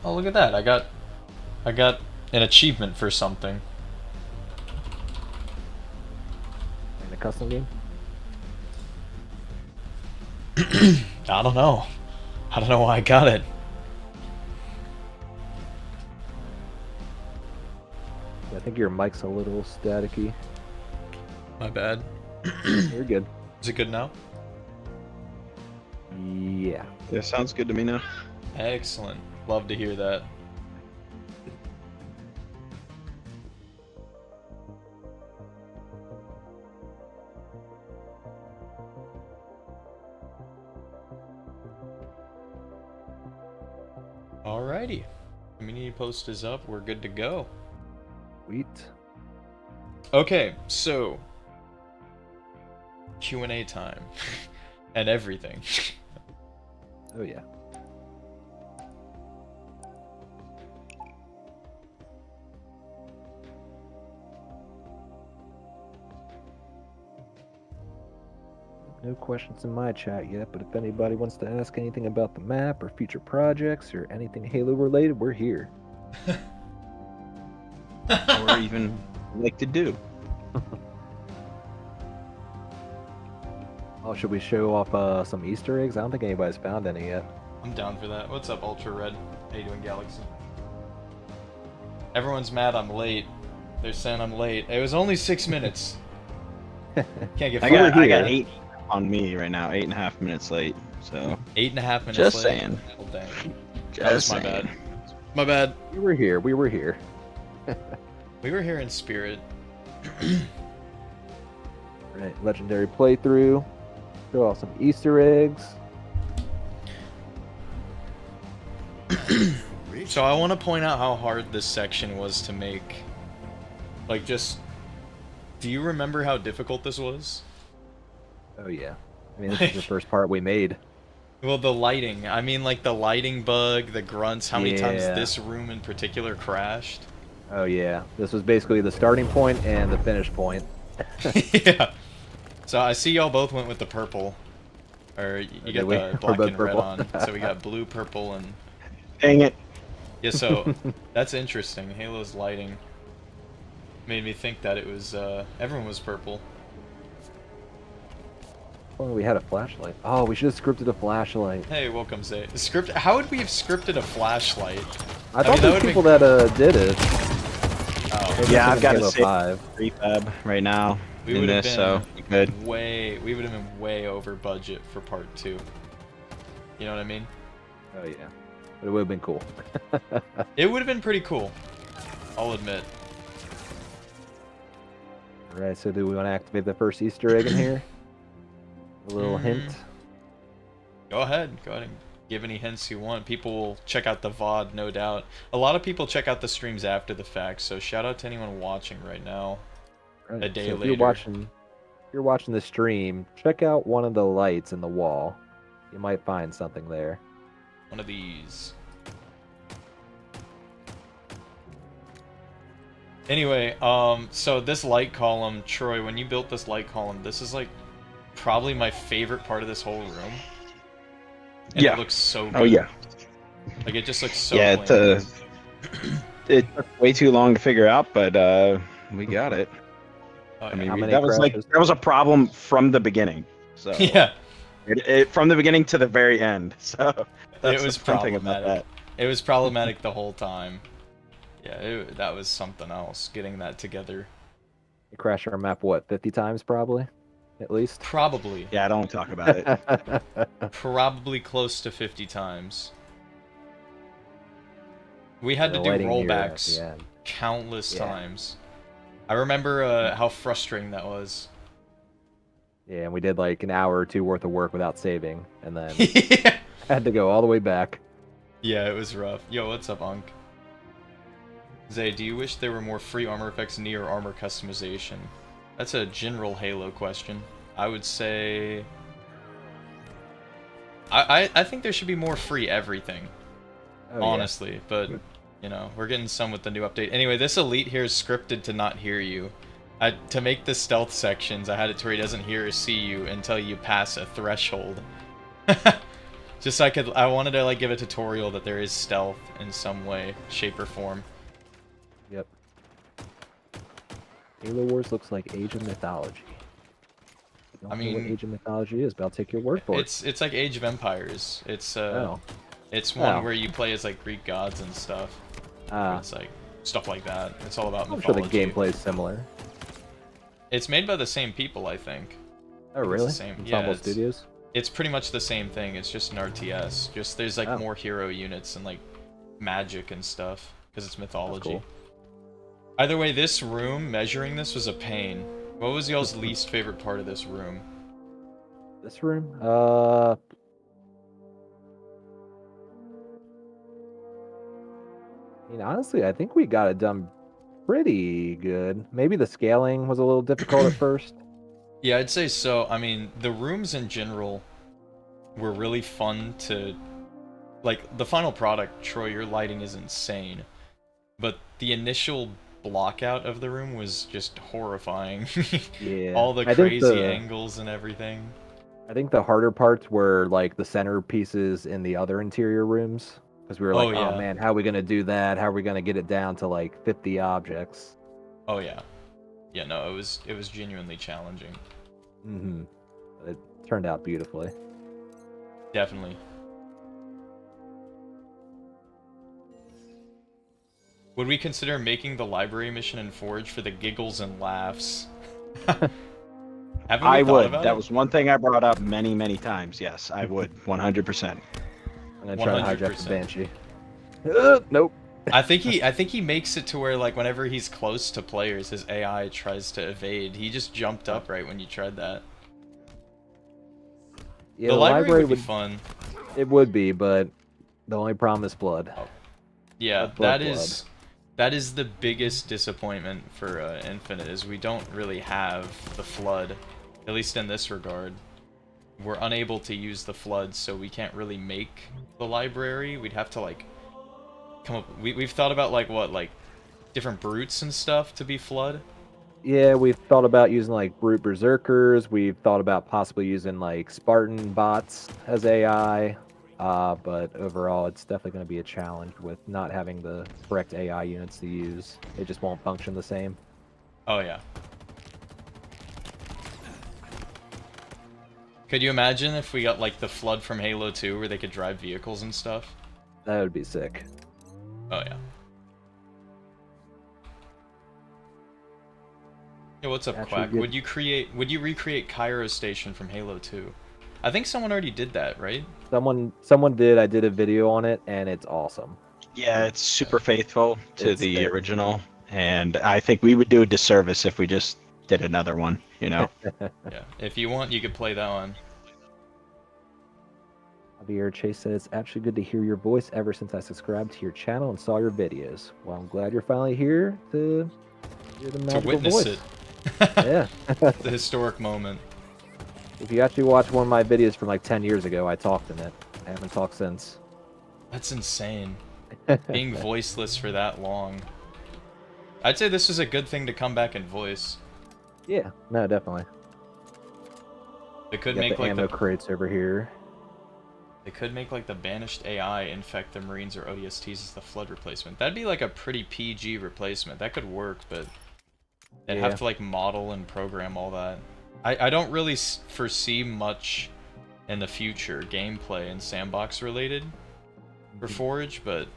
Oh, look at that. I got an achievement for something. In a custom game? I don't know. I don't know why I got it. I think your mic's a little staticky. My bad. You're good. Is it good now? Yeah. Yeah, sounds good to me now. Excellent. Love to hear that. Alrighty. Community post is up. We're good to go. Sweet. Okay, so Q&A time and everything. Oh yeah. No questions in my chat yet, but if anybody wants to ask anything about the map or future projects or anything Halo related, we're here. Or even like to do. Oh, should we show off some Easter eggs? I don't think anybody's found any yet. I'm down for that. What's up, Ultra Red? How you doing, Galaxy? Everyone's mad I'm late. They're saying I'm late. It was only 6 minutes. Can't get I fired. got 8 on me right now, 8.5 minutes late. So 8.5 minutes just late. saying. Well, dang. Just That was my saying. bad. My bad. We were here. We were here. We were here in spirit. Right. Legendary playthrough. Show off some Easter eggs. So I want to point out how hard this section was to make. Like, just... Do you remember how difficult this was? Oh yeah. I mean, this is the first part we made. Well, the lighting. I mean, like, the lighting bug, the grunts, how many times Yeah. this room in particular crashed. Oh yeah. This was basically the starting point and the finish point. Yeah. So I see y'all both went with the purple. Or you Okay, got we- the we're black both and red purple. on. So we got blue, purple, and... Dang it. Yeah, so that's interesting. Halo's lighting made me think that it was, everyone was purple. Oh, we had a flashlight. Oh, we should have scripted a flashlight. Hey, welcome, Zay. How would we have scripted a flashlight? I thought mean, that there would've people been- that did it. Oh, Maybe Yeah, it's I've in got to Halo save 5. prefab right now We in would have this, been so we could. we would have been way over budget for part 2. You know what I mean? Oh yeah. But it would have been cool. It would have been pretty cool. I'll admit. Alright, so do we want to activate the first Easter egg in here? A little hint. Go ahead and give any hints you want. People will check out the VOD, no doubt. A lot of people check out the streams after the fact, so shout out to anyone watching right now. Right, A day so later. If you're watching the stream, check out one of the lights in the wall. You might find something there. One of these. Anyway, so this light column, Troy, when you built this light column, this is like probably my favorite part of this whole room. And Yeah. it looks so good. Oh yeah. Like it just looks so Yeah, clean. it took way too long to figure out, but we got it. Oh, I yeah. mean, How many that was crashes? that was a problem from the beginning. So Yeah, from the beginning to the very end. So that's it was the fun thing about problematic. that. It was problematic the whole time. Yeah, that was something else, getting that together. You crash our map, what, 50 times probably? At least? Probably. Yeah, don't talk about it. Probably close to 50 times. We had to The do lighting here at rollbacks the end. countless Yeah. times. I remember how frustrating that was. Yeah, and we did like an hour or two worth of work without saving, and then Yeah. had to go all the way back. Yeah, it was rough. Yo, what's up, Unk? Zay, do you wish there were more free armor effects near armor customization? That's a general Halo question. I would say... I think there should be more free everything, Oh, yeah. honestly, but, you know, we're getting some with the new update. Anyway, this elite here is scripted to not hear you. To make the stealth sections, I had it to where he doesn't hear or see you until you pass a threshold. Just so I wanted to like give a tutorial that there is stealth in some way, shape, or form. Yep. Halo Wars looks like Age of Mythology. I don't know what Age of Mythology is, but I'll take your word for it. It's like Age of Empires. It's it's one where you play as like Greek gods and stuff. It's like stuff like that. It's all about mythology. I'm sure the gameplay is similar. It's made by the same people, I think. Oh really? It's the same. Ensemble Studios? It's pretty much the same thing. It's just an RTS. Just there's like more hero units and like magic and stuff because it's mythology. Cool. Either way, this room, measuring this was a pain. What was y'all's least favorite part of this room? This room? I mean, honestly, I think we got it done pretty good. Maybe the scaling was a little difficult at first. Yeah, I'd say so. I mean, the rooms in general were really fun to... Like, the final product, Troy, your lighting is insane. But the initial blockout of the room was just horrifying. Yeah. All the crazy angles and everything. I think the harder parts were, like, the centerpieces in the other interior rooms. Because we were like, oh man, how are we going to do that? How are we going to get it down to, like, 50 objects? Oh, yeah. Yeah, no, it was genuinely challenging. Mm-hmm. It turned out beautifully. Definitely. Would we consider making the library mission in Forge for the giggles and laughs? I would. That was one thing I brought up many, many times. Yes, I would. 100%. I'm gonna try to hijack the Banshee. Nope. I think he makes it to where like whenever he's close to players, his AI tries to evade. He just jumped up right when you tried that. Yeah, the library would be fun. It would be, but the only problem is blood. Oh. Yeah, that is the biggest disappointment for Infinite, is we don't really have the flood, at least in this regard. We're unable to use the flood, so we can't really make the library. We'd have to like come up. We've thought about like different brutes and stuff to be flood. Yeah, we've thought about using like brute berserkers. We've thought about possibly using like Spartan bots as AI. But overall, it's definitely going to be a challenge with not having the correct AI units to use. They just won't function the same. Oh, yeah. Could you imagine if we got, like, the flood from Halo 2 where they could drive vehicles and stuff? That would be sick. Oh, yeah. Yo, what's up, Quack? Would you recreate Cairo Station from Halo 2? I think someone already did that, right? Someone did. I did a video on it, and it's awesome. Yeah, it's super faithful to the original, and I think we would do a disservice if we just did another one, you know? Yeah, if you want, you could play that one. Javier Chase says, actually good to hear your voice ever since I subscribed to your channel and saw your videos. Well, I'm glad you're finally here to hear the magical witness voice. It. Yeah. The historic moment. If you actually watch one of my videos from like 10 years ago, I talked in it. I haven't talked since. That's insane. Being voiceless for that long. I'd say this is a good thing to come back in voice. Yeah, no, definitely. They could make like ammo crates over here. They could make like the banished AI infect the Marines or ODSTs as the flood replacement. That'd be like a pretty PG replacement. That could work, but they'd have to like model and program all that. I don't really foresee much in the future gameplay and sandbox related for Forge, but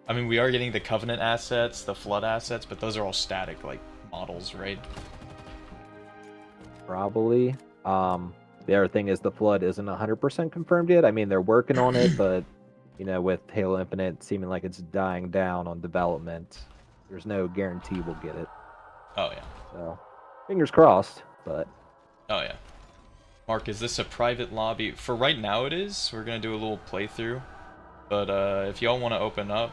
I mean we are getting the Covenant assets, the Flood assets, but those are all static like models, right? Probably. The other thing is the Flood isn't 100% confirmed yet. I mean they're working on it, but you know, with Halo Infinite seeming like it's dying down on development, there's no guarantee we'll get it. Oh yeah. So fingers crossed, but oh yeah. Mark, is this a private lobby? For right now it is. We're gonna do a little playthrough. But if y'all want to open up,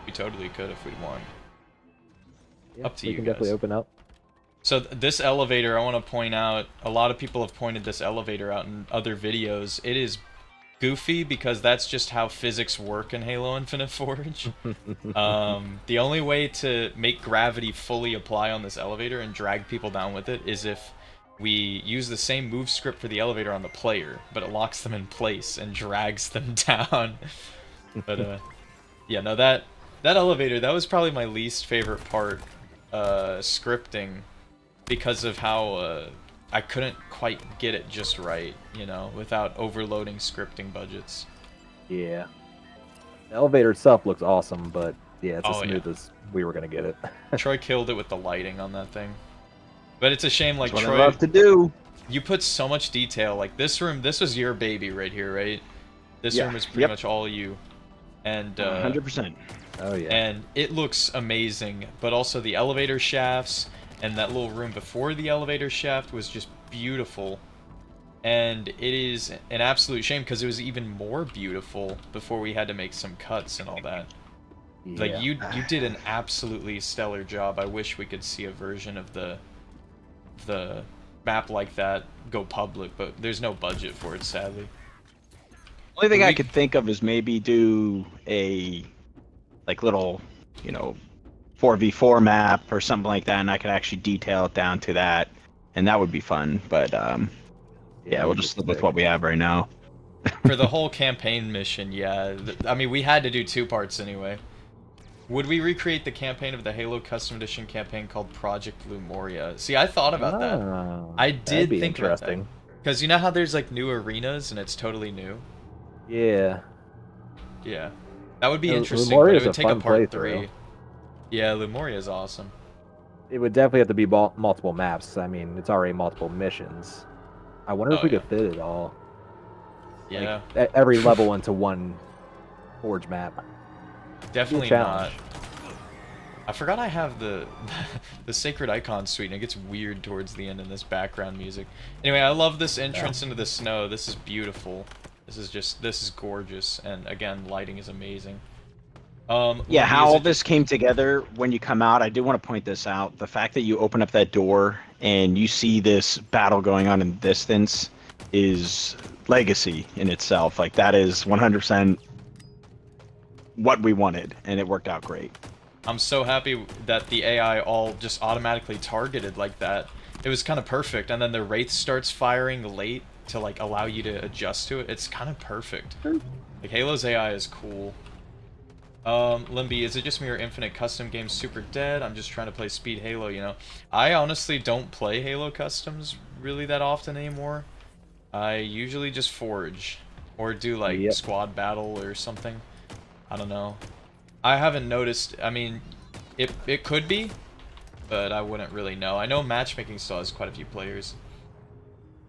we totally could if we'd want. Yeah, up to you we can guys. definitely open up. So this elevator, I want to point out, a lot of people have pointed this elevator out in other videos. It is goofy because that's just how physics work in Halo Infinite Forge. The only way to make gravity fully apply on this elevator and drag people down with it is if we use the same move script for the elevator on the player, but it locks them in place and drags them down. But yeah, no, that elevator, that was probably my least favorite part, scripting, because of how I couldn't quite get it just right, you know, without overloading scripting budgets. Yeah. The elevator itself looks awesome, but yeah, it's as Oh, smooth yeah. as we were gonna get it. Troy killed it with the lighting on that thing. But it's a shame, like, That's what I Troy, love to do. you put so much detail. Like, this room, this was your baby right here, right? This Yeah. room was pretty Yep. much all you. And 100%. Oh yeah. and it looks amazing, but also the elevator shafts and that little room before the elevator shaft was just beautiful. And it is an absolute shame because it was even more beautiful before we had to make some cuts and all that. Like, Yeah. you did an absolutely stellar job. I wish we could see a version of the map like that go public, but there's no budget for it, sadly. Only thing We- I could think of is maybe do a like little, you know, 4v4 map or something like that, and I could actually detail it down to that, and that would be fun. But yeah, we'll just live with what we have right now. For the whole campaign mission, yeah. I mean, we had to do 2 parts anyway. Would we recreate the campaign of the Halo Custom Edition campaign called Project Lumoria? See, I thought about that. I that'd did be think about that. interesting. Because you know how there's, like, new arenas and it's totally new? Yeah. Yeah. That would be Yeah, interesting, but it Lumoria's would a take a fun part playthrough. 3. Yeah, Lumoria is awesome. It would definitely have to be multiple maps. I mean, it's already multiple missions. I wonder if Oh, we yeah. could fit it all. Yeah, Like, every level into one Forge map. definitely challenge. not. I forgot I have the the Sacred Icon suite, and it gets weird towards the end in this background music. Anyway, I love this entrance into the snow. This is beautiful. This is gorgeous, and again, lighting is amazing. Yeah, how is all it this came together when you come out, I do want to point this out. The fact that you open up that door and you see this battle going on in the distance is legacy in itself. Like, that is 100% what we wanted, and it worked out great. I'm so happy that the AI all just automatically targeted like that. It was kind of perfect, and then the Wraith starts firing late to, like, allow you to adjust to it. It's kind of perfect. Like, Halo's AI is cool. Limby, is it just me or Infinite Custom games super dead? I'm just trying to play Speed Halo, you know? I honestly don't play Halo Customs really that often anymore. I usually just Forge, or do, like, Yep. Squad Battle or something. I don't know. I haven't noticed. I mean, it could be, but I wouldn't really know. I know matchmaking still has quite a few players.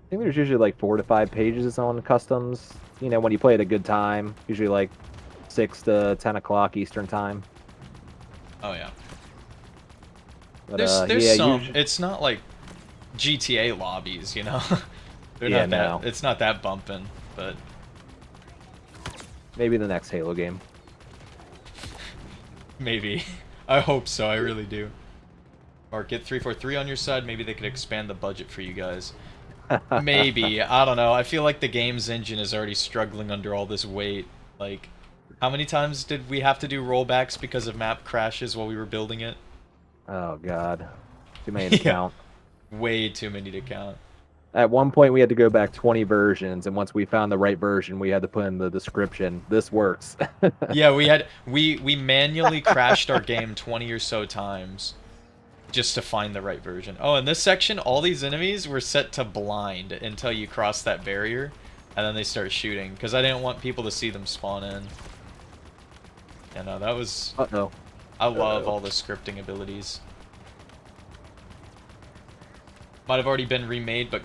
I think there's usually like 4 to 5 pages on customs. You know, when you play at a good time, usually like 6 to 10 o'clock Eastern time. Oh yeah. But, There's yeah, some. It's not like GTA lobbies, you know. They're Yeah, not that. no. It's not that bumping, but maybe the next Halo game. maybe. I hope so. I really do. Or get 343 on your side. Maybe they could expand the budget for you guys. Maybe. I don't know. I feel like the game's engine is already struggling under all this weight. Like, how many times did we have to do rollbacks because of map crashes while we were building it? Oh god, too many to Yeah. count. Way too many to count. At one point, we had to go back 20 versions, and once we found the right version, we had to put in the description, "This works." Yeah, we manually crashed our game 20 or so times just to find the right version. Oh, in this section, all these enemies were set to blind until you cross that barrier, and then they start shooting, because I didn't want people to see them spawn in. Yeah, no, that was... Uh-oh. I love all the scripting abilities. Might have already been remade, but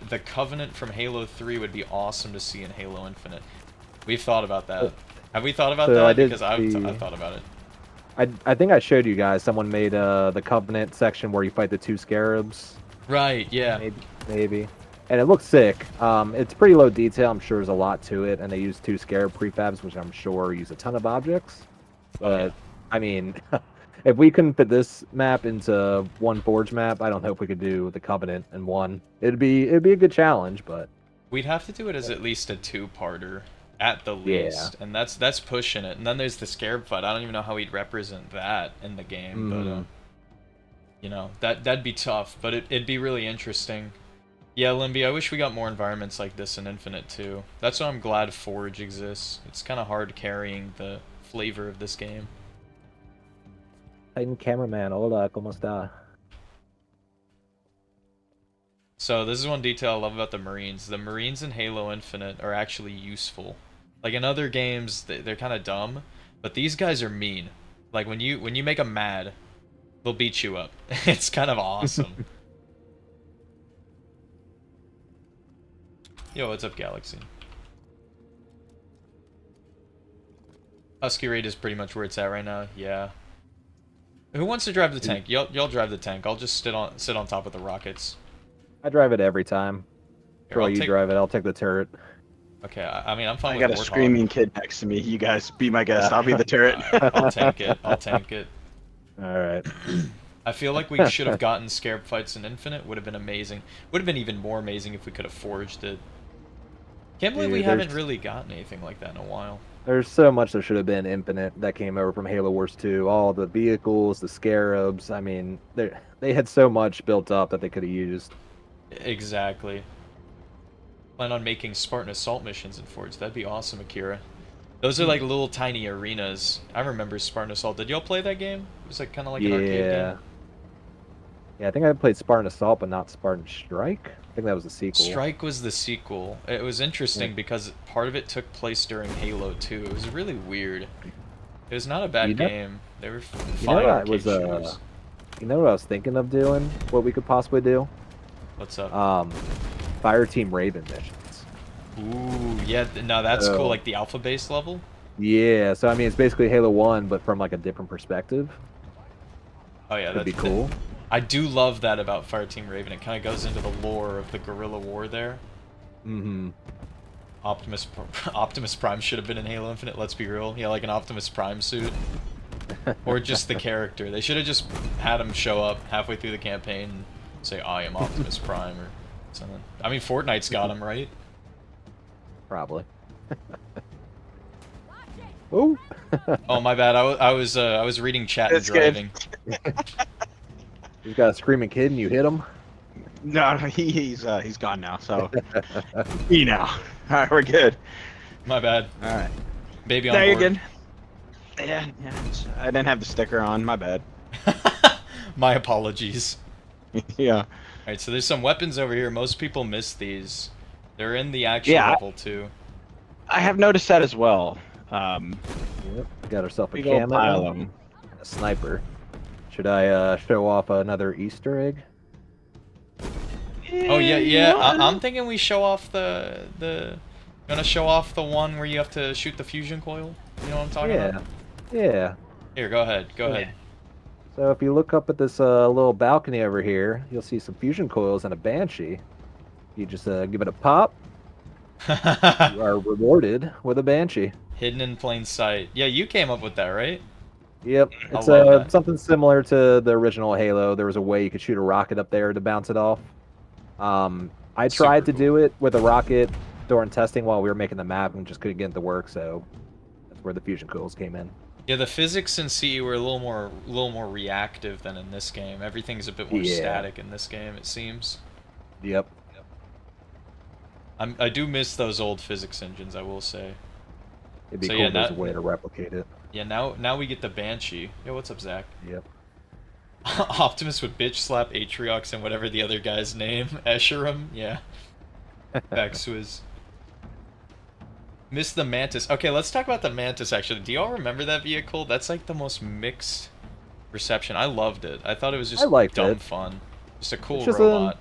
the Covenant from Halo 3 would be awesome to see in Halo Infinite. We've thought about that. Have we thought about So that? I did Because I've the- thought about it. I think I showed you guys. Someone made the Covenant section where you fight the 2 scarabs. Right, yeah. Maybe. And it looks sick. It's pretty low detail. I'm sure there's a lot to it, and they use 2 scarab prefabs, which I'm sure use a ton of objects. But I mean, if we couldn't fit this map into one Forge map, I don't know if we could do the Covenant in one. It'd be a good challenge, but We'd have to do it as at least a 2-parter, at the least, and that's pushing it. And then there's the Scarab fight. I don't even know how we'd represent that in the game, but you know, that'd be tough, but it'd be really interesting. Yeah, Limby, I wish we got more environments like this in Infinite too. That's why I'm glad Forge exists. It's kind of hard carrying the flavor of this game. Titan cameraman, hola, ¿cómo está? So this is one detail I love about the Marines. The Marines in Halo Infinite are actually useful. Like in other games, they're kind of dumb, but these guys are mean. Like when you make them mad, they'll beat you up. It's kind of awesome. Yo, what's up, Galaxy? Husky Raid is pretty much where it's at right now. Yeah. Who wants to drive the tank? Y'all drive the tank. I'll just sit on top of the rockets. I drive it every time. Here, Troy, I'll you take... drive it. I'll take the turret. Okay, I mean I'm fine I with got a Warthog. screaming kid next to me. You guys be my guest. I'll be the turret. I'll tank it. I'll tank it. All right. I feel like we should have gotten scarab fights in Infinite. Would have been amazing. Would have been even more amazing if we could have forged it. Can't believe Dude, we haven't really gotten anything like that in a while. There's so much that should have been Infinite that came over from Halo Wars 2. All the vehicles, the scarabs. I mean, they had so much built up that they could have used. Exactly. Plan on making Spartan assault missions in Forge. That'd be awesome, Akira. Those are like little tiny arenas. I remember Spartan Assault. Did y'all play that game? It was like kind of like an arcade game. Yeah, I think I played Spartan Assault, but not Spartan Strike. I think that was the sequel. Strike was the sequel. It was interesting because part of it took place during Halo 2. It was really weird. It was not a bad game. They were fine arcade shooters. You know what I was thinking of doing? What we could possibly do? What's up? Fireteam Raven missions. Ooh, yeah. No, that's cool. Like the alpha base level. Yeah. So I mean, it's basically Halo 1, but from like a different perspective. Oh yeah, that'd be cool. I do love that about Fireteam Raven. It kind of goes into the lore of the guerrilla war there. Mm-hmm. Optimus Prime should have been in Halo Infinite, let's be real. Yeah, like an Optimus Prime suit. Or just the character. They should have just had him show up halfway through the campaign and say, I am Optimus Prime, or something. I mean, Fortnite's got him, right? Probably. Oh. Oh, my bad. I was reading chat and driving. You've got a screaming kid and you hit him? No, he's gone now. So you know. All right, we're good. My bad. All right. Baby on board. board. You're good. Yeah. I didn't have the sticker on. My bad. My apologies. Yeah. Alright, so there's some weapons over here. Most people miss these. They're in the action level too. I have noticed that as well. Yep. Got herself a Big old camo pile of and 'em. a sniper. Should I show off another Easter egg? Oh yeah. I'm thinking we show off the. You wanna show off the one where you have to shoot the fusion coil? You know what I'm talking about? Yeah. Here, go ahead. Go ahead. So if you look up at this little balcony over here, you'll see some fusion coils and a Banshee. You just give it a pop. You are rewarded with a Banshee. Hidden in plain sight. Yeah, you came up with that, right? Yep, I it's love that. something similar to the original Halo. There was a way you could shoot a rocket up there to bounce it off. I tried to do it with a rocket during testing while we were making the map and just couldn't get it to work, so that's where the fusion coils came in. Yeah, the physics in CE were a little more reactive than in this game. Everything's a bit more static in this game, it seems. Yep. I do miss those old physics engines, I will say. It'd be cool if there's a way to replicate it. Yeah, now we get the Banshee. Yo, what's up, Zach? Yep. Optimus would bitch slap Atriox and whatever the other guy's name, Escherum. Yeah. Back Swizz. Miss the Mantis. Okay, let's talk about the Mantis, actually. Do y'all remember that vehicle? That's like the most mixed reception. I loved it. I thought it was just dumb fun. Just a cool robot.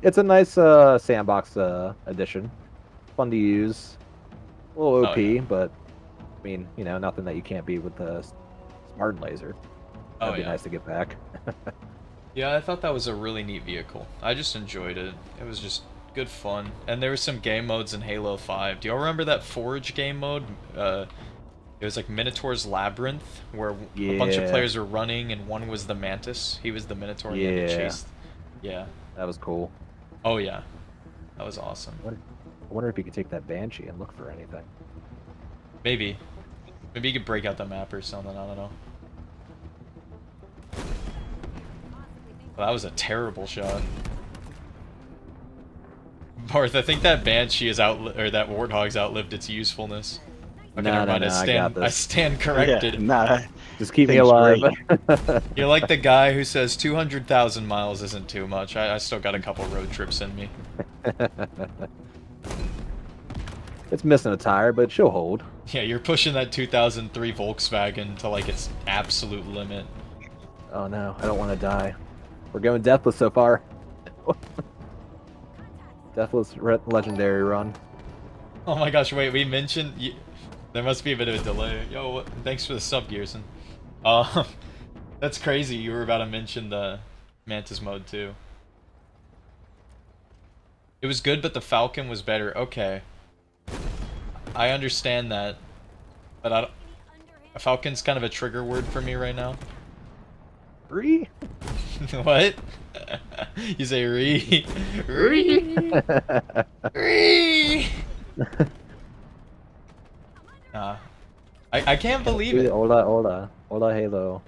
It's a nice sandbox edition. Fun to use. A little OP, but I mean, you know, nothing that you can't beat with the Spartan laser. That'd be nice to get back. Yeah, I thought that was a really neat vehicle. I just enjoyed it. It was just good fun. And there were some game modes in Halo 5. Do y'all remember that Forge game mode? It was like Minotaur's Labyrinth, where a bunch of players were running, and one was the Mantis. He was the Minotaur, and he had to chase. Yeah. That was cool. Oh, yeah. That was awesome. I wonder if you could take that Banshee and look for anything. Maybe. Maybe you could break out the map or something, I don't know. Well, that was a terrible shot. Parth, I think that Banshee is or that Warthog's outlived its usefulness. Okay, never mind, I got I this. stand corrected. Yeah, nah, Just keep me thing's alive. great. You're like the guy who says 200,000 miles isn't too much. I still got a couple road trips in me. It's missing a tire, but she'll hold. Yeah, you're pushing that 2003 Volkswagen to like its absolute limit. Oh no, I don't want to die. We're going deathless so far. Deathless legendary run. Oh my gosh, wait, we mentioned... There must be a bit of a delay. Yo, thanks for the sub, Gearson. That's crazy, you were about to mention the Mantis mode too. It was good, but the Falcon was better. Okay. I understand that. But a Falcon's kind of a trigger word for me right now. Re? What? You say re? Re? Re? Nah. I can't believe it. Hola, Halo.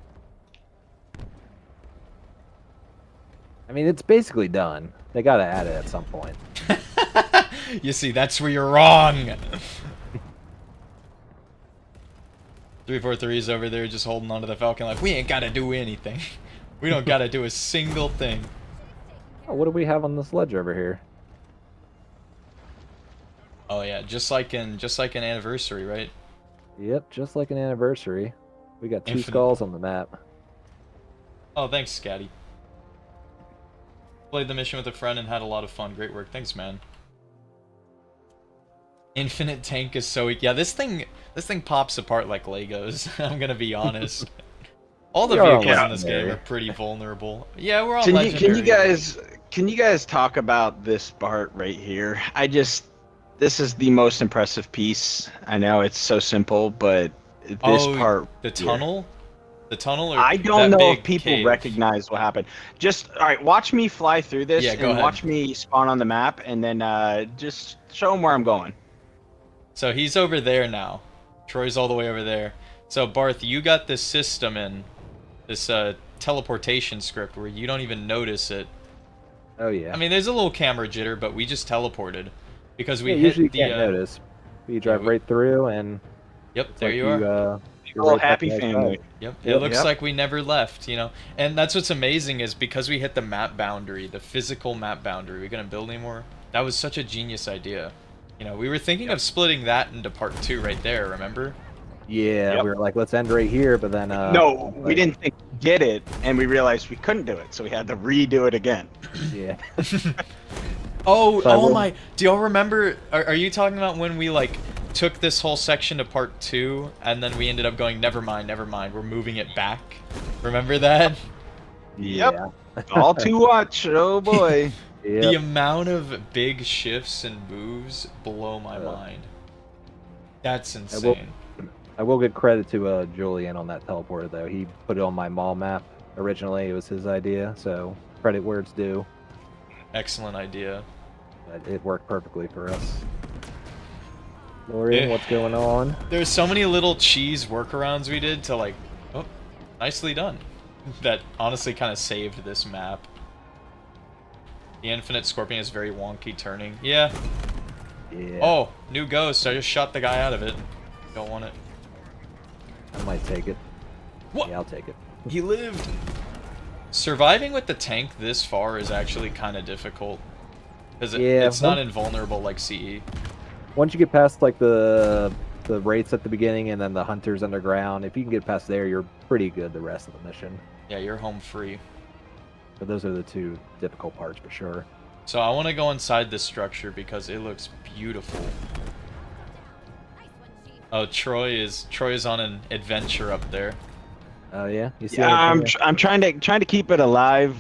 I mean, it's basically done. They gotta add it at some point. You see, that's where you're wrong. 343's over there just holding onto the Falcon like, we ain't gotta do anything. We don't gotta do a single thing. Oh, what do we have on this ledge over here? Oh yeah, just like an Anniversary, right? Yep, just like an Anniversary. We got 2 Infinite. skulls on the map. Oh, thanks, Scatty. Played the mission with a friend and had a lot of fun. Great work. Thanks, man. Infinite tank is so weak. Yeah, this thing pops apart like Legos. I'm gonna be honest. All the We are on vehicles in this legendary. game are pretty vulnerable. Yeah, we're on Can legendary. you guys talk about this part right here? This is the most impressive piece. I know it's so simple, but this part, the tunnel, the tunnel. Or I don't that know big if people cave? recognize what happened. Just all right, watch me fly through this Yeah, go and ahead. watch me spawn on the map, and then just show them where I'm going. So he's over there now. Troy's all the way over there. So Barth, you got this system in this teleportation script where you don't even notice it. Oh yeah. I mean, there's a little camera jitter, but we just teleported because we yeah, hit usually you the. can't notice. You drive we- right through, and Yep, it's there like you are. you're Little right back happy in the family. side. Yep, it Yep. looks Yep. like we never left, you know. And that's what's amazing is because we hit the map boundary, the physical map boundary, we're gonna build anymore. That was such a genius idea. You know, we were thinking of splitting that into part 2 right there, remember? Yeah, Yep. we were like, let's end right here, but then No, we like, didn't think we'd get it, and we realized we couldn't do it, so we had to redo it again. Yeah. Oh, So I oh will- my! Do y'all remember? Are you talking about when we like took this whole section to part 2, and then we ended up going, never mind, we're moving it back? Remember that? Yep. Yeah. All too much. Oh boy. The Yep. amount of big shifts and moves blow my mind. That's insane. I will give credit to Julian on that teleporter though. He put it on my mall map originally. It was his idea, so credit where it's due. Excellent idea. But it worked perfectly for us. Lorian, Yeah. what's going on? There's so many little cheese workarounds we did to like, oh, nicely done. That honestly kind of saved this map. The Infinite Scorpion is very wonky turning. Yeah. Yeah. Oh, new ghost. I just shot the guy out of it. Don't want it. I might take it. What? Yeah, I'll take it. He lived. Surviving with the tank this far is actually kind of difficult. Because Yeah, it's not invulnerable like CE. Once you get past like the Wraiths at the beginning and then the Hunters underground, if you can get past there, you're pretty good the rest of the mission. Yeah, you're home free. But those are the 2 difficult parts for sure. So I want to go inside this structure because it looks beautiful. Oh, Troy is on an adventure up there. Oh yeah, you see? Yeah, anything I'm trying to keep it alive.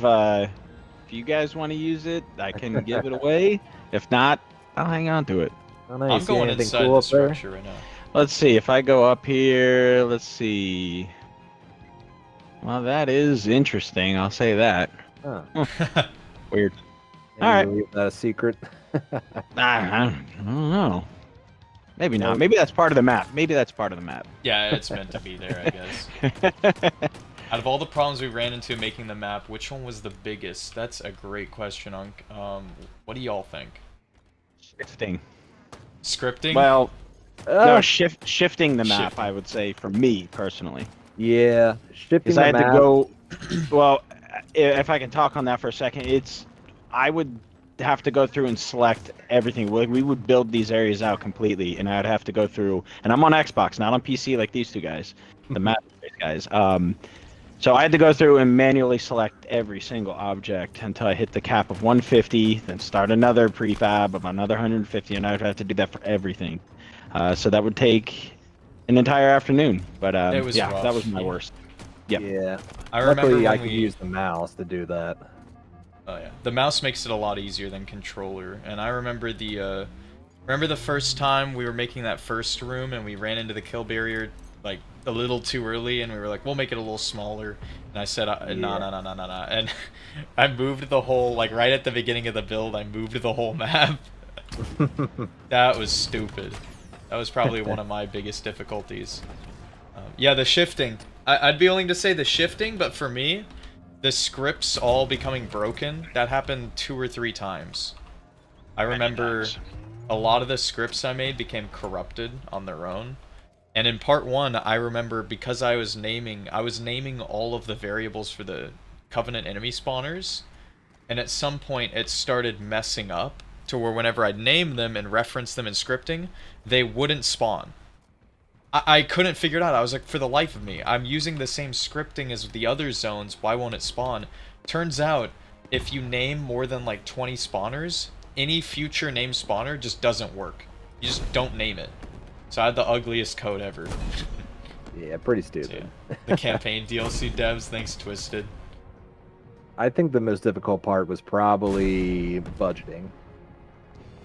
If you guys want to use it, I can give it away. If not, I'll hang on to it. there? Oh, no, you I'm see going anything inside cool the up there? structure right now. Let's see if I go up here. Let's see. Well, that is interesting. I'll say that. Huh. Weird. Maybe All right. leave that a secret. I don't know. Maybe not. Maybe that's part of the map. Yeah, it's meant to be there, I guess. Out of all the problems we ran into making the map, which one was the biggest? That's a great question, Unk. What do y'all think? Shifting. Scripting? Well, no, Uh, shifting the map. Shifting. I would say for me personally, yeah, shifting because the I had to map. go. Well, if I can talk on that for a second, I would have to go through and select everything. We would build these areas out completely, and I'd have to go through. And I'm on Xbox, not on PC like these two guys, the map guys. So I had to go through and manually select every single object until I hit the cap of 150, then start another prefab of another 150, and I'd have to do that for everything. So that would take an entire afternoon. But It was yeah, rough. that was my Yeah. worst. Yep. Yeah. I remember Luckily, I when could we... use the mouse to do that. Oh yeah, the mouse makes it a lot easier than controller. And I remember the first time we were making that first room and we ran into the kill barrier like a little too early, and we were like, we'll make it a little smaller. And I said, nah. And I moved the whole, like right at the beginning of the build, I moved the whole map. That was stupid. That was probably one of my biggest difficulties. Yeah, the shifting. I'd be willing to say the shifting, but for me, the scripts all becoming broken, that happened 2 or 3 times. I remember a lot of the scripts I made became corrupted on their own. And in part 1, I remember because I was naming all of the variables for the Covenant enemy spawners, and at some point it started messing up to where whenever I'd name them and reference them in scripting, they wouldn't spawn. I couldn't figure it out. I was like, for the life of me, I'm using the same scripting as the other zones, why won't it spawn? Turns out, if you name more than like 20 spawners, any future named spawner just doesn't work. You just don't name it. So I had the ugliest code ever. Yeah, pretty So, stupid. yeah. The campaign DLC devs, thanks Twisted. I think the most difficult part was probably budgeting.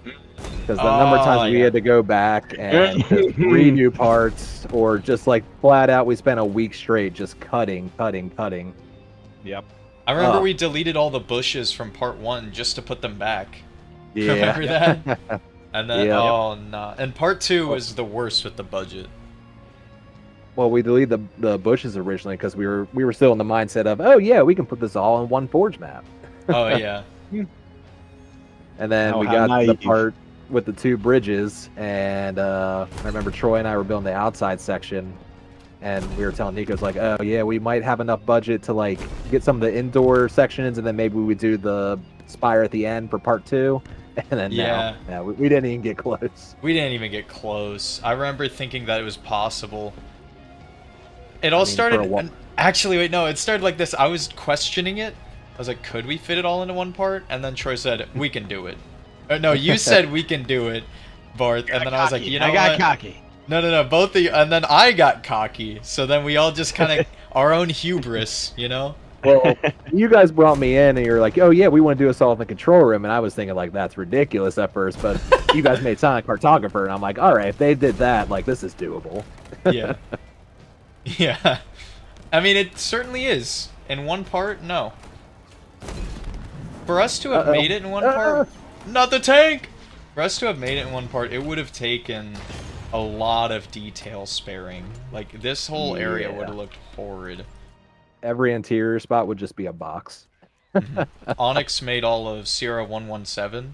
Because the number of times we yeah. had to go back and just redo parts, or just like flat out, we spent a week straight just cutting. Yep. I remember Oh. we deleted all the bushes from part 1 just to put them back. Yeah. Remember that? And then, Yep. oh no. And part 2 was the worst with the budget. Well, we deleted the bushes originally because we were still in the mindset of, oh yeah, we can put this all in one Forge map. Oh yeah. And then Oh, we how got to the naive. part with the 2 bridges, and I remember Troy and I were building the outside section, and we were telling Nico's like, oh yeah, we might have enough budget to like get some of the indoor sections, and then maybe we would do the spire at the end for part 2. And then Yeah. we didn't even get close. We didn't even get close. I remember thinking that it was possible. It all started... Actually, wait, no, it started like this. I was questioning it. I was like, could we fit it all into one part? And then Troy said, we can do it. No, you said we can do it, Barth. And then I was like, you know I got what? cocky. No, both of you. And then I got cocky. So then we all just kind of... our own hubris, you know? Well, you guys brought me in, and you're like, oh yeah, we want to do this all in the control room, and I was thinking like, that's ridiculous at first, but you guys made Sonic Cartographer, and I'm like, all right, if they did that, like, this is doable. Yeah. Yeah. I mean, it certainly is. In one part, no. For us to have made it in one part... Not the tank! For us to have made it in one part, it would have taken a lot of detail sparing. Like, this whole area would have looked horrid. Every interior spot would just be a box. Onyx made all of Sierra 117,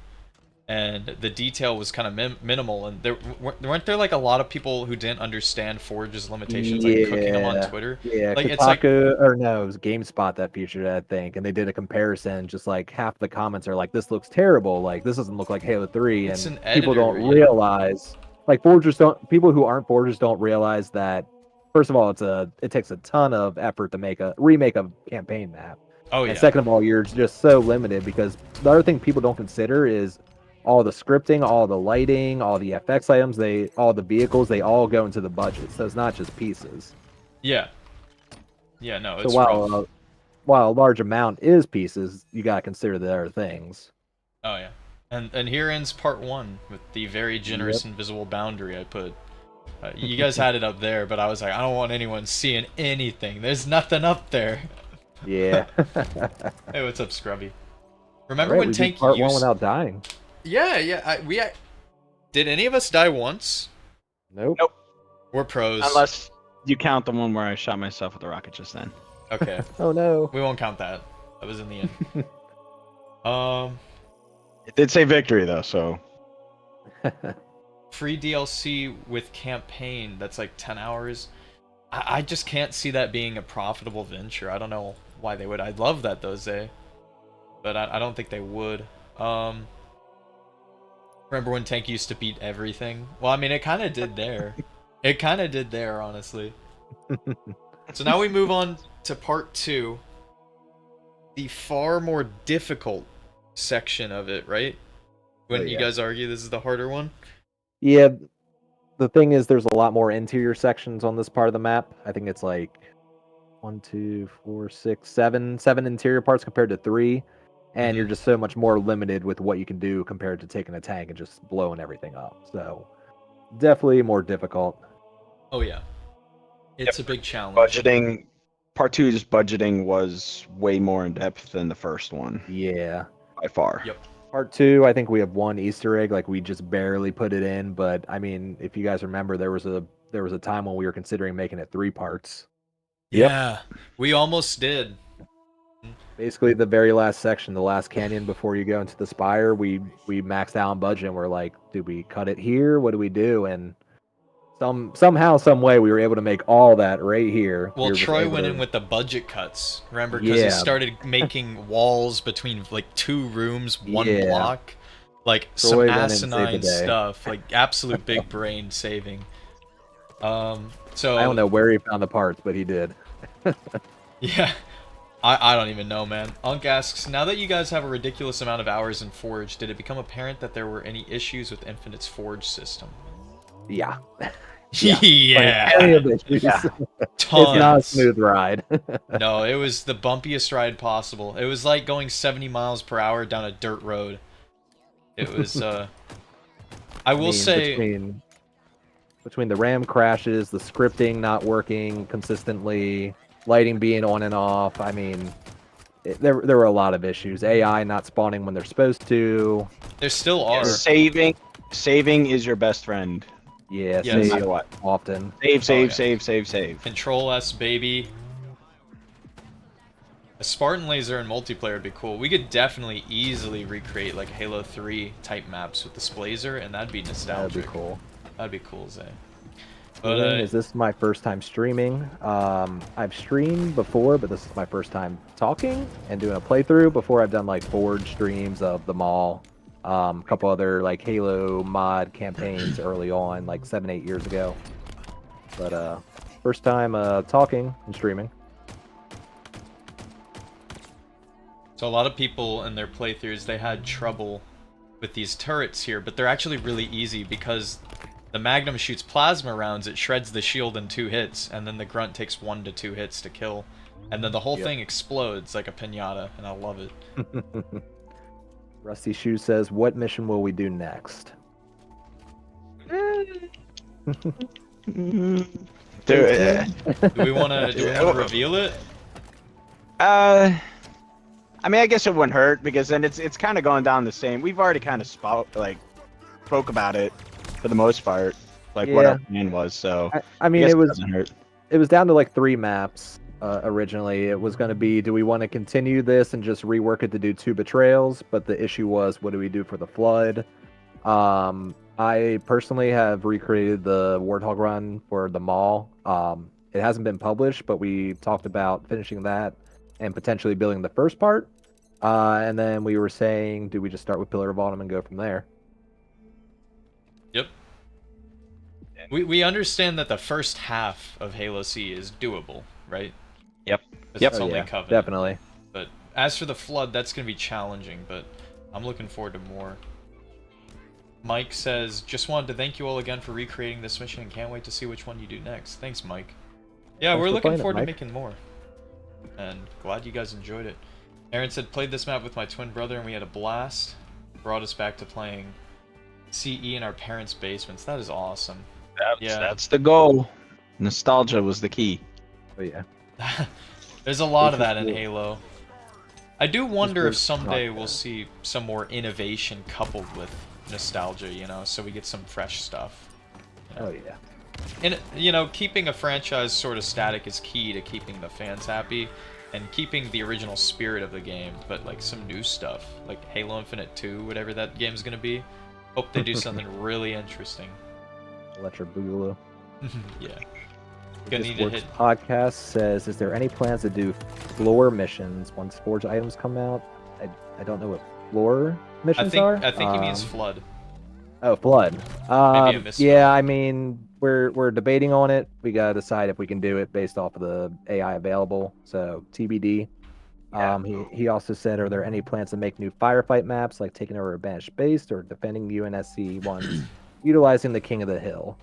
and the detail was kind of minimal, and weren't there like a lot of people who didn't understand Forge's limitations, like cooking them on Twitter? Yeah, like Kotaku, it's like, or no, it was GameSpot that featured it, I think, and they did a comparison. Just like half the comments are like, "This looks terrible. Like this doesn't look like Halo 3," It's and an people don't editor, yeah. realize, like people who aren't forgers don't realize that. First of all, it takes a ton of effort to make a remake a campaign map. oh yeah, And second of all, you're just so limited because the other thing people don't consider is all the scripting, all the lighting, all the FX items, all the vehicles, they all go into the budget. So it's not just pieces. yeah, no, it's So rough. while a large amount is pieces, you gotta consider the other things. Oh yeah, and here ends part 1 with the very generous invisible boundary I put. You guys had it up there, but I was like, I don't want anyone seeing anything. There's nothing up there. Yeah. Hey, what's up, Scrubby? Remember Right, when we beat Tank part used... 1 without dying. Yeah. Did any of us die once? Nope. We're pros. Unless you count the one where I shot myself with a rocket just then. Okay, Oh no. we won't count that. That was in the end. It did say victory though, so Free DLC with campaign that's like 10 hours. I just can't see that being a profitable venture. I don't know why they would. I'd love that though, Zay. But I don't think they would. Remember when Tank used to beat everything? Well, I mean, it kind of did there. It kind of did there, honestly. So now we move on to part 2. The far more difficult section of it, right? Wouldn't you guys argue this is the harder one? Yeah, the thing is, there's a lot more interior sections on this part of the map. I think it's like 1, 2, 4, 6, 7 interior parts compared to 3. And you're just so much more limited with what you can do compared to taking a tank and just blowing everything up. So definitely more difficult. Oh yeah, it's a big challenge. Budgeting, part 2's budgeting was way more in depth than the first one. Yeah, by far. Yep. Part 2, I think we have one Easter egg, like we just barely put it in. But I mean, if you guys remember, there was a time when we were considering making it 3 parts. Yeah, we almost did. Basically, the very last section, the last canyon before you go into the spire, we maxed out on budget and we're like, do we cut it here? What do we do? And somehow, some way, we were able to make all that right here. Well, Troy went in with the budget cuts, remember? Because he started making walls between like 2 rooms, 1 block, like some asinine stuff, like absolute big brain saving. So I don't know where he found the parts, but he did. Yeah. I don't even know, man. Unk asks, now that you guys have a ridiculous amount of hours in Forge, did it become apparent that there were any issues with Infinite's Forge system? Yeah. Yeah. Tons. It's not a smooth ride. No, it was the bumpiest ride possible. It was like going 70 miles per hour down a dirt road. It was, I will say... Between the RAM crashes, the scripting not working consistently, lighting being on and off, I mean, there were a lot of issues. AI not spawning when they're supposed to. There still are. Saving is your best friend. Yeah, Yes. No save matter what. often. Save. Control S, baby. A Spartan laser in multiplayer would be cool. We could definitely easily recreate like Halo 3 type maps with the Splazer, and that'd be nostalgic. That'd be cool. That'd be cool, Zay. But, is this my first time streaming? I've streamed before, but this is my first time talking and doing a playthrough. Before, I've done like Forge streams of the mall, a couple other like Halo mod campaigns early on, like 7-8 years ago. But first time talking and streaming. So a lot of people in their playthroughs, they had trouble with these turrets here, but they're actually really easy because the Magnum shoots plasma rounds, it shreds the shield in 2 hits, and then the Grunt takes 1 to 2 hits to kill. And then the whole thing explodes like a piñata, and I love it. Rusty Shoe says, what mission will we do next? Do we want to reveal it? I mean, I guess it wouldn't hurt, because then it's kind of going down the same. We've already kind of spoke about it for the most part, like what our plan was. So I mean, it doesn't hurt. It was down to like 3 maps originally. It was going to be, do we want to continue this and just rework it to do 2 betrayals? But the issue was, what do we do for the flood? I personally have recreated the Warthog run for the mall. It hasn't been published, but we talked about finishing that and potentially building the first part. And then we were saying, do we just start with Pillar of Autumn and go from there? Yep. We understand that the first half of Halo C is doable, right? Yep. It's only Covenant. Definitely. But as for the Flood, that's going to be challenging, but I'm looking forward to more. Mike says, just wanted to thank you all again for recreating this mission and can't wait to see which one you do next. Thanks, Mike. Yeah, we're looking forward to making more. And glad you guys enjoyed it. Aaron said, played this map with my twin brother and we had a blast. Brought us back to playing CE in our parents' basements. That is awesome. That's the goal. Nostalgia was the key. Oh, yeah. There's a lot of that in Halo. I do wonder if someday we'll see some more innovation coupled with nostalgia, you know, so we get some fresh stuff. You know? Oh, yeah. And, you know, keeping a franchise sort of static is key to keeping the fans happy and keeping the original spirit of the game, but, like, some new stuff, like Halo Infinite 2, whatever that game's gonna be. Hope they do something really interesting. Electric Boogaloo. Yeah. The Gonna need to Discord hit. podcast says, is there any plans to do floor missions once Forge items come out? I don't know what floor missions are. I think he means flood. Oh, flood. Maybe I misspoke. Yeah, I mean, we're debating on it. We gotta decide if we can do it based off of the AI available. So TBD. Yeah. He also said, are there any plans to make new firefight maps, like taking over a banished base or defending UNSC ones, utilizing the King of the Hill?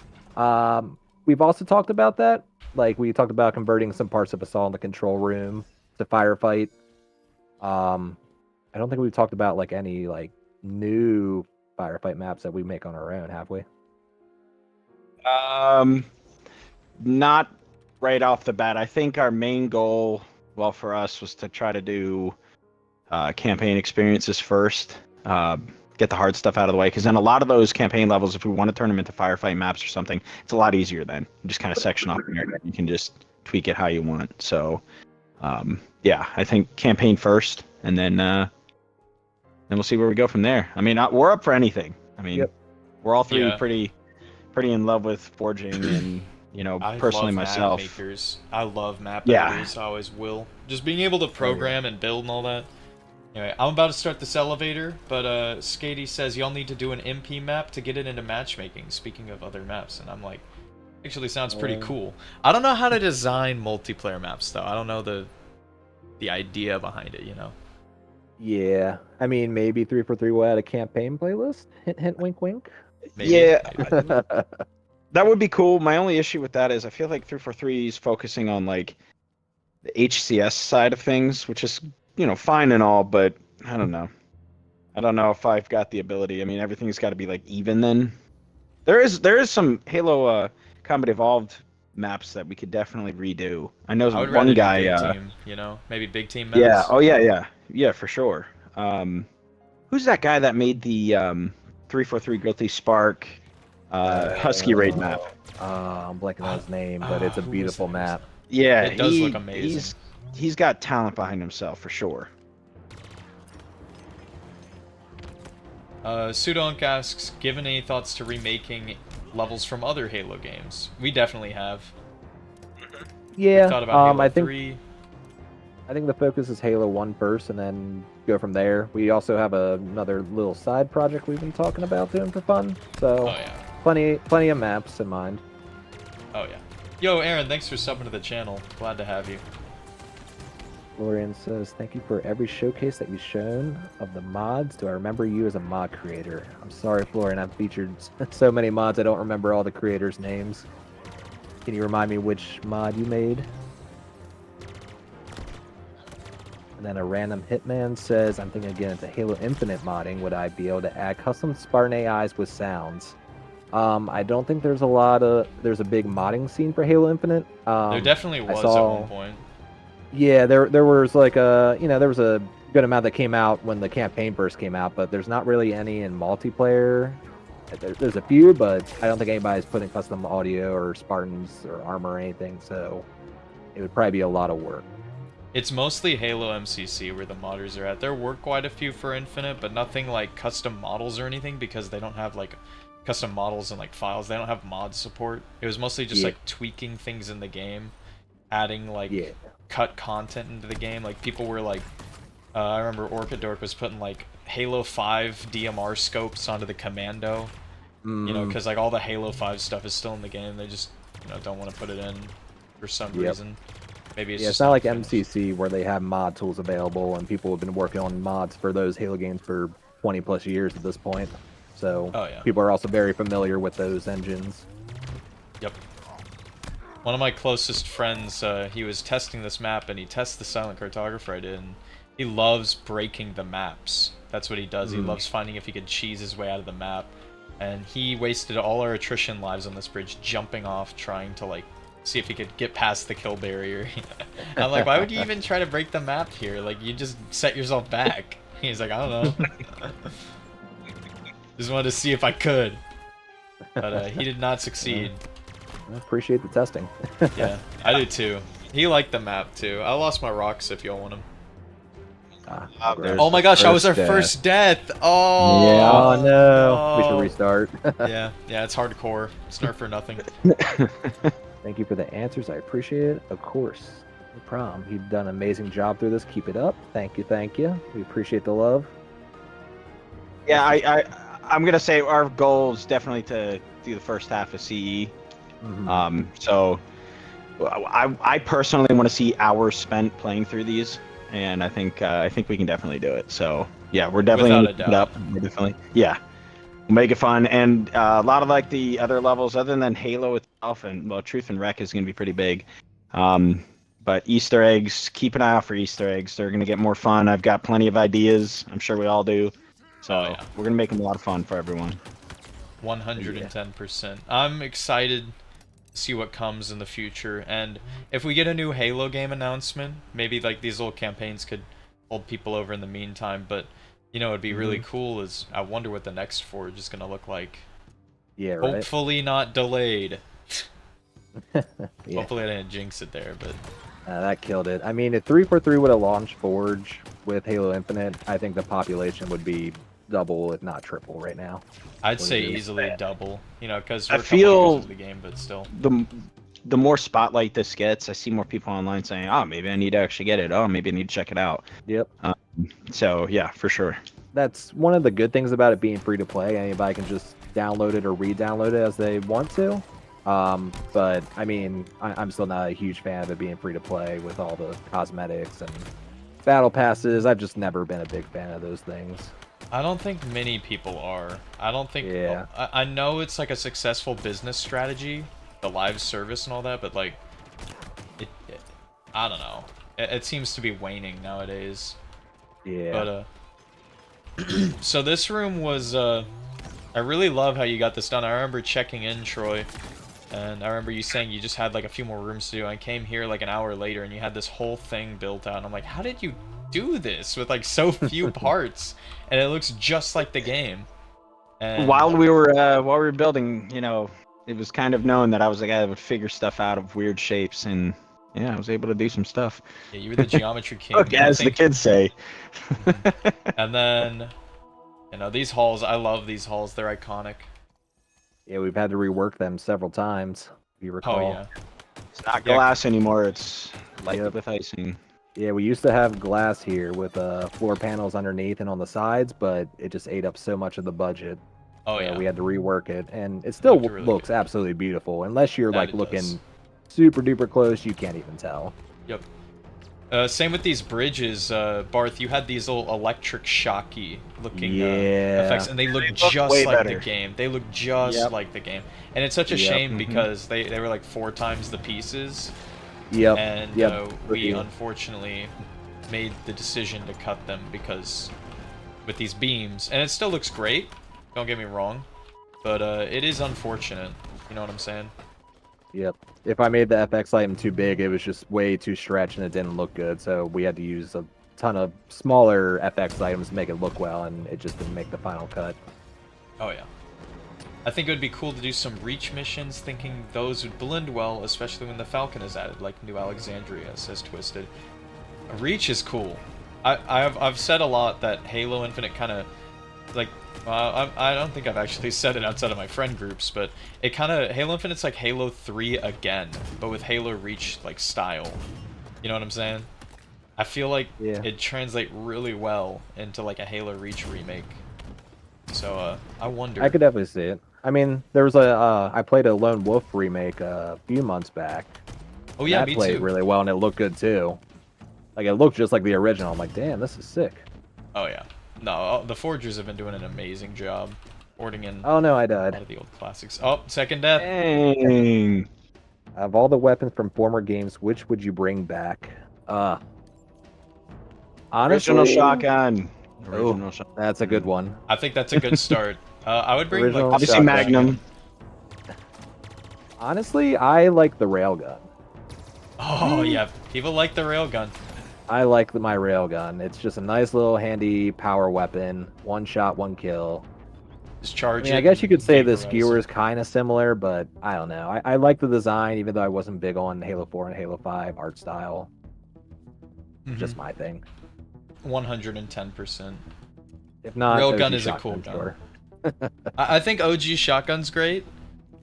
We've also talked about that. Like we talked about converting some parts of Assault in the control room to firefight. I don't think we've talked about like any like new firefight maps that we make on our own, have we? Not right off the bat. I think our main goal, well, for us, was to try to do campaign experiences first. Get the hard stuff out of the way, because then a lot of those campaign levels, if we want to turn them into firefight maps or something, it's a lot easier then. You just kind of section off an area. You can just tweak it how you want. So, yeah, I think campaign first, and then we'll see where we go from there. I mean, we're up for anything. I mean, Yep. we're all three Yeah. pretty in love with forging, and I personally love myself. map makers. I love map Yeah. editors. I always will. Just being able to program and build and all that. Anyway, I'm about to start this elevator, but Skady says y'all need to do an MP map to get it into matchmaking. Speaking of other maps, and I'm like, actually sounds pretty cool. I don't know how to design multiplayer maps though. I don't know the idea behind it. You know. Yeah, I mean, maybe 343 will add a campaign playlist. Hint, hint, wink, wink. Maybe, Yeah. maybe. That would be cool. My only issue with that is I feel like 343 is focusing on like the HCS side of things, which is, fine and all, but I don't know. I don't know if I've got the ability. I mean, everything's got to be like even then. There is some Halo Combat Evolved maps that we could definitely redo. I know I would one rather guy. do big team. You know, maybe big team maps. Yeah. Oh yeah, for sure. Who's that guy that made the 343 Guilty Spark Husky raid map? I'm blanking on his name, but it's a who was beautiful that? map. Yeah, It does look amazing. He's got talent behind himself for sure. Sudonk asks, given any thoughts to remaking levels from other Halo games? We definitely have. Yeah, We thought about Halo I think 3. I think the focus is Halo 1 first, and then go from there. We also have another little side project we've been talking about doing for fun. So Oh yeah. plenty of maps in mind. Oh yeah. Yo, Aaron, thanks for subbing to the channel. Glad to have you. Florian says, thank you for every showcase that you've shown of the mods. Do I remember you as a mod creator? I'm sorry, Florian, I've featured so many mods I don't remember all the creators' names. Can you remind me which mod you made? And then a random hitman says, I'm thinking again into Halo Infinite modding. Would I be able to add custom Spartan AIs with sounds? I don't think there's a big modding scene for Halo Infinite. There definitely was at one point. Yeah, there was like there was a good amount that came out when the campaign first came out, but there's not really any in multiplayer. There's a few, but I don't think anybody's putting custom audio or Spartans or armor or anything, so it would probably be a lot of work. It's mostly Halo MCC where the modders are at. There were quite a few for Infinite, but nothing like custom models or anything because they don't have like custom models and like files. They don't have mod support. It was mostly just like tweaking things in the game, adding like cut content into the game. Like people were like, I remember Orchidork was putting like Halo 5 DMR scopes onto the Commando, you know, because like all the Halo 5 stuff is still in the game. They just don't want to put it in for some reason. Maybe it's just not like finished. MCC where they have mod tools available and people have been working on mods for those Halo games for 20 plus years at this point. So people are also very familiar with those engines. Yep. One of my closest friends, he was testing this map and he tests the Silent Cartographer I did, and he loves breaking the maps. That's what he does. He loves finding if he could cheese his way out of the map. And he wasted all our attrition lives on this bridge jumping off trying to like see if he could get past the kill barrier. I'm like, why would you even try to break the map here? Like, you just set yourself back. He's like, I don't know. Just wanted to see if I could. But he did not succeed. I appreciate the testing. Yeah, I do too. He liked the map too. I lost my rocks if y'all want them. there's Oh my gosh, I was our death. first death. Oh. Yeah. Oh no. We should no. restart. Yeah, it's hardcore. It's nerf for nothing. Thank you for the answers. I appreciate it. Of course. No problem. You've done an amazing job through this. Keep it up. Thank you. Thank you. We appreciate the love. Yeah, I'm gonna say our goal is definitely to do the first half of CE. Mhm. So I personally want to see hours spent playing through these, and I think we can definitely do it. So yeah, we're definitely Without gonna a keep it doubt. up. We're definitely we'll make it fun, and a lot of like the other levels other than Halo itself, and well, Truth and Wreck is gonna be pretty big. But Easter eggs, keep an eye out for Easter eggs. They're gonna get more fun. I've got plenty of ideas. I'm sure we all do. So Oh, yeah. we're gonna make them a lot of fun for everyone. 110%. I'm excited to see what comes in the future, and if we get a new Halo game announcement, maybe like these little campaigns could hold people over in the meantime, but you know, it'd be really cool is I wonder what the next Forge is gonna look like. Yeah, right. Hopefully not delayed. Yeah. Hopefully I didn't jinx it there, but That killed it. I mean, if 343 would have launched Forge with Halo Infinite, I think the population would be double, if not triple, right now. I'd What say it is. easily double. You know, because I we're a couple years feel- into the game, but still. The more spotlight this gets, I see more people online saying, "Oh, maybe I need to actually get it. Oh, maybe I need to check it out." Yep. So yeah, for sure. That's one of the good things about it being free to play. Anybody can just download it or re-download it as they want to. But I mean, I'm still not a huge fan of it being free to play with all the cosmetics and battle passes. I've just never been a big fan of those things. I don't think many people are. I don't think. Yeah. I know it's like a successful business strategy, the live service and all that, but like, I don't know. It seems to be waning nowadays. Yeah. But so this room was I really love how you got this done. I remember checking in, Troy, and I remember you saying you just had like a few more rooms to do. I came here like an hour later and you had this whole thing built out, and I'm like, how did you do this with like so few parts? And it looks just like the game. And While we were building, you know, it was kind of known that I was the guy that would figure stuff out of weird shapes, and yeah, I was able to do some stuff. yeah, you were the geometry king. Look, I as the think- kids say. And then, you know, these halls, I love these halls. They're iconic. Yeah, we've had to rework them several times, if you recall. Oh yeah. It's not Yeah. glass anymore. It's lighted Yep. with icing. Yeah, we used to have glass here with floor panels underneath and on the sides, but it just ate up so much of the budget. Oh So yeah. we had to rework it, and it still Looked really looks absolutely beautiful. Unless you're That like it looking does. super duper close, you can't even tell. Yep. Same with these bridges, Barth. You had these little electric shocky looking Yeah. effects, and they look look just way like better. the game. They look just Yep. like the game, and it's such a Yep. shame Mhm. because they were like 4 times the pieces, Yep. and Yep. we Agreed. unfortunately made the decision to cut them because with these beams, and it still looks great. Don't get me wrong, but it is unfortunate. You know what I'm saying? Yep. If I made the FX item too big, it was just way too stretched and it didn't look good. So we had to use a ton of smaller FX items to make it look well, and it just didn't make the final cut. Oh yeah. I think it would be cool to do some Reach missions, thinking those would blend well, especially when the Falcon is added, like New Alexandria, says Twisted. Reach is cool. I've said a lot that Halo Infinite kind of, like, I don't think I've actually said it outside of my friend groups, but it kind of, Halo Infinite's like Halo 3 again, but with Halo Reach, like, style. You know what I'm saying? I feel like Yeah. it'd translate really well into, like, a Halo Reach remake. So, I wonder. I could definitely see it. I mean, there was I played a Lone Wolf remake a few months back. Oh yeah, that me played too. really well, and it looked good too. Like, it looked just like the original. I'm like, damn, this is sick. Oh yeah. No, the Forgers have been doing an amazing job porting in Oh no, I a died. lot of the old classics. Oh, second death. Dang. Of all the weapons from former games, which would you bring back? Honestly, Original shotgun. Oh. Original shotgun. that's a good one. I think that's a good start. I would bring Original like Obviously, shotgun. Magnum. Honestly, I like the railgun. Oh yeah, people like the railgun. I like my railgun. It's just a nice little handy power weapon. One shot, one kill. Just I charge mean, it. I guess you could say the vaporize. skewer is kind of similar, but I don't know. I like the design, even though I wasn't big on Halo 4 and Halo 5 art style. Mhm. Just my thing. 110%. If not, Railgun OG is a cool shotgun, gun. sure. I think OG shotgun's great,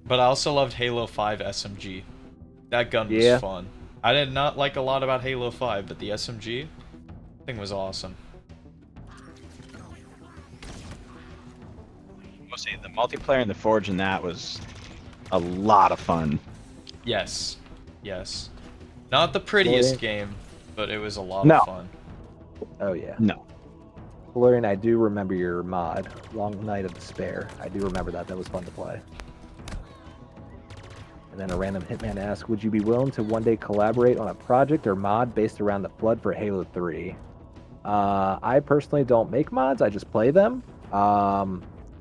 but I also loved Halo 5 SMG. That gun was Yeah. fun. I did not like a lot about Halo 5, but the SMG thing was awesome. We'll say the multiplayer in the Forge and that was a lot of fun. Yes. Yes. Not the prettiest Boy. game, but it was a lot No. of fun. Oh yeah. No. Florian, I do remember your mod, Long Night of Despair. I do remember that. That was fun to play. And then a random hitman asks, would you be willing to one day collaborate on a project or mod based around the Flood for Halo 3? I personally don't make mods. I just play them.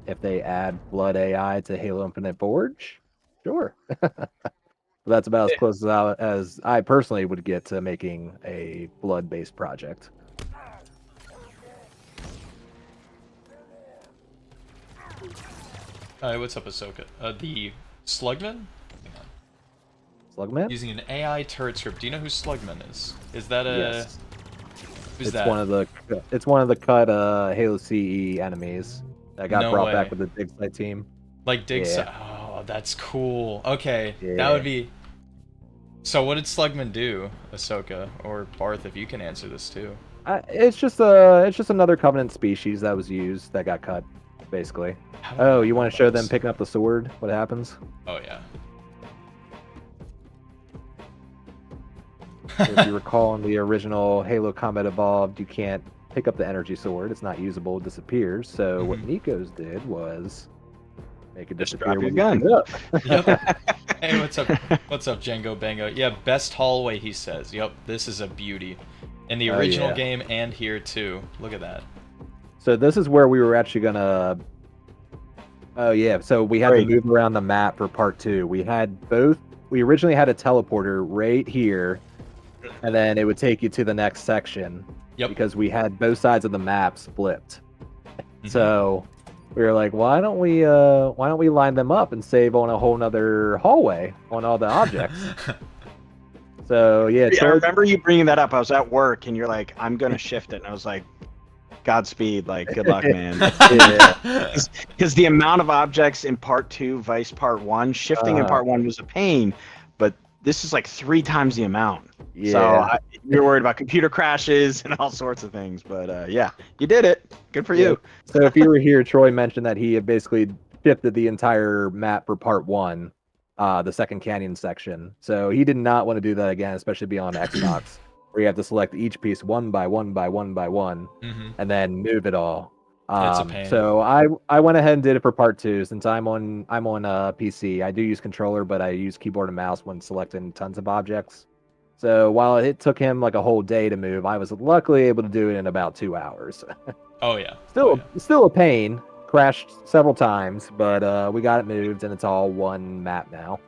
If they add Blood AI to Halo Infinite Forge, sure. That's about as close as I personally would get to making a Blood-based project. Alright, what's up, Ahsoka? The Slugman? Hang on. Slugman? Using an AI turret script. Do you know who Slugman is? Is that a... Yes. Who's It's that? one of the cut Halo CE enemies that got No brought way. back with the dig site team. Like dig Yeah. Oh, that's cool. Okay, that Yeah. would be... So what did Slugman do, Ahsoka? Or Barth, if you can answer this too. It's just another Covenant species that was used that got cut, basically. How do I Oh, know you want about to show them this? picking up the sword? What happens? Oh, yeah. So if you recall in the original Halo Combat Evolved, you can't pick up the energy sword. It's not usable. It disappears. So what Nico's did was make it Just disappear drop when your you gun. pick it up. Yep. Hey, what's up? What's up, Django Bango? Yeah, best hallway, he says. Yep, this is a beauty. In the Oh, original yeah. game and here too. Look at that. So this is where we were actually gonna. Oh yeah, so we had Right. to move around the map for part 2. We had both. We originally had a teleporter right here, and then it would take you to the next section. Yep. Because we had both sides of the map flipped. Mhm. So we were like, why don't we line them up and save on a whole nother hallway on all the objects? So yeah, I Troy, remember you bringing that up. I was at work and you're like, I'm going to shift it. And I was like, Godspeed. Like, good luck, man. yeah, Because the amount of objects in part 2, Vice part 1, shifting in part 1 was a pain. But this is like 3 times the amount. yeah. So you're worried about computer crashes and all sorts of things. But yeah, you did it. Good for you. So if you were here, Troy mentioned that he had basically shifted the entire map for part 1, the second canyon section. So he did not want to do that again, especially beyond Xbox, where you have to select each piece one by one by one by one, Mhm. and then move it all. It's a pain. So I went ahead and did it for part 2. Since I'm on PC, I do use controller, but I use keyboard and mouse when selecting tons of objects. So while it took him like a whole day to move, I was luckily able to do it in about 2 hours. Oh yeah. Still a pain. Crashed several times, but we got it moved, and it's all one map now.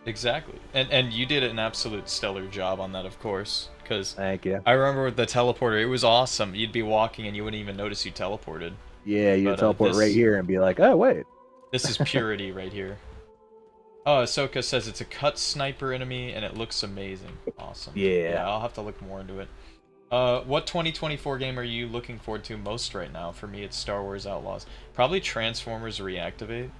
Exactly. And you did an absolute stellar job on that, of course, because Thank you. I remember with the teleporter, it was awesome. You'd be walking and you wouldn't even notice you teleported. Yeah, you But, teleport this- right here and be like, oh wait. This is purity right here. Oh, Ahsoka says it's a cut sniper enemy and it looks amazing. Awesome. Yeah. I'll have to look more into it. What 2024 game are you looking forward to most right now? For me, it's Star Wars Outlaws. Probably Transformers Reactivate.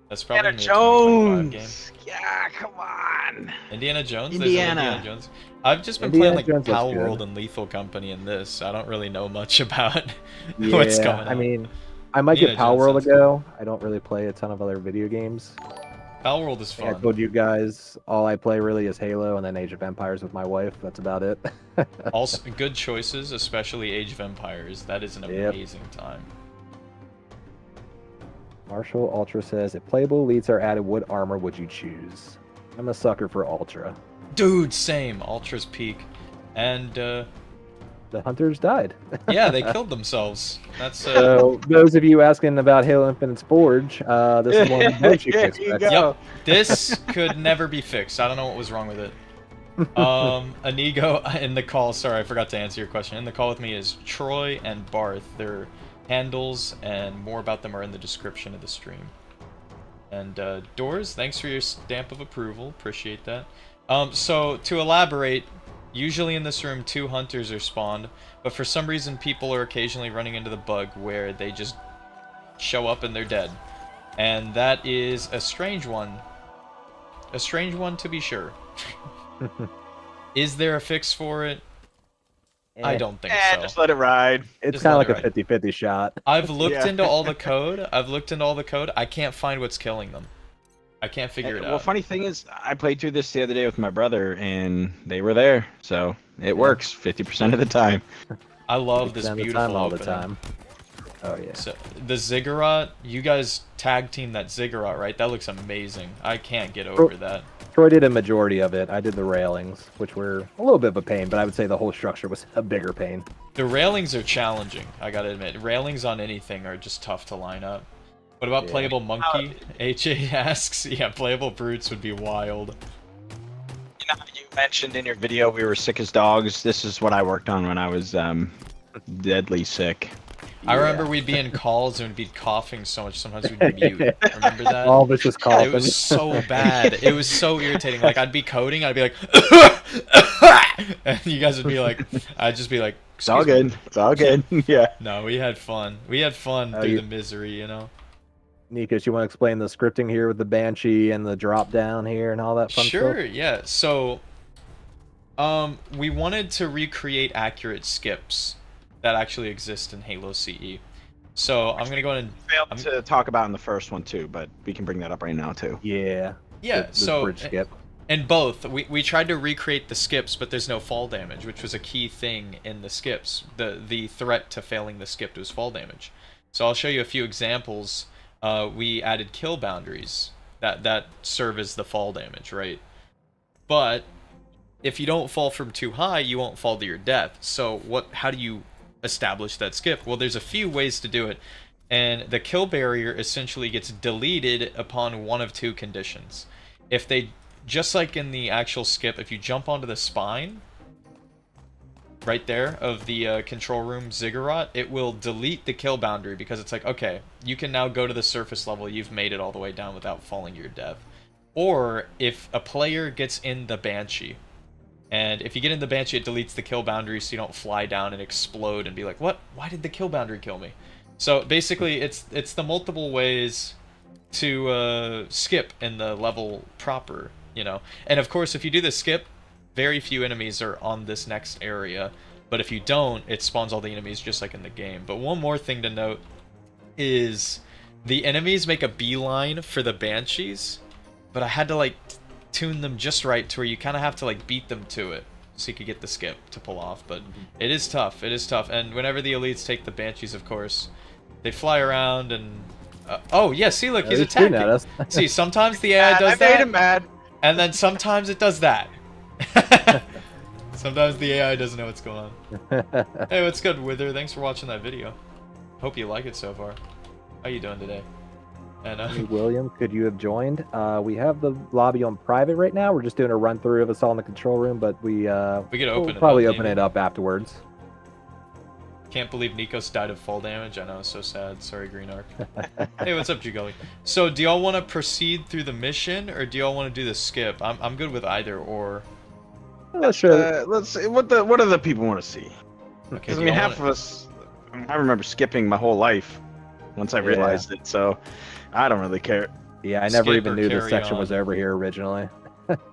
That's probably Indiana me a 2025 game. Jones. Yeah, come on. Indiana Jones? Indiana. There's an Indiana Jones. I've just been Indiana playing Jones like looks Pal good. World and Lethal Company in this. I don't really know much about Yeah, what's coming out. I mean, I might Indiana get Power Jones World a sounds go. I don't really play a ton of other video games. Pal World is I fun. told you guys all I play really is Halo and then Age of Empires with my wife. That's about it. Also, good choices, especially Age of Empires. That is an Yep. amazing time. Marshall Ultra says, if playable elites are added, what armor would you choose? I'm a sucker for Ultra. Dude, same. Ultra's peak. And, The hunters died. yeah, they killed themselves. That's, So those of you asking about Halo Infinite's Forge, this is one of the bugs you can There you expect. go. Yep. This could never be fixed. I don't know what was wrong with it. Inigo in the call, sorry, I forgot to answer your question. In the call with me is Troy and Barth. Their handles and more about them are in the description of the stream. And Doors, thanks for your stamp of approval. Appreciate that. So to elaborate, Usually in this room, 2 hunters are spawned, but for some reason people are occasionally running into the bug where they just show up and they're dead. And that is a strange one. A strange one to be sure. Is there a fix for it? I don't think so. Just let it ride. It's Just kind of let like it a 50-50 shot. I've looked Yeah. into all the code. I can't find what's killing them. I can't figure it Well, out. funny thing is, I played through this the other day with my brother, and they were there, so it works 50% of the time. I love this 50% of the beautiful time, all the opening. time. Oh yeah. So the ziggurat, you guys tag team that ziggurat, right? That looks amazing. I can't get over that. Troy did a majority of it. I did the railings, which were a little bit of a pain, but I would say the whole structure was a bigger pain. The railings are challenging, I gotta admit. Railings on anything are just tough to line up. What about Yeah. playable monkey? HA asks. Yeah, playable brutes would be wild. You know, you mentioned in your video we were sick as dogs. This is what I worked on when I was deadly sick. I remember we'd be in calls and we'd be coughing so much sometimes we'd mute. Remember that? All of us just coughing. It was so bad. It was so irritating. Like, I'd be coding, I'd be like, and you guys would be like, I'd just be like, It's all "Excuse me." good. It's all good. Yeah. No, we had fun. We had fun Oh, through you- the misery, you know? Nikos, you want to explain the scripting here with the Banshee and the drop down here and all that fun Sure, stuff? yeah. So, we wanted to recreate accurate skips that actually exist in Halo CE. So, I'm gonna go ahead and... Failed to talk about in the first one too, but we can bring that up right now too. Yeah. Yeah, the so... bridge skip. And both, we tried to recreate the skips, but there's no fall damage, which was a key thing in the skips. The threat to failing the skip was fall damage. So I'll show you a few examples. We added kill boundaries that serve as the fall damage, right? But if you don't fall from too high, you won't fall to your death. So how do you establish that skip? Well, there's a few ways to do it. And the kill barrier essentially gets deleted upon one of two conditions. If they... Just like in the actual skip, if you jump onto the spine, right there, of the control room ziggurat, it will delete the kill boundary because it's like, okay, you can now go to the surface level, you've made it all the way down without falling to your death. Or if a player gets in the Banshee, and if you get in the Banshee, it deletes the kill boundary so you don't fly down and explode and be like, what? Why did the kill boundary kill me? So basically, it's the multiple ways to skip in the level proper. You know, and of course, if you do the skip, very few enemies are on this next area. But if you don't, it spawns all the enemies just like in the game. But one more thing to note is the enemies make a beeline for the Banshees, but I had to like tune them just right to where you kind of have to like beat them to it so you could get the skip to pull off. But it is tough. It is tough. And whenever the elites take the Banshees, of course, they fly around and oh yeah, see, look, he's He's shooting attacking. at us. See, sometimes the AI does I that. made him mad. And then sometimes it does that. Sometimes the AI doesn't know what's going on. Hey, what's good, Wither? Thanks for watching that video. Hope you like it so far. How you doing today? And Hey, William, could you have joined? We have the lobby on private right now. We're just doing a run through of us all in the control room, but we could open we'll it probably up, open maybe. it up afterwards. Can't believe Nikos died of fall damage. I know, so sad. Sorry, Green Arc. Hey, what's up, Jugully? So, do y'all want to proceed through the mission, or do y'all want to do the skip? I'm good with either or. Let's show. Let's see what do the people want to see. Okay, Because do I mean, y'all half wanna- of us. I remember skipping my whole life once I Yeah. realized it, so I don't really care. Yeah, I never Skip even or knew this carry section on? was over here originally.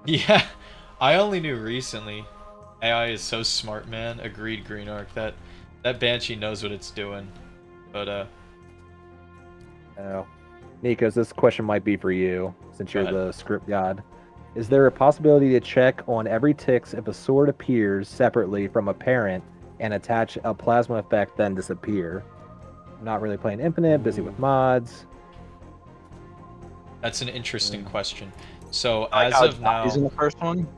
Yeah, I only knew recently. AI is so smart, man. Agreed, Green Arc. That Banshee knows what it's doing. But, Oh. Nikos, this question might be for you, since you're Go ahead. the script god. Is there a possibility to check on every Tix if a sword appears separately from a parent and attach a plasma effect, then disappear? I'm not really playing Infinite, busy with mods. that's an interesting question. So, I like as how of now... He's in the first one.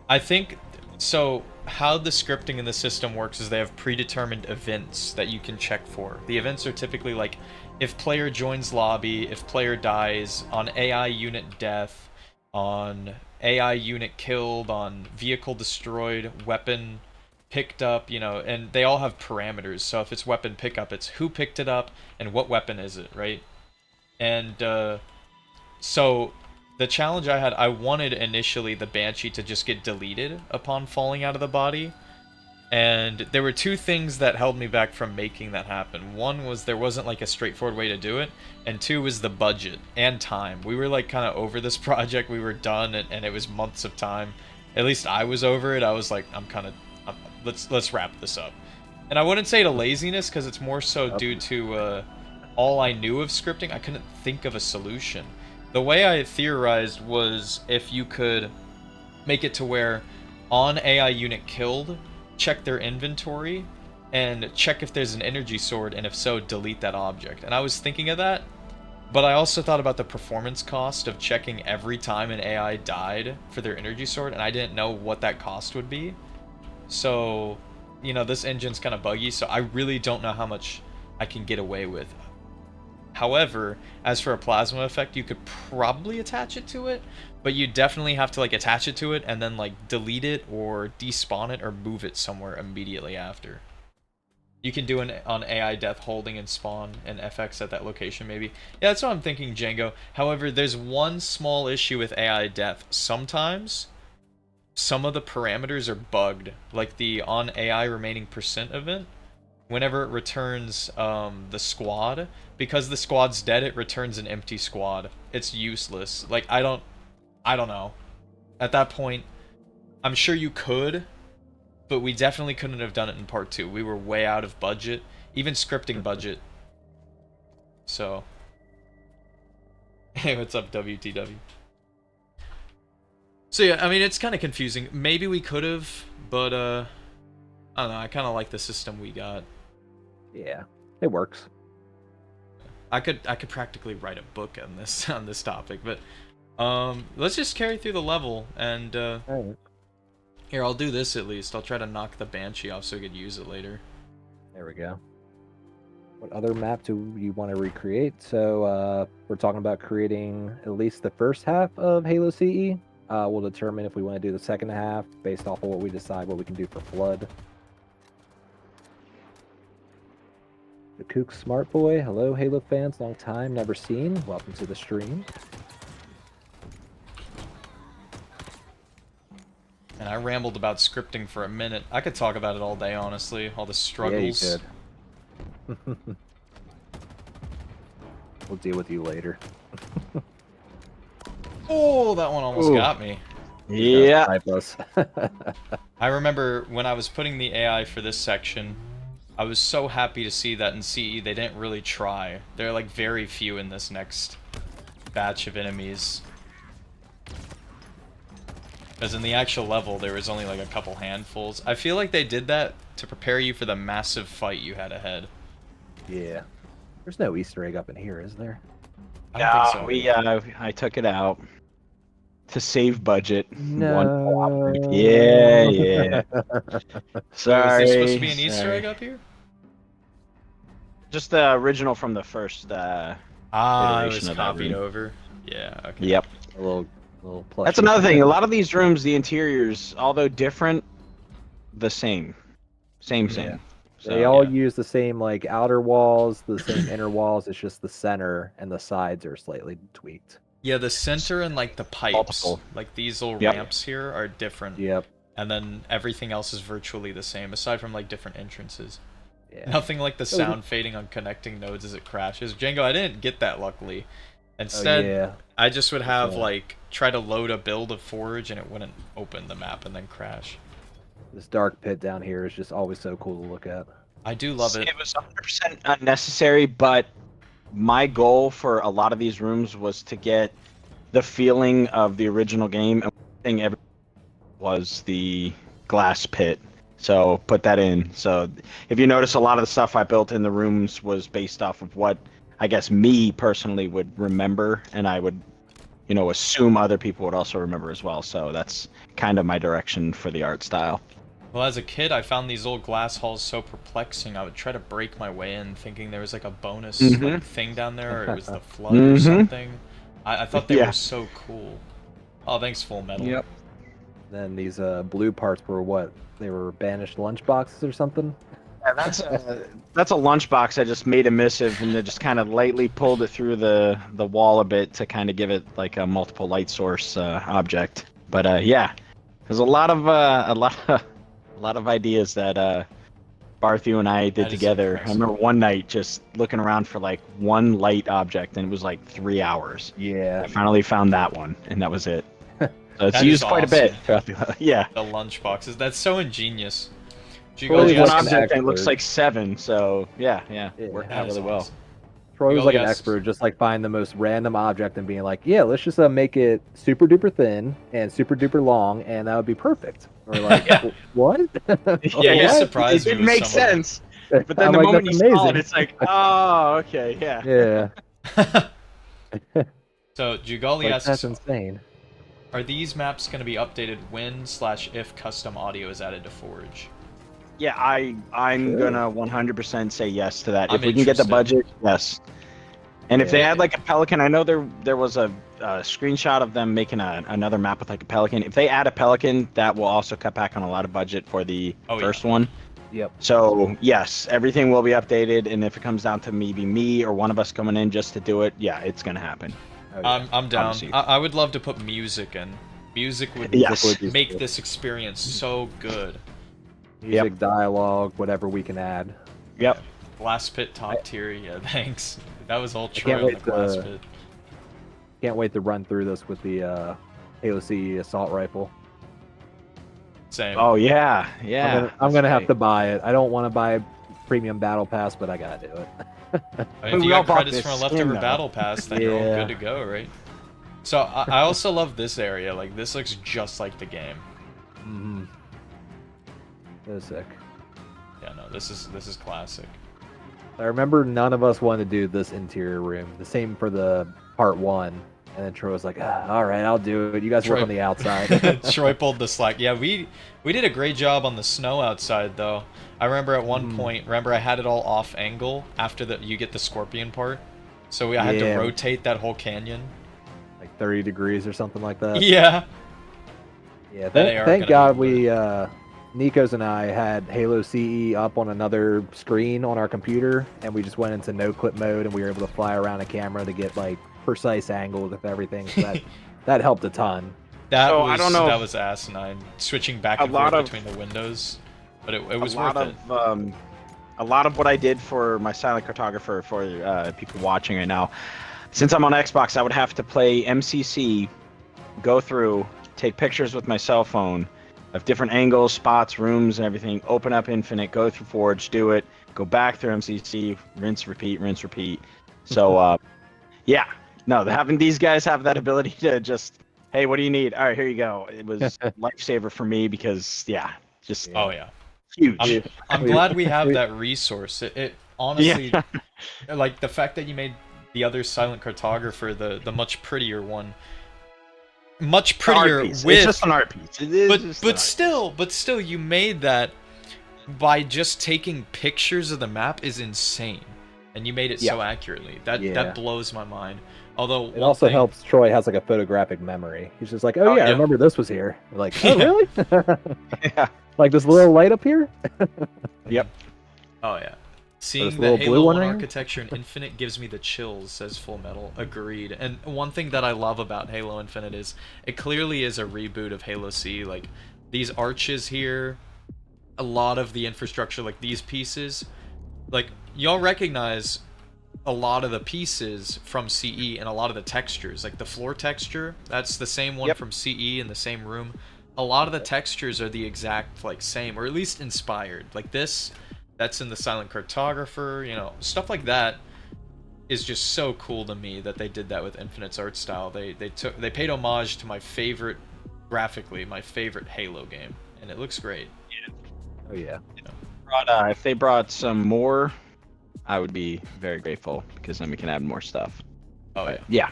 I think so. How the scripting in the system works is they have predetermined events that you can check for. The events are typically like if player joins lobby, if player dies, on AI unit death, on AI unit killed, on vehicle destroyed, weapon picked up, you know, and they all have parameters. So if it's weapon pickup, it's who picked it up and what weapon is it, right? And so the challenge I had, I wanted initially the Banshee to just get deleted upon falling out of the body. And there were two things that held me back from making that happen. One was there wasn't like a straightforward way to do it, and two was the budget and time. We were like kind of over this project. We were done, and it was months of time. At least I was over it. I was like, let's wrap this up. And I wouldn't say to laziness, because it's more so due to all I knew of scripting. I couldn't think of a solution. The way I theorized was if you could make it to where on AI unit killed, check their inventory and check if there's an energy sword, and if so, delete that object. And I was thinking of that, but I also thought about the performance cost of checking every time an AI died for their energy sword, and I didn't know what that cost would be. So, you know, this engine's kind of buggy, so I really don't know how much I can get away with. However, as for a plasma effect, you could probably attach it to it, but you definitely have to like attach it to it and then like delete it or despawn it or move it somewhere immediately after. You can do an on AI death holding and spawn an FX at that location maybe. Yeah, that's what I'm thinking, Django. However, there's one small issue with AI death. Sometimes some of the parameters are bugged, like the on AI remaining percent event. Whenever it returns the squad, because the squad's dead, it returns an empty squad. It's useless. Like, I don't know. At that point, I'm sure you could, but we definitely couldn't have done it in part 2. We were way out of budget, even scripting budget. So, hey, what's up, WTW? So yeah, I mean, it's kind of confusing. Maybe we could have, but I don't know. I kind of like the system we got. Yeah, it works. I could practically write a book on this topic, but let's just carry through the level, and Alright. here, I'll do this at least. I'll try to knock the Banshee off so we could use it later. There we go. What other map do you want to recreate? So we're talking about creating at least the first half of Halo CE. We'll determine if we want to do the second half based off of what we decide what we can do for Flood. The Kook Smart Boy. Hello, Halo fans. Long time, never seen. Welcome to the stream. And I rambled about scripting for a minute. I could talk about it all day, honestly. All the struggles. Yeah, you could. We'll deal with you later. Oh, that one almost got me. Yeah. I remember when I was putting the AI for this section, I was so happy to see that in CE they didn't really try. There are like very few in this next batch of enemies. Because in the actual level, there was only like a couple handfuls. I feel like they did that to prepare you for the massive fight you had ahead. Yeah. There's no Easter egg up in here, is there? I don't think so. I took it out to save budget. No. Yeah. Sorry. Is there supposed to be an Easter egg up here? Just the original from the first it was iteration of that copied room. over. Yeah, okay. Yep. A little plush. That's another thing. A lot of these rooms, the interiors, although different, the same. Same. Yeah. So, They all use the same like outer walls, the same inner walls. It's just the center and the sides are slightly tweaked. Yeah, the center and like the pipes, Multiple. like these little Yep. ramps here are different. Yep. And then everything else is virtually the same, aside from like different entrances. Yeah. Nothing like the sound fading on connecting nodes as it crashes. Django, I didn't get that luckily. Instead, yeah. I just would have like try to load a build of Forge and it wouldn't open the map and then crash. This dark pit down here is just always so cool to look at. I do love it. It was 100% unnecessary, but my goal for a lot of these rooms was to get the feeling of the original game, and one thing ever was the glass pit. So put that in. So if you notice, a lot of the stuff I built in the rooms was based off of what I guess me personally would remember, and I would, assume other people would also remember as well. So that's kind of my direction for the art style. Well, as a kid, I found these old glass halls so perplexing. I would try to break my way in, thinking there was like a bonus like, thing down there, or it was the flood or something. I thought they were so cool. Oh, thanks, Full Metal. Yep. Then these blue parts were what? They were banished lunchboxes or something? Yeah, that's a lunchbox. I just made a missive and then just kind of lightly pulled it through the wall a bit to kind of give it like a multiple light source object. But yeah, there's a lot of ideas that Barthew and I did That is together. I impressive. remember one night just looking around for like one light object, and it was like 3 hours. Yeah. I finally found that one, and that was it. So it's That used is quite a bit awesome. throughout the yeah. The lunch boxes. That's so ingenious. Well, Only Troy's one like an object and it looks expert. like 7, so yeah, worked That out is really well. awesome. Troy was Goalie like an has- expert, just like find the most random object and being like, yeah, let's just make it super duper thin and super duper long, and that would be perfect. We're like, what? Yeah, you It surprised me didn't with make some of sense, but then I'm the like, moment you that's saw it, amazing. it's like, oh, okay, yeah. Yeah, So Jugali like, asks, that's insane. are these maps going to be updated when/if custom audio is added to Forge? Yeah, I'm Sure. gonna 100% say yes to that. I'm If we can get the interested. budget, yes. And if they Yeah. add like a pelican, I know there was a screenshot of them making another map with like a pelican. If they add a pelican, that will also cut back on a lot of budget for the Oh, yeah. first one. Yep. So yes, everything will be updated, and if it comes down to maybe me or one of us coming in just to do it, yeah, it's gonna happen. Oh, yeah. I'm down. Obviously. I would love to put music in. Music would Yes. Would be make cool. this experience so good. Music, dialogue, whatever we can add. Yep. Glass pit top tier, yeah, thanks. That was all can't Troy on the wait glass to- pit. Can't wait to run through this with the Halo CE assault rifle. Same. Oh yeah, yeah. I'm gonna have right. to buy it. I don't want to buy premium battle pass, but I gotta do it. I mean, if we you all got bought credits this from a skin, leftover though. battle pass, then you're all Yeah. good to go, right? So I also love this area. Like this looks just like the game. Mm-hmm. That is sick. Yeah, no, this is classic. I remember none of us wanted to do this interior room. The same for the part 1. And then Troy was like, all right, I'll do it. You guys work Troy- on the outside. Troy pulled the slack. Yeah, we did a great job on the snow outside though. I remember at one point, I had it all off angle after you get the scorpion part. So I had to Yeah. rotate that whole canyon. Like 30 degrees or something like that. Yeah. Yeah, That AR thank gonna God be we, Nikos and I had Halo CE up on another screen on our computer, and we just went into no clip mode, and we were able to fly around a camera to get like precise angles with everything. So that helped a ton. That So, was I don't know that if- was asimine. Switching back A and lot forth of- between the windows. But it was a lot worth it. of a lot of what I did for my silent cartographer for people watching right now. Since I'm on Xbox, I would have to play MCC, go through, take pictures with my cell phone of different angles, spots, rooms, and everything. Open up Infinite, go through Forge, do it, go back through MCC, rinse, repeat, rinse, repeat. So yeah, no, having these guys have that ability to just, hey, what do you need? All right, here you go. It was lifesaver for me because yeah, just Oh yeah. huge. I'm glad we have that resource. It honestly, like the fact that you made the other silent cartographer the much prettier one, much prettier It's with, just an art piece. It is just an art but still, you made that by just taking pictures of the map is insane, and you made it so accurately. That Yeah. blows my mind. Although It one also thing- helps Troy has like a photographic memory. He's just like, oh, Oh, yeah, I yeah. remember this was here. We're like, oh, Yeah. really? Yeah. Like this little light up here? Yep. Oh yeah. Seeing the little blue Halo one 1 right here? architecture in Infinite gives me the chills, says Full Metal. Agreed. And one thing that I love about Halo Infinite is it clearly is a reboot of Halo C. Like, these arches here, a lot of the infrastructure, like these pieces, like, y'all recognize a lot of the pieces from CE and a lot of the textures. Like, the floor texture, that's the same one Yep. from CE in the same room. A lot of the textures are the exact, like, same, or at least inspired. Like, this... That's in the Silent Cartographer, you know, stuff like that is just so cool to me that they did that with Infinite's art style. They paid homage to my favorite, graphically, my favorite Halo game, and it looks great. Oh, yeah. If they brought some more, I would be very grateful because then we can add more stuff. Oh But, yeah,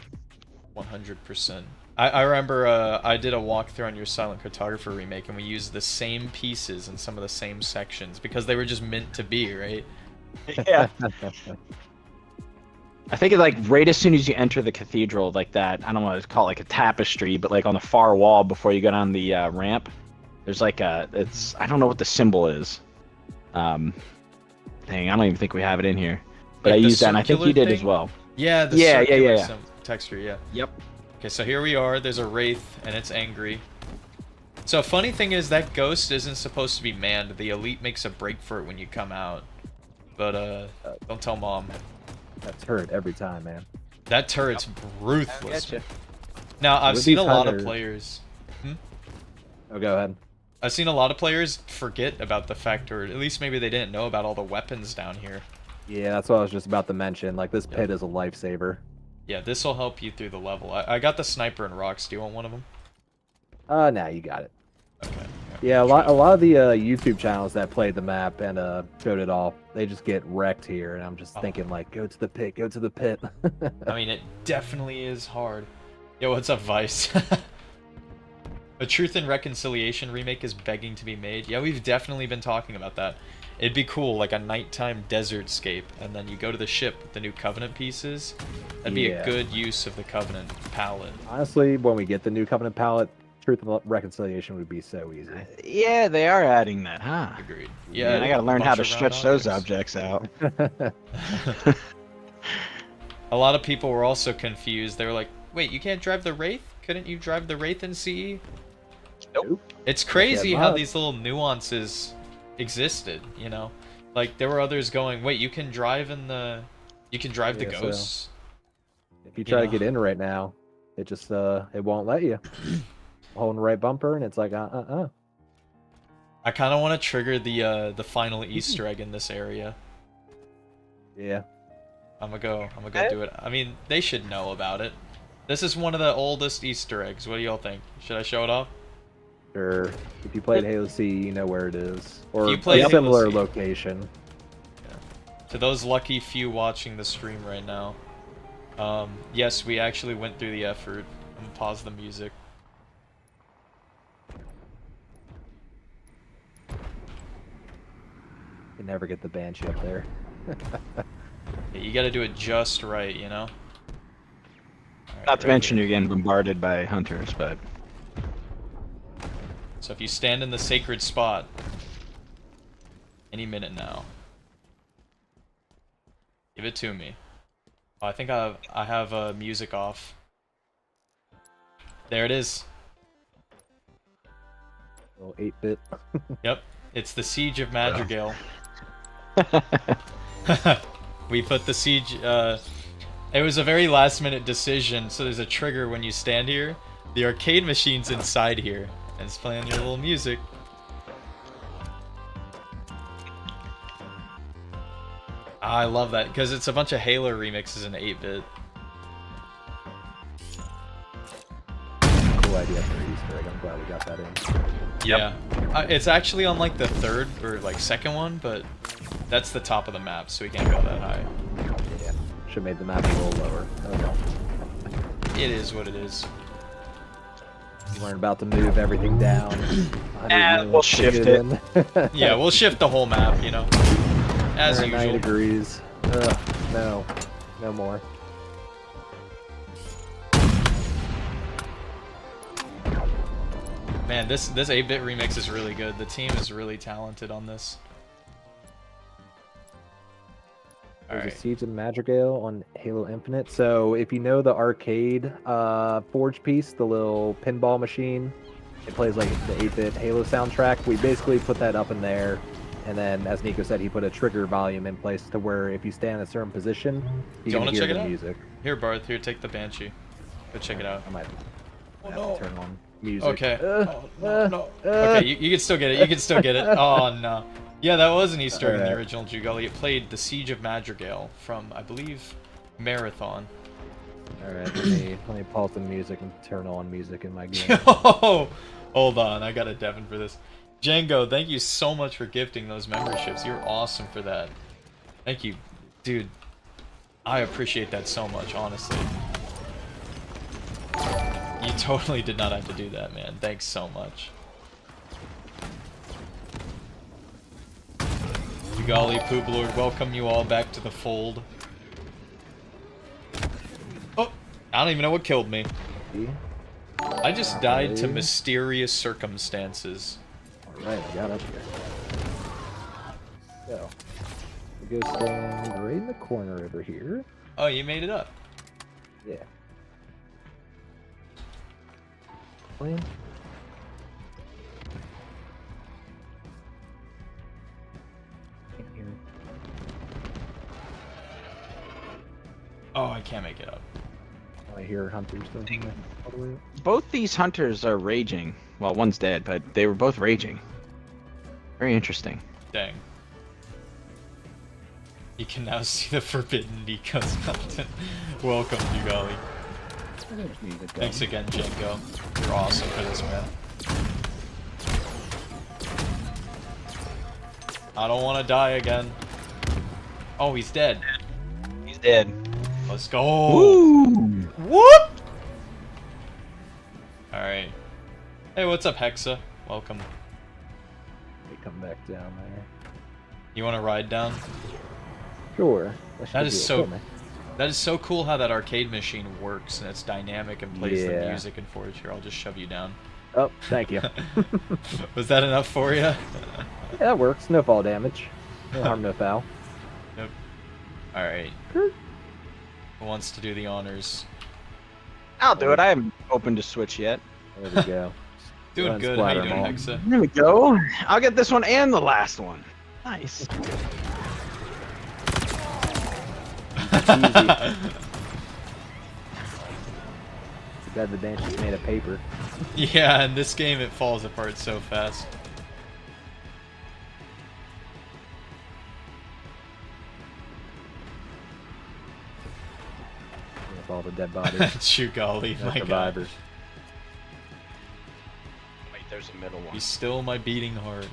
yeah. 100%. I remember I did a walkthrough on your Silent Cartographer remake, and we used the same pieces in some of the same sections because they were just meant to be, right? Yeah. I think it, like right as soon as you enter the cathedral, like that, I don't want to call it like a tapestry, but like on the far wall before you go down the ramp, there's like I don't know what the symbol is. Dang, I don't even think we have it in here. But Like I the used that, and I think you circular did as thing? well. Yeah, the Yeah, circular yeah. texture, yeah. Yep. Okay, so here we are. There's a Wraith, and it's angry. So funny thing is that ghost isn't supposed to be manned. The elite makes a break for it when you come out. But, don't tell mom. That's hurt every time, man. That turret's ruthless. Getcha. Now, I've With seen a these lot of hunters- players... Oh, go ahead. I've seen a lot of players forget about the fact, or at least maybe they didn't know about all the weapons down here. Yeah, that's what I was just about to mention. Like, this pit is a lifesaver. Yeah, this will help you through the level. I got the sniper and rocks. Do you want one of them? Nah, you got it. Okay. Yeah, a lot of the YouTube channels that played the map and showed it off, they just get wrecked here, and I'm just thinking like, go to the pit, go to the pit. I mean, it definitely is hard. Yo, what's up, Vice? A Truth and Reconciliation remake is begging to be made. Yeah, we've definitely been talking about that. It'd be cool, like a nighttime desert scape, and then you go to the ship with the new Covenant pieces. That'd be a good use of the Covenant palette. Honestly, when we get the new Covenant palette, Truth and Reconciliation would be so easy. Yeah, they are adding that, huh? Agreed. Yeah, Yeah, and I gotta learn how to bunch of stretch round those objects out. A lot of people were also confused. They were like, wait, you can't drive the Wraith? Couldn't you drive the Wraith in CE? Nope. It's crazy Yeah, how but- these little nuances existed, you know? Like, there were others going, wait, you can drive in the... You can drive the Yeah, so- ghosts? If you try to know. get in right now, it just it won't let you. Holding the right bumper, and it's like I kind of want to trigger the final Easter egg in this area. Yeah. I'm gonna go do it. I mean, they should know about it. This is one of the oldest Easter eggs. What do y'all think? Should I show it off? Sure. If you played Halo C, you know where it is, or you played a Halo similar C. location. To those lucky few watching the stream right now, yes, we actually went through the effort. I'm gonna pause the music. You never get the Banshee up there. Yeah, you gotta do it just right, you know? Alright, Not to right mention here. you're getting bombarded by hunters, but So if you stand in the sacred spot, any minute now, give it to me. Oh, I think I have music off. There it is. Little 8-bit. Yep, it's the Siege of Madrigal. We put the siege. It was a very last-minute decision. So there's a trigger when you stand here. The arcade machine's inside here, and it's playing your little music. I love that because it's a bunch of Halo remixes in 8-bit. Cool idea for Easter egg. I'm glad we got that in. Yeah, it's actually on like the third or like second one, but that's the top of the map, so we can't go that high. Yeah. Should have made the map a little lower. Oh no. It is what it is. You weren't about to move everything down. 100 we'll units, shift get it. in. Yeah, we'll shift the whole map, you know, as 109 usual. degrees. Ugh, no. No more. Man, this 8-bit remix is really good. The team is really talented on this. There's Alright. a Siege of Madrigal on Halo Infinite. So if you know the arcade Forge piece, the little pinball machine, it plays like the 8-bit Halo soundtrack. We basically put that up in there, and then as Nico said, he put a trigger volume in place to where if you stand in a certain position, you Do you can wanna hear check the it out? music. Here, Barth, here, take the Banshee. Go check it out. I might Oh, have no. to turn on music. Okay. Oh, no. Okay, you can still get it. You can still get it. Oh, no. Yeah, that was an Easter egg in the Alright. original Jugali. It played the Siege of Madrigal from, I believe, Marathon. Alright, let me pause the music and turn on music in my game. Yo! Hold on, I got a Devin for this. Django, thank you so much for gifting those memberships. You're awesome for that. Thank you. Dude, I appreciate that so much, honestly. You totally did not have to do that, man. Thanks so much. Golly, Poop Lord, welcome you all back to the fold. Oh, I don't even know what killed me. I just died to mysterious circumstances. Alright, I got up here. Go. We go stand right in the corner over here. Oh, you made it up. Yeah. Plan. Can't hear it. Oh, I can't make it up. I hear hunters something all the way up. Both these hunters are raging. Well, one's dead, but they were both raging. Very interesting. Dang. You can now see the Forbidden Nico skeleton. Welcome, Ugali. There's music going. Thanks again, Janko. You're awesome for this, man. I don't want to die again. Oh, he's dead. He's dead. Let's go. Woo! Whoop! Alright. Hey, what's up, Hexa? Welcome. We come back down there. You want to ride down? Sure. That is so cool how that arcade machine works and it's dynamic and plays the Yeah. music and forage. Here, I'll just shove you down. Oh, thank you. Was that enough for you? Yeah, that works. No fall damage. No harm, no foul. Yep. Alright. Who wants to do the honors? I'll do it. I haven't opened to Switch yet. There we go. Doing good. How you doing, Hexa? There we go. I'll get this one and the last one. Nice. Easy. Too bad the dance is made of paper. Yeah, in this game it falls apart so fast. With all the dead bodies. Shoot golly, No my god. survivors. Wait, there's a middle one. He's still my beating heart.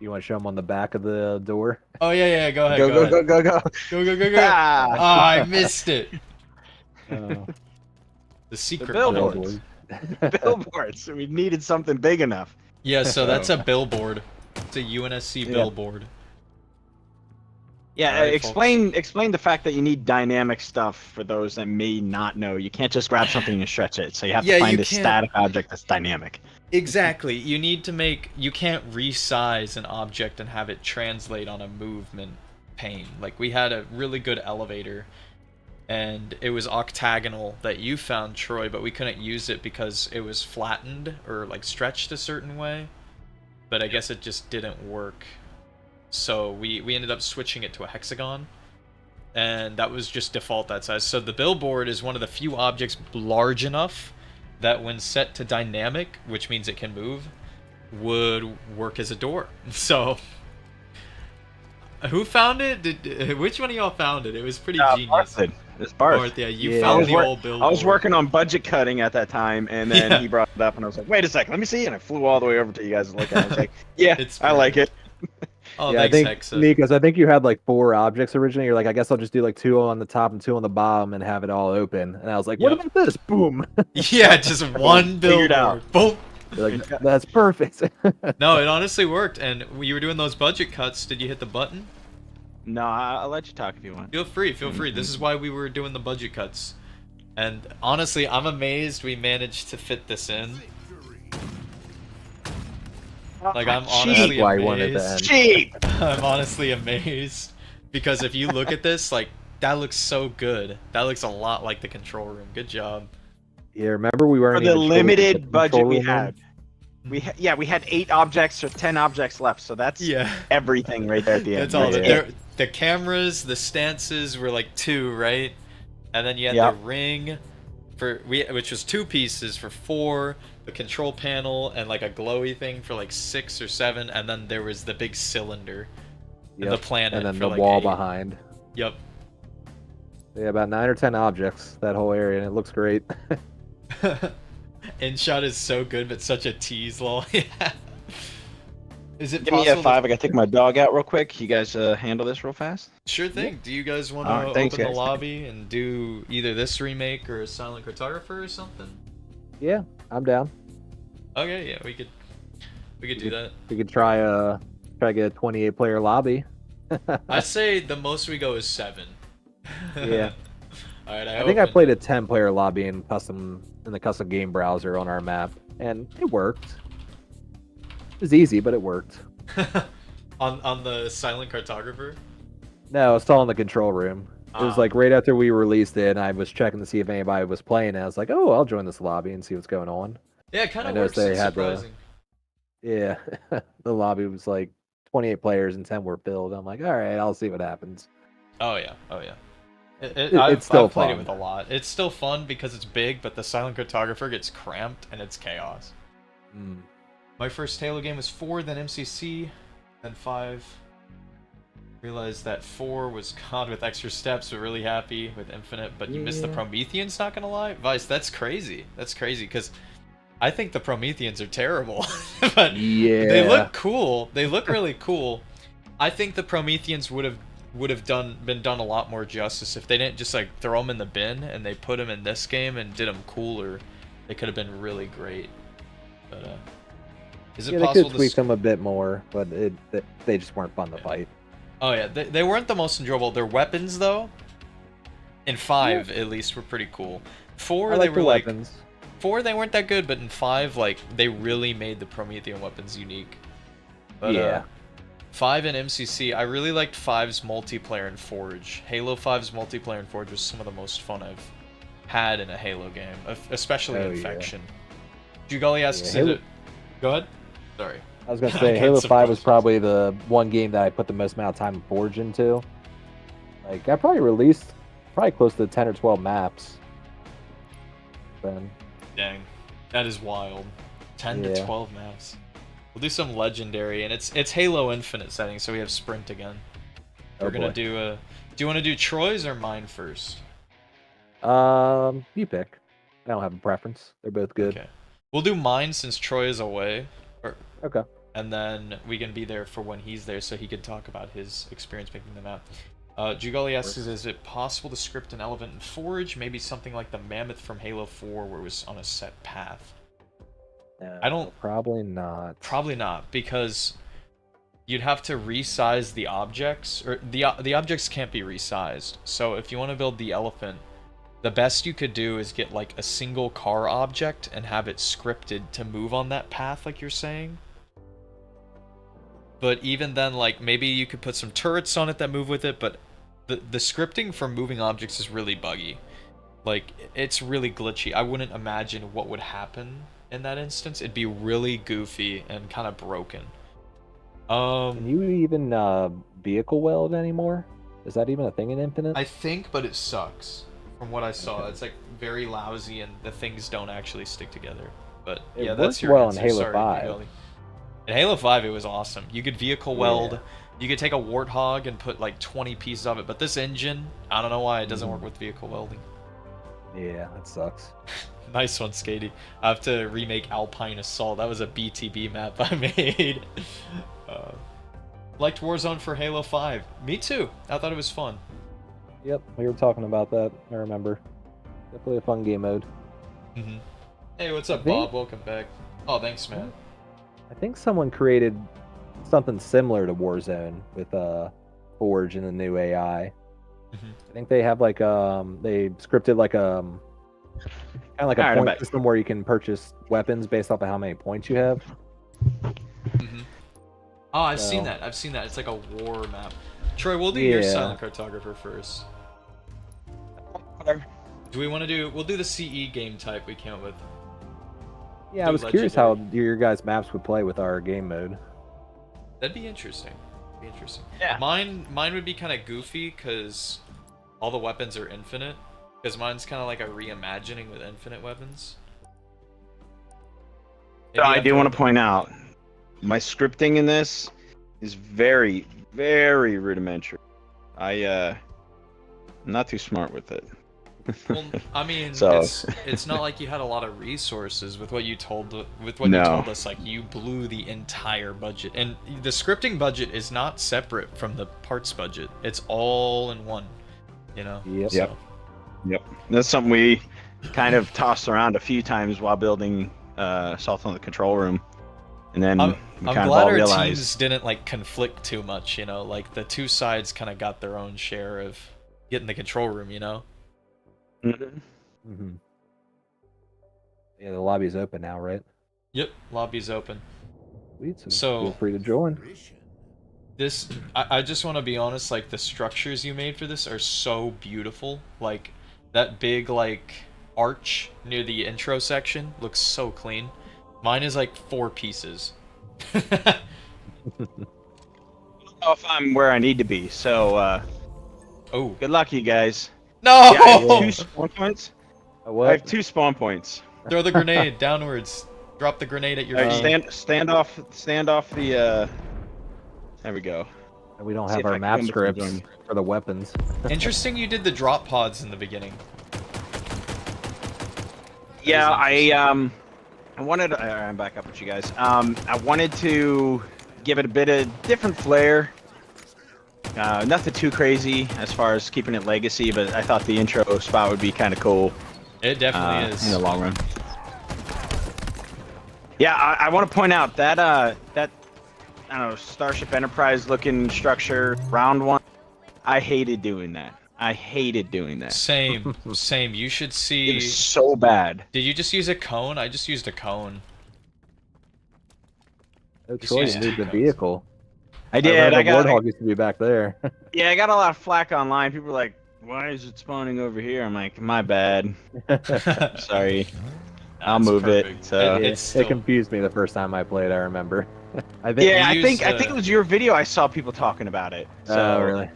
You want to show them on the back of the door? Oh yeah, go ahead. Go, Go go, go, go, go. go. Ah. Ah, I missed it. Oh, The secret billboard. billboard. Billboards. We needed something big enough. Yeah, so that's a billboard. It's a UNSC Yeah. billboard. Yeah, Alright, explain the fact that you need dynamic stuff for those that may not know. You can't just grab something and stretch it, so you have Yeah, to find you a can't- static object that's dynamic. Exactly. You need to make. You can't resize an object and have it translate on a movement pane. Like we had a really good elevator, and it was octagonal that you found, Troy, but we couldn't use it because it was flattened or like stretched a certain way. But I guess it just didn't work. So we ended up switching it to a hexagon, and that was just default that size. So the billboard is one of the few objects large enough that when set to dynamic, which means it can move, would work as a door. So who found it? Which one of y'all found it? It was pretty genius. Barth did. It's Barth. Barth, yeah, you Yeah. found the old billboard. I was working on budget cutting at that time, and then Yeah. he brought it up, and I was like, "Wait a second, let me see." And I flew all the way over to you guys and looked at it. I was like, "Yeah, It's I like it." Oh, yeah, I thanks, think Hexa. Nikos, I think you had like 4 objects originally. You're like, I guess I'll just do like 2 on the top and 2 on the bottom and have it all open. And I was like, what Yep. about this? Boom. Yeah, just one Figured billboard. out. Boom. You're like, that's perfect. No, it honestly worked. And when you were doing those budget cuts, did you hit the button? No, I'll let you talk if you want. Feel free, feel free. This is why we were doing the budget cuts. And honestly, I'm amazed we managed to fit this in. Like, I'm honestly Why I wanted amazed. to end. Cheap. I'm honestly amazed. Because if you look at this, like, that looks so good. That looks a lot like the control room. Good job. Yeah, remember we weren't For the even sure what limited budget control we room had. We had 8 objects or 10 objects left, so that's Yeah. everything right there at the end. That's all. That's Yeah. it. The cameras, the stances were like 2, right? And then you had Yep. the ring, which was 2 pieces for 4. The control panel and like a glowy thing for like 6 or 7, and then there was the big cylinder, and the Yep. planet, And then for the like wall 8. behind. Yep. Yeah, about 9 or 10 objects, that whole area, and it looks great. InShot is so good, but such a tease, lol. Yeah. Is it Give me possible? F5. I gotta take my dog out real quick. You guys handle this real fast? Sure thing. Do you guys want All to right, thanks, open the guys. lobby and do either this remake or a silent cartographer or something? Yeah, I'm down. Okay, yeah, we could do that. We could try to get a 28 player lobby. I'd say the most we go is 7. Yeah. All right, I think I played a 10 player lobby in the custom game browser on our map, and it worked. It was easy, but it worked. On the silent cartographer? No, it's all in the control room. It was Ah. like right after we released it, and I was checking to see if anybody was playing. And I was like, "Oh, I'll join this lobby and see what's going on." Yeah, it kind I of noticed works. they It's had surprising. yeah, the lobby was like 28 players and 10 were filled. I'm like, all right, I'll see what happens. Oh yeah, oh yeah. It's still I've played it fun. with a lot. It's still fun because it's big, but the silent cartographer gets cramped and it's chaos. Mm. My first Halo game was 4, then MCC, then 5. Realized that 4 was COD with extra steps, but really happy with Infinite. But you missed the Yeah. Prometheans, not gonna lie. Vice, that's crazy. That's crazy because I think the Prometheans are terrible, but Yeah. they look cool. They look really cool. I think the Prometheans would have been done a lot more justice if they didn't just like throw them in the bin and they put them in this game and did them cooler. They could have been really great. But is it Yeah, they possible could to tweak them a bit more, but they just weren't fun to fight. Oh yeah, they weren't the most enjoyable. Their weapons though, in 5 at least, were pretty cool. 4 I they like were the like weapons. 4 they weren't that good, but in 5 like they really made the Promethean weapons unique. But Yeah. 5 and MCC, I really liked 5's multiplayer in Forge. Halo 5's multiplayer in Forge was some of the most fun I've had in a Halo game, especially Oh, yeah. Infection. Jugali asks, Yeah, Halo- Go ahead. Sorry. I was gonna I say got Halo some 5 was questions. probably the one game that I put the most amount of time in Forge into. Like I probably released close to 10 or 12 maps. Then Dang, that is wild. 10 to Yeah. 12 maps. We'll do some legendary, and it's Halo Infinite setting, so we have sprint again. Oh, We're gonna boy. do do you want to do Troy's or mine first? You pick. I don't have a preference. They're both good. Okay. We'll do mine since Troy is away, Okay. and then we can be there for when he's there, so he could talk about his experience making the map. Jugali asks, is it possible to script an elephant in Forge? Maybe something like the Mammoth from Halo 4, where it was on a set path. I don't- Probably not. Probably not, because you'd have to resize the objects, or the objects can't be resized. So if you want to build the elephant, the best you could do is get like a single car object and have it scripted to move on that path, like you're saying. But even then, like, maybe you could put some turrets on it that move with it, but the scripting for moving objects is really buggy. Like, it's really glitchy. I wouldn't imagine what would happen in that instance. It'd be really goofy and kind of broken. Can you even vehicle weld anymore? Is that even a thing in Infinite? I think, but it sucks. From what I saw, Okay. it's like very lousy, and the things don't actually stick together. But It yeah, that's worked your well answer. in Halo Sorry, 5. Migueli. In Halo 5, it was awesome. You could vehicle weld. Yeah. You could take a Warthog and put like 20 pieces of it. But this engine, I don't know why it doesn't work with vehicle welding. Yeah, that sucks. Nice one, Skatey. I have to remake Alpine Assault. That was a BTB map I made. Liked Warzone for Halo 5. Me too. I thought it was fun. Yep, we were talking about that. I remember. Definitely a fun game mode. Mm-hmm. Hey, what's up, think- Bob? Welcome back. Oh, thanks, man. I think someone created something similar to Warzone with Forge and the new AI. Mhm. I think they have like they scripted like kind of like a Alright, I'm point back. system where you can purchase weapons based off of how many points you have. Mm-hmm. Oh, I've seen So- that. I've seen that. It's like a war map. Troy, we'll do your Yeah. silent cartographer first. Do we want to do? We'll do the CE game type we came up with. Yeah, I Do was curious how legendary. your guys' maps would play with our game mode. That'd be interesting. Be interesting. Yeah. Mine would be kind of goofy because all the weapons are infinite. Because mine's kind of like a reimagining with infinite weapons. So Maybe I do after- want to point out, my scripting in this is very, very rudimentary. I'm not too smart with it. Well, I mean, So- it's not like you had a lot of resources with what you told you No. told us. Like you blew the entire budget, and the scripting budget is not separate from the parts budget. It's all in one. You know. Yep. So, Yep. That's something we kind of tossed around a few times while building Assault on the Control Room. And then I'm we kind of glad all our realized. teams didn't like conflict too much. You know, like the two sides kind of got their own share of getting the control room. You know. Mhm. Mm-hmm. Yeah, the lobby's open now, right? Yep. Lobby's open. Sweet, So- feel free to join. I just want to be honest, like, the structures you made for this are so beautiful. Like, that big, like, arch near the intro section looks so clean. Mine is like 4 pieces. I don't know if I'm where I need to be, so Oh. good luck, you guys. No! Yeah, I have 2 spawn points. What? I have 2 spawn points. Throw the grenade downwards. Drop the grenade at your All right, feet. stand off the. There we go. We don't See have if our I can map come between scripts them. for the weapons. Interesting you did the drop pods in the beginning. Yeah, is I wanted. I'm back up with you guys. I wanted to give it a bit of different flair. Nothing too crazy as far as keeping it legacy, but I thought the intro spot would be kind of cool. It definitely is. In the long run. Yeah, I want to point out that that I don't know, Starship Enterprise looking structure, round one. I hated doing that. I hated doing that. Same, same. You should It see. was so bad. Did you just use a cone? I just used a cone. No Just choice, use need the cones. vehicle. I did. I I got. Warthog used to be back there. Yeah, I got a lot of flack online. People were like, "Why is it spawning over here?" I'm like, "My bad. Sorry. I'll That's move it." perfect. So. It's still... It confused me the first time I played. I remember. I think. Yeah, we I think used, it was your video. I saw people talking about it. So Oh, really?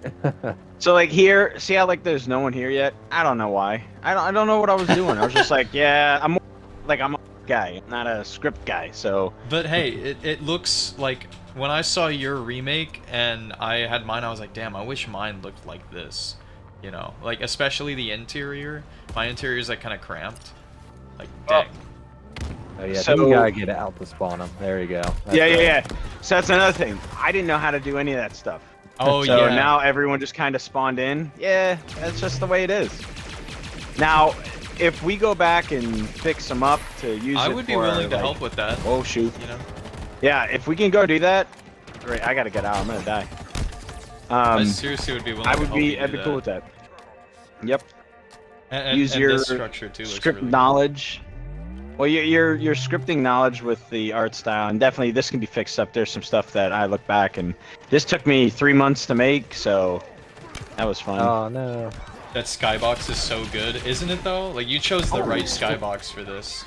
So like here, see how like there's no one here yet? I don't know why. I don't know what I was doing. I was just like, yeah, I'm a guy, not a script guy. So. But hey, it looks like when I saw your remake and I had mine, I was like, damn, I wish mine looked like this. You know, like especially the interior. My interior is like kind of cramped. Like, dang. Oh yeah, So- you gotta get out to spawn them. There you go. That's Yeah, right. yeah. So that's another thing. I didn't know how to do any of that stuff. Oh So yeah. now everyone just kind of spawned in. Yeah, that's just the way it is. Now, if we go back and fix them up to use I it would be for, willing to like- help with that. Oh shoot. You know, Yeah, if we can go do that. Great, I gotta get out. I'm gonna die. I seriously would be willing. I to would help be. you do I'd be cool with that. Yep. And use and your this structure too. Looks Script really knowledge. Well, your scripting knowledge with the art style, and definitely this can be fixed up. There's some stuff that I look back, and this took me 3 months to make, so that was fun. Oh no. Good. That skybox is so good, isn't it though? Like you chose the right skybox for this.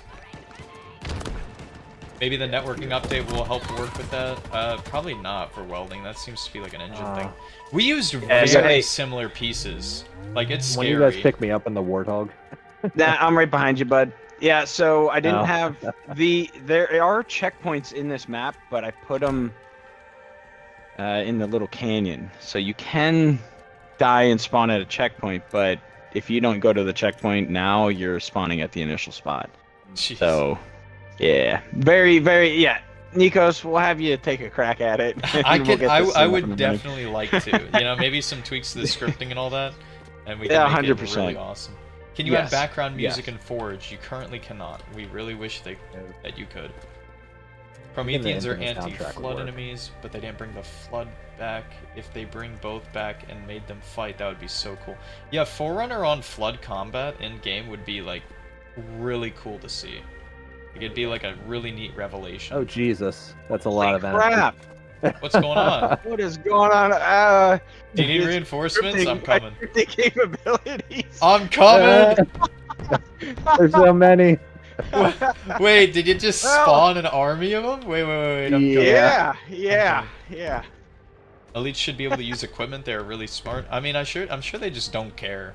Maybe the networking update will help work with that. Probably not for welding. That seems to be like an engine thing. We used very hey. similar pieces. Like it's When scary. you guys pick me up in the Warthog. Nah, I'm right behind you, bud. Yeah, so I didn't Oh. have there are checkpoints in this map, but I put them in the little canyon. So you can die and spawn at a checkpoint, but if you don't go to the checkpoint now, you're spawning at the initial spot. Jeez. So, yeah, very, yeah. Nikos, we'll have you take a crack at it. I and we'll could. get this I thing up would and running. definitely like to. You know, maybe some tweaks to the scripting and all that, and we can Yeah, make it 100%. really awesome. Can you add Yes. background Yes. music in Forge? You currently cannot. We really wish that you could. In the Prometheans are Infinite soundtrack would anti-flood work. enemies, but they didn't bring the flood back. If they bring both back and made them fight, that would be so cool. Yeah, Forerunner on flood combat in game would be like really cool to see. Like, it'd be like a really neat revelation. Oh Jesus, that's a lot of Holy energy. crap! What's going on? What is going on? Do you need it's reinforcements? I'm scripting- coming. scripting capabilities. I'm coming! There's so many. Wait, did you just Well- spawn an army of them? Wait, I'm coming. Yeah. Elites should be able to use equipment. They're really smart. I mean, I'm sure they just don't care.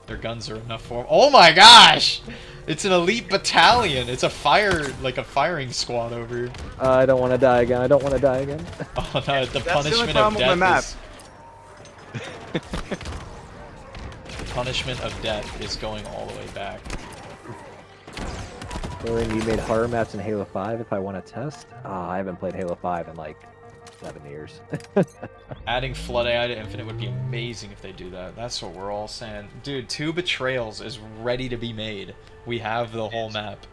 Their guns are enough for 'em. Oh my gosh! It's an elite battalion. It's a firing squad over here. I don't want to die again. I don't want to die again. Oh no, the the only punishment of problem with my death is... The punishment of death is going all the way back. Lauren, you made horror maps in Halo 5 if I want to test? I haven't played Halo 5 in like 7 years. Adding Flood AI to Infinite would be amazing if they do that. That's what we're all saying. Dude, 2 Betrayals is ready to be made. We have the whole map.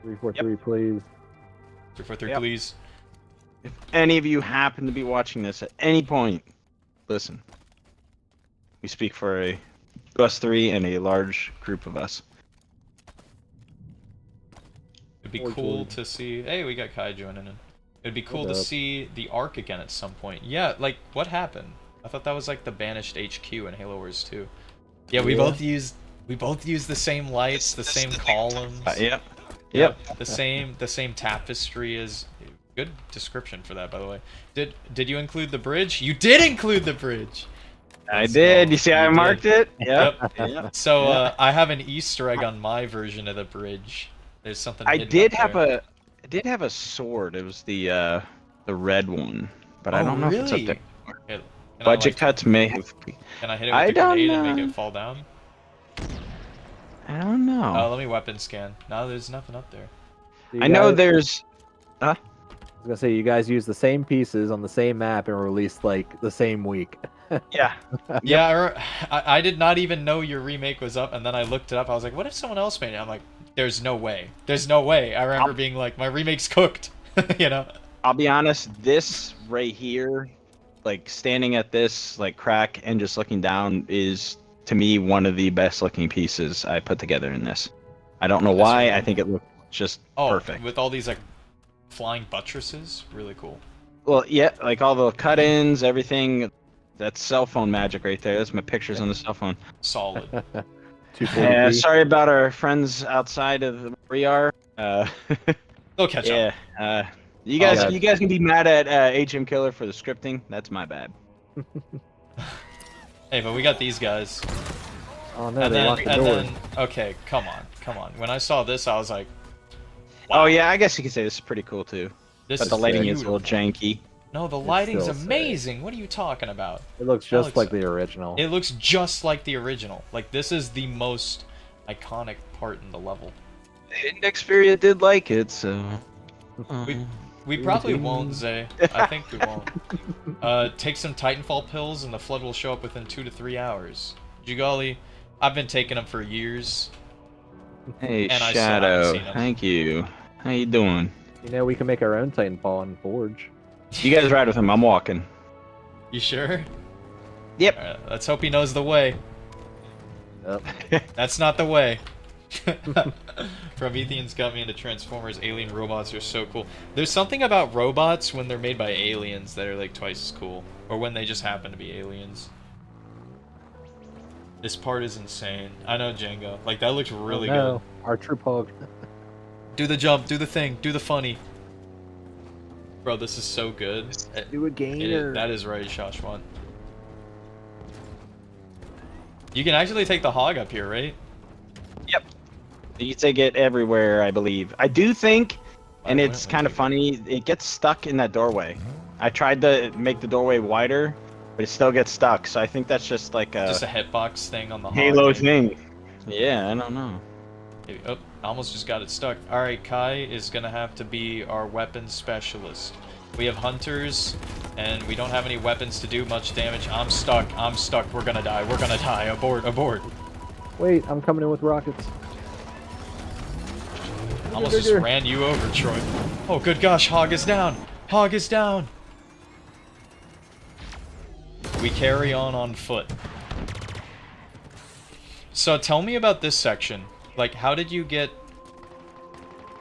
343, please. 343, Yep. please. If any of you happen to be watching this at any point, listen. We speak for us 3 and a large group of us. It'd be Or cool Jordan. to see. Hey, we got Kai joining in. It'd be cool to see the Ark again at some point. Yeah, like, what happened? I thought that was like the banished HQ in Halo Wars 2. Yeah, we both used the same lights, the same columns. Yep. The same tapestry is good description for that, by the way. Did you include the bridge? You did include the bridge. I did. You see how I marked it? Yep. Yep. So I have an Easter egg on my version of the bridge. There's something. I did have a sword. It was the red one, but I don't know if it's up there. Here, Budget cuts may have. Can I hit it with the grenade and make it fall down? I don't know. Let me weapon scan. No, there's nothing up there. I know there's. I was gonna say you guys use the same pieces on the same map and released like the same week. Yeah. Yeah, I did not even know your remake was up, and then I looked it up. I was like, what if someone else made it? I'm like, there's no way. There's no way. I remember being like, my remake's cooked. You know. I'll be honest. This right here, like standing at this like crack and just looking down, is to me one of the best looking pieces I put together in this. I don't know why. I think it looked just perfect. With all these like flying buttresses, really cool. Well, yeah, like all the cut-ins, everything. That's cell phone magic right there. That's my pictures on the cell phone. Solid. Yeah, sorry about our friends outside of where we are. They'll catch up. Yeah. You guys can be mad at HM Killer for the scripting. That's my bad. Hey, but we got these guys. Oh no, they locked the door. Okay, come on. When I saw this, I was like, wow. Oh yeah, I guess you could say this is pretty cool too. But the lighting is a little janky. No, the lighting's amazing. What are you talking about? It looks just like the original. It looks just like the original. Like, this is the most iconic part in the level. Hidden Xperia did like it, so... We probably won't, Zay. I think we won't. Take some Titanfall pills and the flood will show up within 2 to 3 hours. Jugali, I've been taking them for years. Hey, Shadow. Thank you. How you doing? You know, we can make our own Titanfall and Forge. You guys ride with him. I'm walking. You sure? Yep. Alright, let's hope he knows the way. Yep. That's not the way. Prometheans got me into Transformers. Alien robots are so cool. There's something about robots when they're made by aliens that are like twice as cool. Or when they just happen to be aliens. This part is insane. I know, Django. Like, that looks really good. Our troop hog. Do the jump, do the thing, do the funny. Bro, this is so good. Do a gainer. That is right, Shashwat. You can actually take the hog up here, right? Yep. You can take it everywhere, I believe. I do think, and it's kind of funny, it gets stuck in that doorway. I tried to make the doorway wider, but it still gets stuck. So I think that's just like a hitbox thing on the Halo thing. Yeah, I don't know. Oh, I almost just got it stuck. Alright, Kai is gonna have to be our weapons specialist. We have hunters, and we don't have any weapons to do much damage. I'm stuck. We're gonna die. Abort. Wait, I'm coming in with rockets. Almost just ran you over, Troy. Oh, good gosh, hog is down. We carry on foot. So tell me about this section. Like, how did you get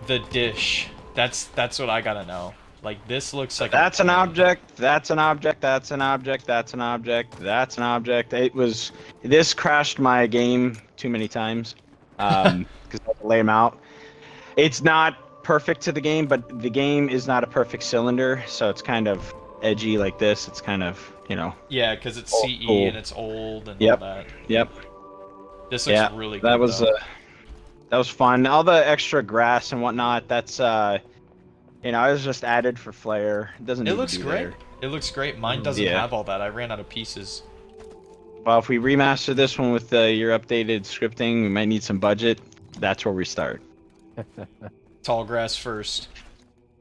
the dish? That's what I gotta know. Like, this looks like that's an object. That's an object. That's an object. That's an object. That's an object. This crashed my game too many times because I had to lay them out. It's not perfect to the game, but the game is not a perfect cylinder, so it's kind of edgy like this. It's kind of, you know. Yeah, because it's CE and it's old and all that. Yep. This looks really good. That was fun. All the extra grass and whatnot, that's, you know, it was just added for flair. It looks great. It looks great. Mine doesn't have all that. I ran out of pieces. Well, if we remaster this one with your updated scripting, we might need some budget. That's where we start. Tall grass first.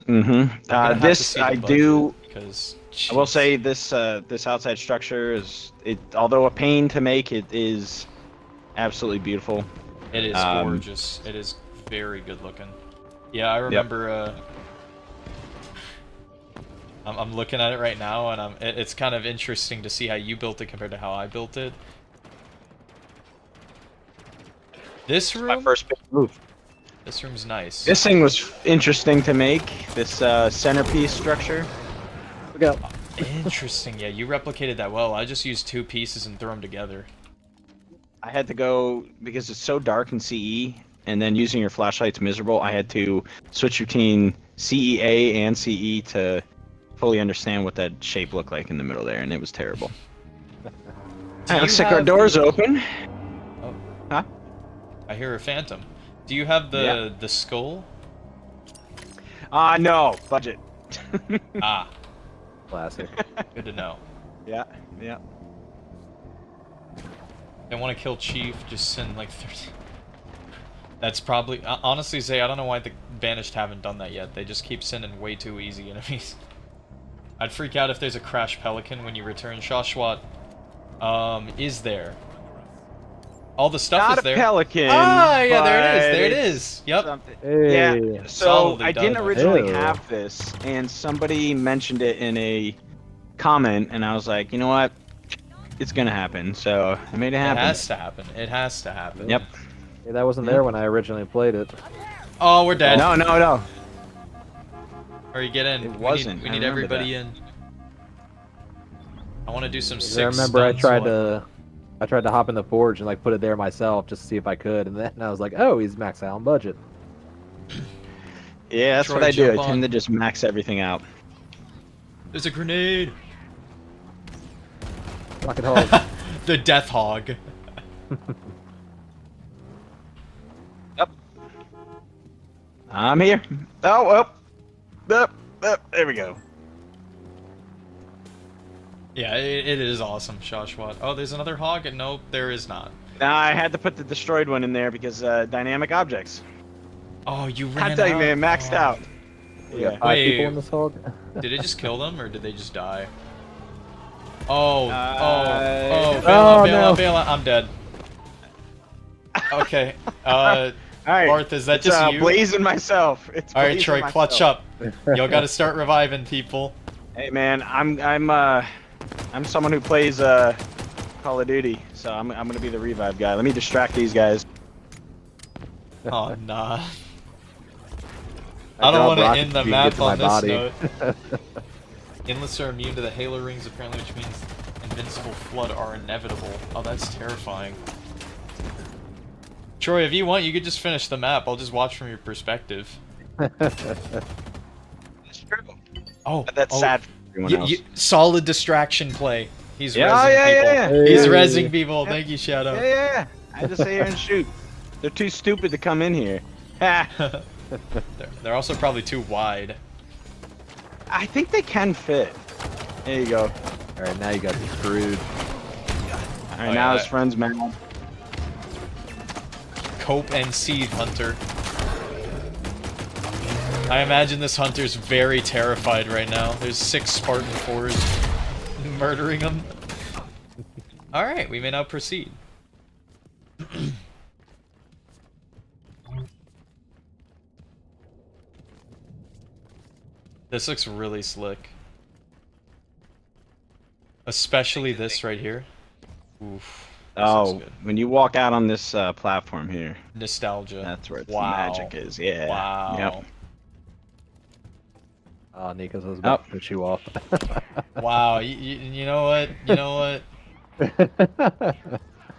Mm-hmm. This, I do... Because, I will say this this outside structure is, although a pain to make, it is absolutely beautiful. It is gorgeous. It is very good looking. Yeah, I remember. I'm looking at it right now, and it's kind of interesting to see how you built it compared to how I built it. This room. My first big move. This room's nice. This thing was interesting to make. This centerpiece structure. Look out. Interesting. Yeah, you replicated that well. I just used 2 pieces and threw them together. I had to go because it's so dark in CE, and then using your flashlight's miserable. I had to switch between CEA and CE to fully understand what that shape looked like in the middle there, and it was terrible. Do you Looks like our have door's the- open. Oh, Huh? I hear a phantom. Do you have the skull? No, budget. Ah, Classic. good to know. Yeah, yeah. I want to kill Chief, just send like 30. That's probably honestly, Zay, I don't know why the Banished haven't done that yet. They just keep sending way too easy enemies. I'd freak out if there's a Crash Pelican when you return. Shoshwat, is there? All the stuff Not is there. a pelican. Ah, yeah, there it is. but There it it's is. Yep. something- Hey. Yeah. So Solidly I done, didn't though. originally Ew. have this, and somebody mentioned it in a comment, and I was like, you know what? It's gonna happen. So I made it It happen. has to happen. It has to happen. Yep. Hey, that wasn't there when I originally played it. Oh, we're dead. No, no, no. Hurry, get in. It We wasn't. need I remember everybody in. I want to do some 6 I remember I stuns tried to hop in the forge and like put it there myself just to see if I could, and then I was like, oh, he's max out on budget. Yeah, that's Troy, what I do. I jump on. tend to just max everything out. There's a grenade. Rocket hog. The Death Hog. Yep. I'm here. Oh, there we go. Yeah, it is awesome, Shoshwat. Oh, there's another hog? Nope, there is not. Now I had to put the destroyed one in there because dynamic objects. Oh, you ran I tell you, out. man, maxed Oh. out. We got Yeah. 5 Wait. people in this hog. Did it just kill them, or did they just die? Oh, Uh, bail out, bail no. out, bail out. I'm dead. Okay, All right. Barth, is that It's just you? blazing myself. It's Alright, blazing Troy, clutch myself. up. Y'all gotta start reviving people. Hey man, I'm someone who plays Call of Duty, so I'm gonna be the revive guy. Let me distract these guys. Oh, nah. I I don't dropped want to rockets end the so you can map get to my on this body. note. Endless are immune to the Halo rings, apparently, which means Invincible Flood are inevitable. Oh, that's terrifying. Troy, if you want, you could just finish the map. I'll just watch from your perspective. That's true. Oh, That's oh, sad for everyone else. solid distraction play. He's Yeah, rezzing yeah, people. yeah, yeah. He's Hey. rezzing people. Yeah. Thank you, Shadow. Yeah. I had to sit here and shoot. They're too stupid to come in here. Ha. They're also probably too wide. I think they can fit. There you go. Alright, now you got me screwed. All right, Oh, now yeah. his friend's mad. Cope and Seed Hunter. I imagine this hunter's very terrified right now. There's 6 Spartan 4s murdering him. Alright, we may now proceed. This looks really slick. Especially this right here. Oof. This looks Oh, good. when you walk out on this platform here, Nostalgia. that's where the Wow. magic is. Yeah. Wow. Yep. Oh, Nikos, I was about to push you off. Wow, you know what? You know what?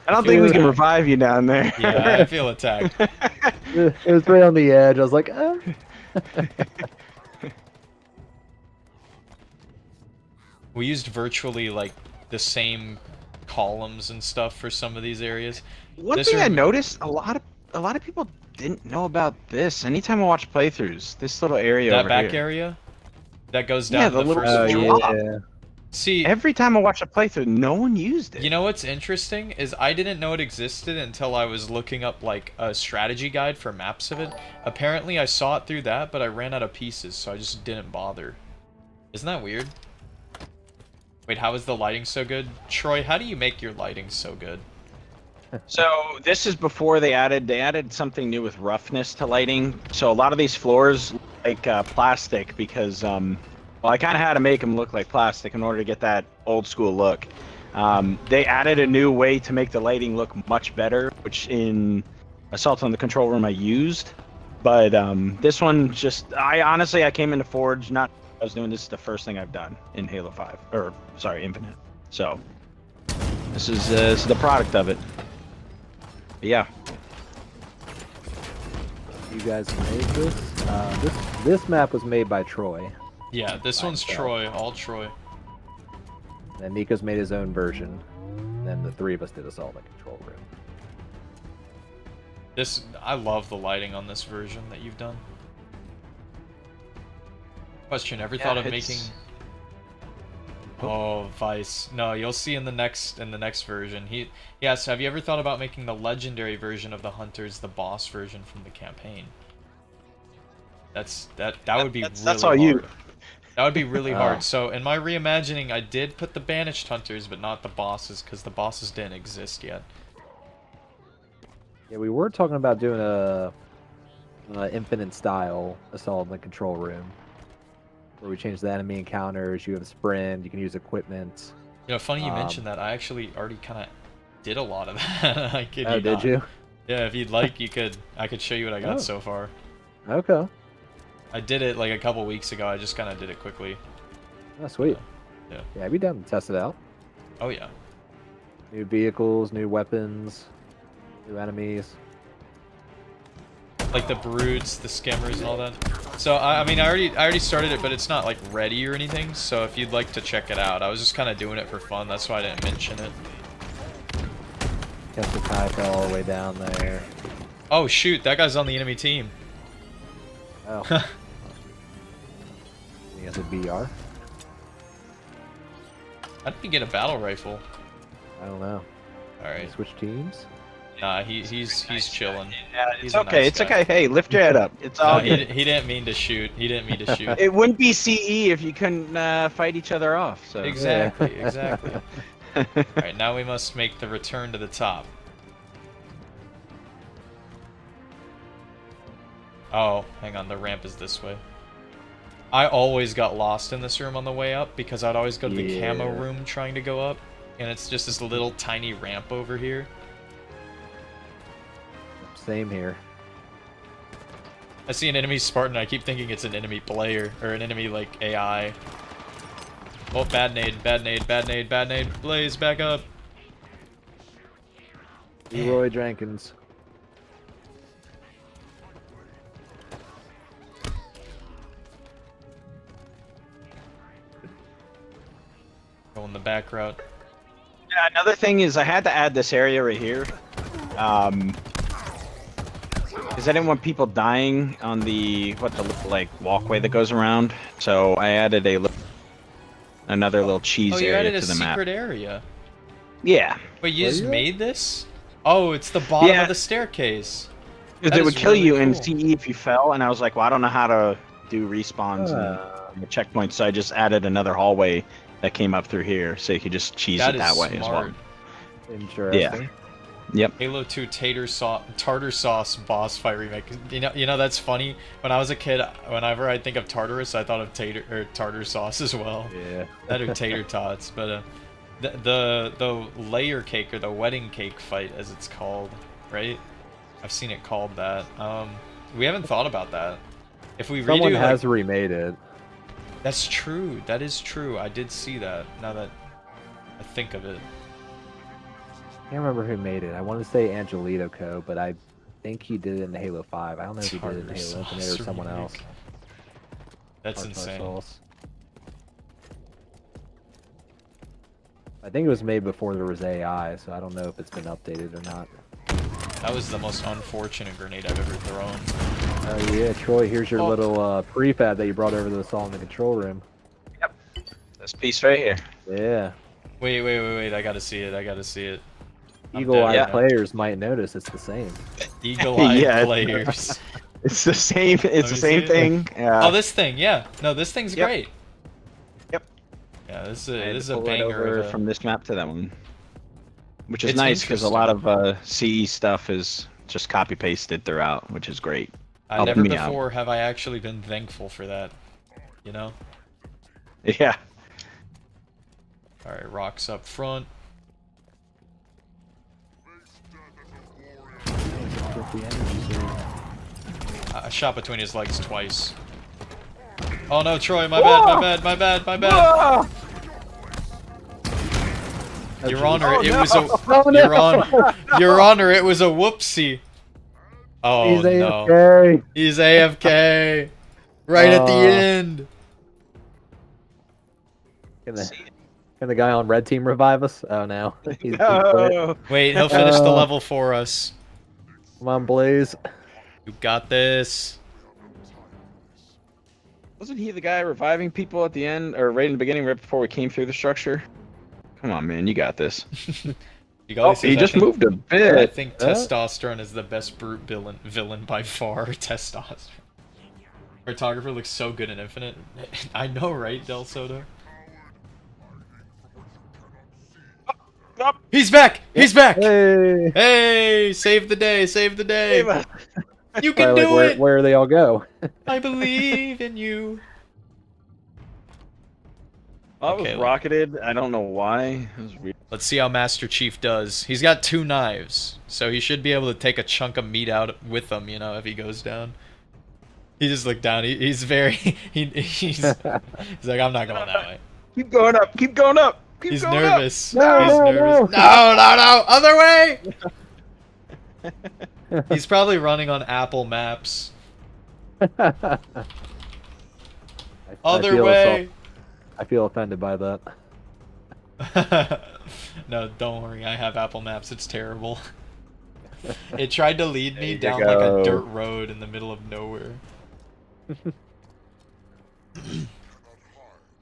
I don't think we can revive you down there. Yeah, I feel attacked. It was right on the edge. I was like, We used virtually like the same columns and stuff for some of these areas. One This thing I rem- noticed, a lot of people didn't know about this. Anytime I watch playthroughs, this little area That over back here. area that goes down Yeah, to the the little first drop. floor. yeah. See, Every time I watch a playthrough, no one used it. you know what's interesting is I didn't know it existed until I was looking up like a strategy guide for maps of it. Apparently I saw it through that, but I ran out of pieces, so I just didn't bother. Isn't that weird? Wait, how is the lighting so good? Troy, how do you make your lighting so good? So this is before they added something new with roughness to lighting. So a lot of these floors look like plastic because well, I kind of had to make them look like plastic in order to get that old school look. They added a new way to make the lighting look much better, which in Assault on the Control Room I used. But this one just, I came into Forge, not I was doing this is the first thing I've done in Halo 5, or sorry, Infinite. So this is the product of it. But yeah. You guys made this? This map was made by Troy. Yeah, this one's Troy, all Troy. And Nico's made his own version. And then the three of us did Assault in the Control Room. I love the lighting on this version that you've done. Question, ever thought of making... Oh, Vice. No, you'll see in the next version. Yes, have you ever thought about making the legendary version of the Hunters the boss version from the campaign? That would be really that's all hard. you. That would be really hard. So in my reimagining, I did put the banished hunters, but not the bosses, because the bosses didn't exist yet. Yeah, we were talking about doing a infinite style Assault in the Control Room, where we change the enemy encounters. You have a sprint. You can use equipment. You know, funny you mentioned that. I actually already kind of did a lot of that. I kid you Oh, did not. you? Yeah, if you'd like, I could show you what I got so far. Okay. I did it like a couple weeks ago. I just kind of did it quickly. Oh, sweet. Yeah. Yeah, I'd be down to test it out. Oh yeah. New vehicles, new weapons, new enemies. Like the broods, the skimmers, and all that. So I mean, I already started it, but it's not like ready or anything. So if you'd like to check it out, I was just kind of doing it for fun. That's why I didn't mention it. Guess the tie fell all the way down there. Oh shoot, that guy's on the enemy team. Oh. He has a BR. How did he get a battle rifle? I don't know. All right. Switch teams. Nah, he's chilling. Yeah, He's it's a okay. nice It's guy. okay. Hey, lift your head up. It's all He good. didn't mean to shoot. He didn't mean to shoot. It wouldn't be CE if you couldn't fight each other off. So Exactly, exactly. All right, now we must make the return to the top. Oh, hang on, the ramp is this way. I always got lost in this room on the way up because I'd always go to the camo room trying to go up, and it's just this little tiny ramp over here. Same here. I see an enemy Spartan, I keep thinking it's an enemy player, or an enemy, like, AI. Oh, bad nade, bad nade, bad nade, bad nade. Blaze, back up. Leroy Jenkins. Going the back route. Yeah, another thing is I had to add this area right here. Because I didn't want people dying on the like walkway that goes around. So I added another little cheese Oh, you area added a to the map. secret area. Yeah. Wait, you Were just you? made this? Oh, it's the bottom Yeah. of the staircase. Because That it would is kill really you in cool. CE if you fell, and I was like, well, I don't know how to do respawns and the checkpoints, so I just added another hallway that came up through here, so you could just cheese That it is that way as well. smart. Interesting. Yep. Halo 2 tartar sauce boss fight remake. You know that's funny. When I was a kid, whenever I think of Tartarus, I thought of tartar sauce as well. Yeah. That or tater tots, but the layer cake or the wedding cake fight, as it's called, right? I've seen it called that. We haven't thought about that. If we Someone redo, has like, remade it. that's true. That is true. I did see that. Now that I think of it. I can't remember who made it. I want to say Angelito Co, but I think he did it in Halo 5. I don't know if he did it in Tartar Halo Infinite sauce or someone remake. else. That's Tartar insane. sauce. I think it was made before there was AI, so I don't know if it's been updated or not. That was the most unfortunate grenade I've ever thrown. Oh yeah, Troy, here's your little prefab that you brought over to the Assault in the Control Room. This piece right here. Yeah. Wait, I gotta see it, I'm Eagle-eyed dead. players might notice it's the same. Eagle-eyed Yeah. players. It's the same. It's the me same see it. thing. Oh, this thing, yeah. No, this thing's Yep. great. Yep. Yeah, this I had is to a pull it banger over of a... from this map to that one, which is It's nice because a lot of CE stuff is just copy pasted throughout, which is great. I Helping never me out. before have I actually been thankful for that. You know? Yeah. Alright, rocks up front. I shot between his legs twice. Oh no, Troy, my bad, my bad. Oh, Your Honor, it was a Oh, no. Your Honor, it was a whoopsie. Oh He's no. AFK. He's AFK. Right at the end. Can the guy on red team revive us? Oh no. He quit. No. Wait, he'll finish the level for us. Come on, Blaze. You got this. Wasn't he the guy reviving people at the end, or right in the beginning, right before we came through the structure? Come on, man, you got this. He just moved a bit. I think testosterone is the best brute villain by far. Testosterone. Cartographer looks so good in Infinite. I know, right, Del Soto? He's back! He's back! Hey. Hey! Save the day! Save the day! You can Probably, do like, it! where they all go? I believe in you. I was Okay, rocketed. I don't know why. It was weird. Let's see how Master Chief does. He's got 2 knives, so he should be able to take a chunk of meat out with him, you know, if he goes down. He just looked down. He's very... he's like, I'm not going that way. Keep going up. Keep going up. Keep He's going nervous. No, He's no, nervous. no. No! Other way! He's probably running on Apple Maps. Other way! I feel offended by that. No, don't worry. I have Apple Maps. It's terrible. It tried to lead me There down you like a go. dirt road in the middle of nowhere.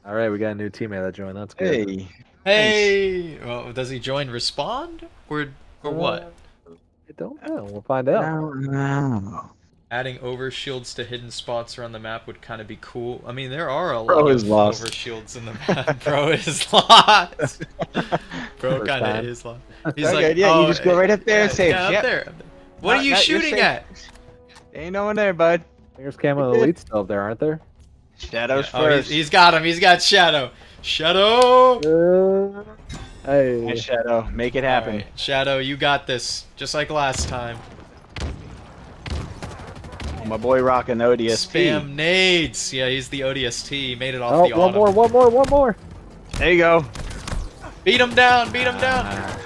All right, we got a new teammate that joined. That's good. Hey. Hey! Well, does he join Respond? Or what? I don't know. We'll find out. No. Adding overshields to hidden spots around the map would kind of be cool. I mean, there are a Bro lot is of lost. overshields in the map. Bro is lost. Bro First kind of time. is lost. He's Okay, like, yeah, oh, you just go right up there and say, yeah, yep. up there. What are you Not- you're shooting safe. at? Ain't no one there, bud. There's Camo Elite still up there, aren't there? Shadows Oh, first. he's got him. He's got Shadow. Shadow! Hey. Hey, Shadow, make it happen. Alright, Shadow, you got this. Just like last time. Oh, my boy rocking ODST. Spam nades. Yeah, he's the ODST. He made it off Oh, the one autumn. more. There you go. Beat him down. Beat him down.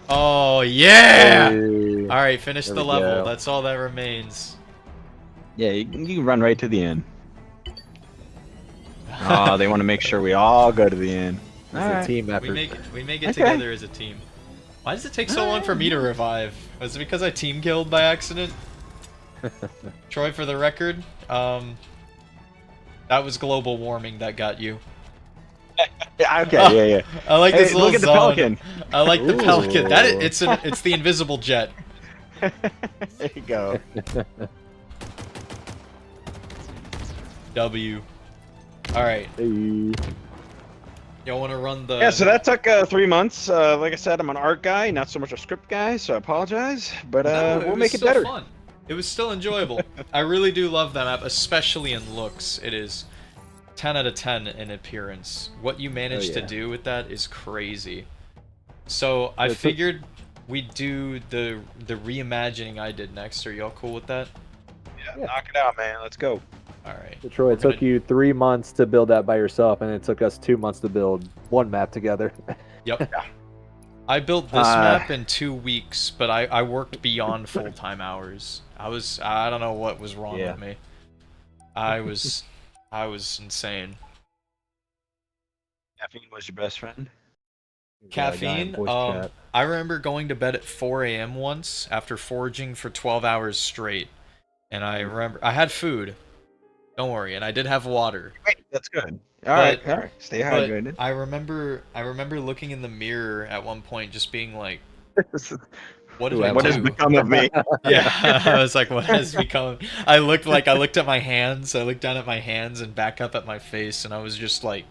Oh, yeah! Hey. Alright, finish There the we level. go. That's all that remains. Yeah, you can run right to the end. Oh, they want to make sure we all go to the end. It's a Alright. team We effort. make it Okay. together as a team. Why does it take so long for me to revive? Was it because I team killed by accident? Troy, for the record, that was global warming that got you. Yeah, okay, yeah. I like Hey, this little look at the zone. pelican. I like the pelican. Ooh. It's the invisible jet. There you go. W. All right, Hey. y'all want to run the? Yeah, so that took 3 months. Like I said, I'm an art guy, not so much a script guy, so I apologize. But No, we'll was make it still better. Fun. It was still enjoyable. I really do love that map, especially in looks. It is 10 out of 10 in appearance. What you managed to yeah. do with that is crazy. So I It's a- figured we'd do the reimagining I did next. Are y'all cool with that? Yeah, knock it out, man. Let's go. All right. So Troy, it We're took you 3 months to build that by yourself, and it took us 2 months to build one map together. Yep. I built this Uh, map in 2 weeks, but I worked beyond full-time hours. I don't know what was wrong Yeah. with me. I was insane. Caffeine was your best friend. Caffeine. Voice chat. I remember going to bed at 4 a.m. once after foraging for 12 hours straight, and I remember I had food. Don't worry, and I did have water. Great, that's good. But- All right. Stay But hydrated. I remember looking in the mirror at one point, just being like, "What did I What has do?" become of me? Yeah, I was like, "What has become?" I looked at my hands. I looked down at my hands and back up at my face, and I was just like,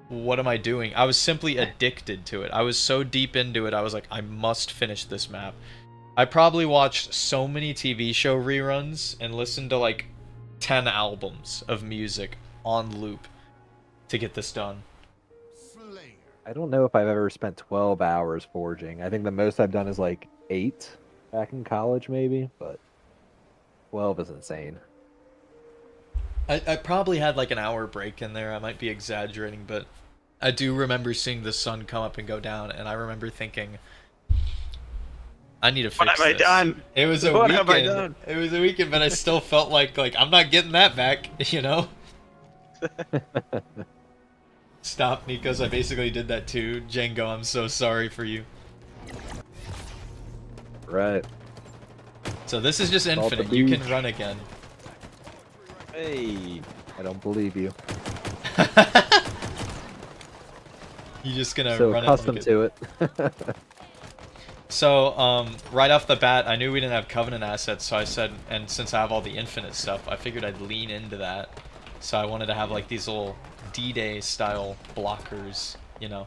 "What am I doing?" I was simply addicted to it. I was so deep into it. I was like, "I must finish this map." I probably watched so many TV show reruns and listened to like 10 albums of music on loop to get this done. I don't know if I've ever spent 12 hours forging. I think the most I've done is like 8 back in college, maybe. But 12 is insane. I probably had like an hour break in there. I might be exaggerating, but I do remember seeing the sun come up and go down, and I remember thinking, I need to fix What have I this. done? It was a What weekend. have I done? It was a weekend, but I still felt like I'm not getting that back, you know? Stop, Nikos. I basically did that too. Django, I'm so sorry for you. Right. So this is just Salt the infinite. You can beach. run again. Hey. I don't believe you. You're just gonna So run accustomed it. to it. So, right off the bat, I knew we didn't have Covenant assets, so I said, and since I have all the Infinite stuff, I figured I'd lean into that. So I wanted to have, like, these little D-Day style blockers, you know,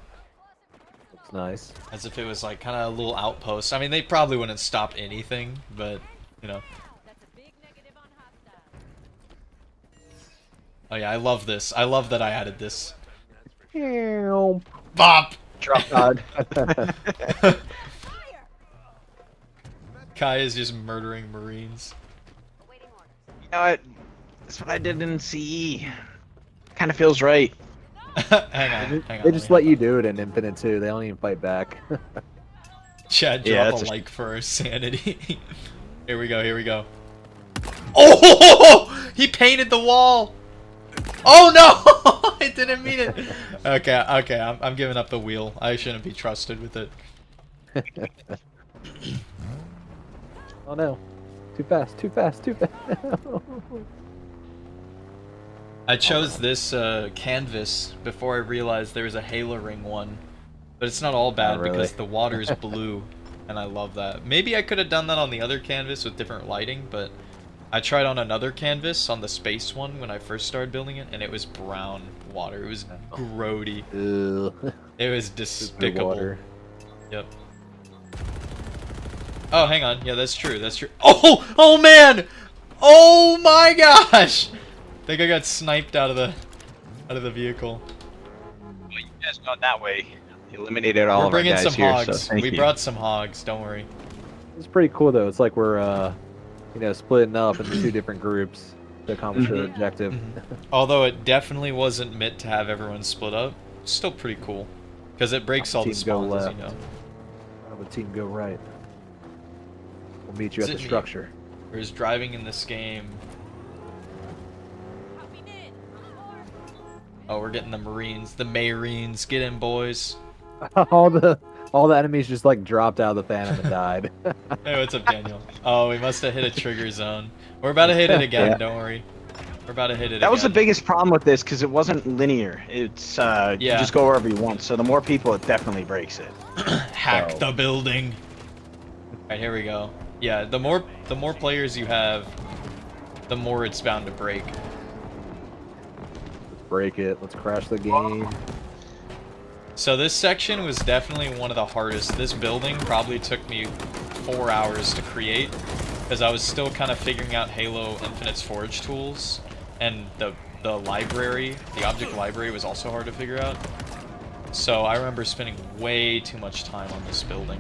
Looks nice. as if it was, like, kind of a little outpost. I mean, they probably wouldn't stop anything, but, you know. Oh yeah, I love this. I love that I added this. Bop! Drop pod. Kai is just murdering Marines. You know what? That's what I did in CE. Kind of feels right. hang on. They just let you do it in Infinite too. They don't even fight back. Chad, Yeah, drop that's a like for our sanity. Here we go. Oh! He painted the wall! Oh no! I didn't mean it! Okay, I'm giving up the wheel. I shouldn't be trusted with it. Oh no. Too fast. I chose this canvas before I realized there was a Halo Ring one. But it's not all bad really. because the water is blue, and I love that. Maybe I could have done that on the other canvas with different lighting, but I tried on another canvas, on the space one, when I first started building it, and it was brown water. It was grody. Ugh. It was Super despicable. water. Yep. Oh, hang on. Yeah, that's true. Oh! Oh, man! Oh, my gosh! I think I got sniped out of the vehicle. Well, you guys gone that way. Eliminated all We're of our bringing guys some here, hogs. so thank We you. brought some hogs. Don't worry. It's pretty cool though. It's like we're you know, splitting up into two different groups to accomplish our objective. Although it definitely wasn't meant to have everyone split up, still pretty cool. Because it breaks all the Team go spawns, as you left. know. Have a team go right. We'll meet you Is at it the me? structure. There's driving in this game. Oh, we're getting the Marines. The Marines. Get in, boys. all the enemies just like dropped out of the Phantom and died. Hey, what's up, Daniel? Oh, we must have hit a trigger zone. We're about to hit it again, Yeah. don't worry. We're about to hit it That was the again. biggest problem with this because it wasn't linear. It's you Yeah. just go wherever you want. So the more people, it definitely breaks it. Hack So- the building. Alright, here we go. Yeah, the more players you have, the more it's bound to break. Let's break it. Let's crash the game. So this section was definitely one of the hardest. This building probably took me 4 hours to create because I was still kind of figuring out Halo Infinite's forge tools, and the library, the object library, was also hard to figure out. So I remember spending way too much time on this building.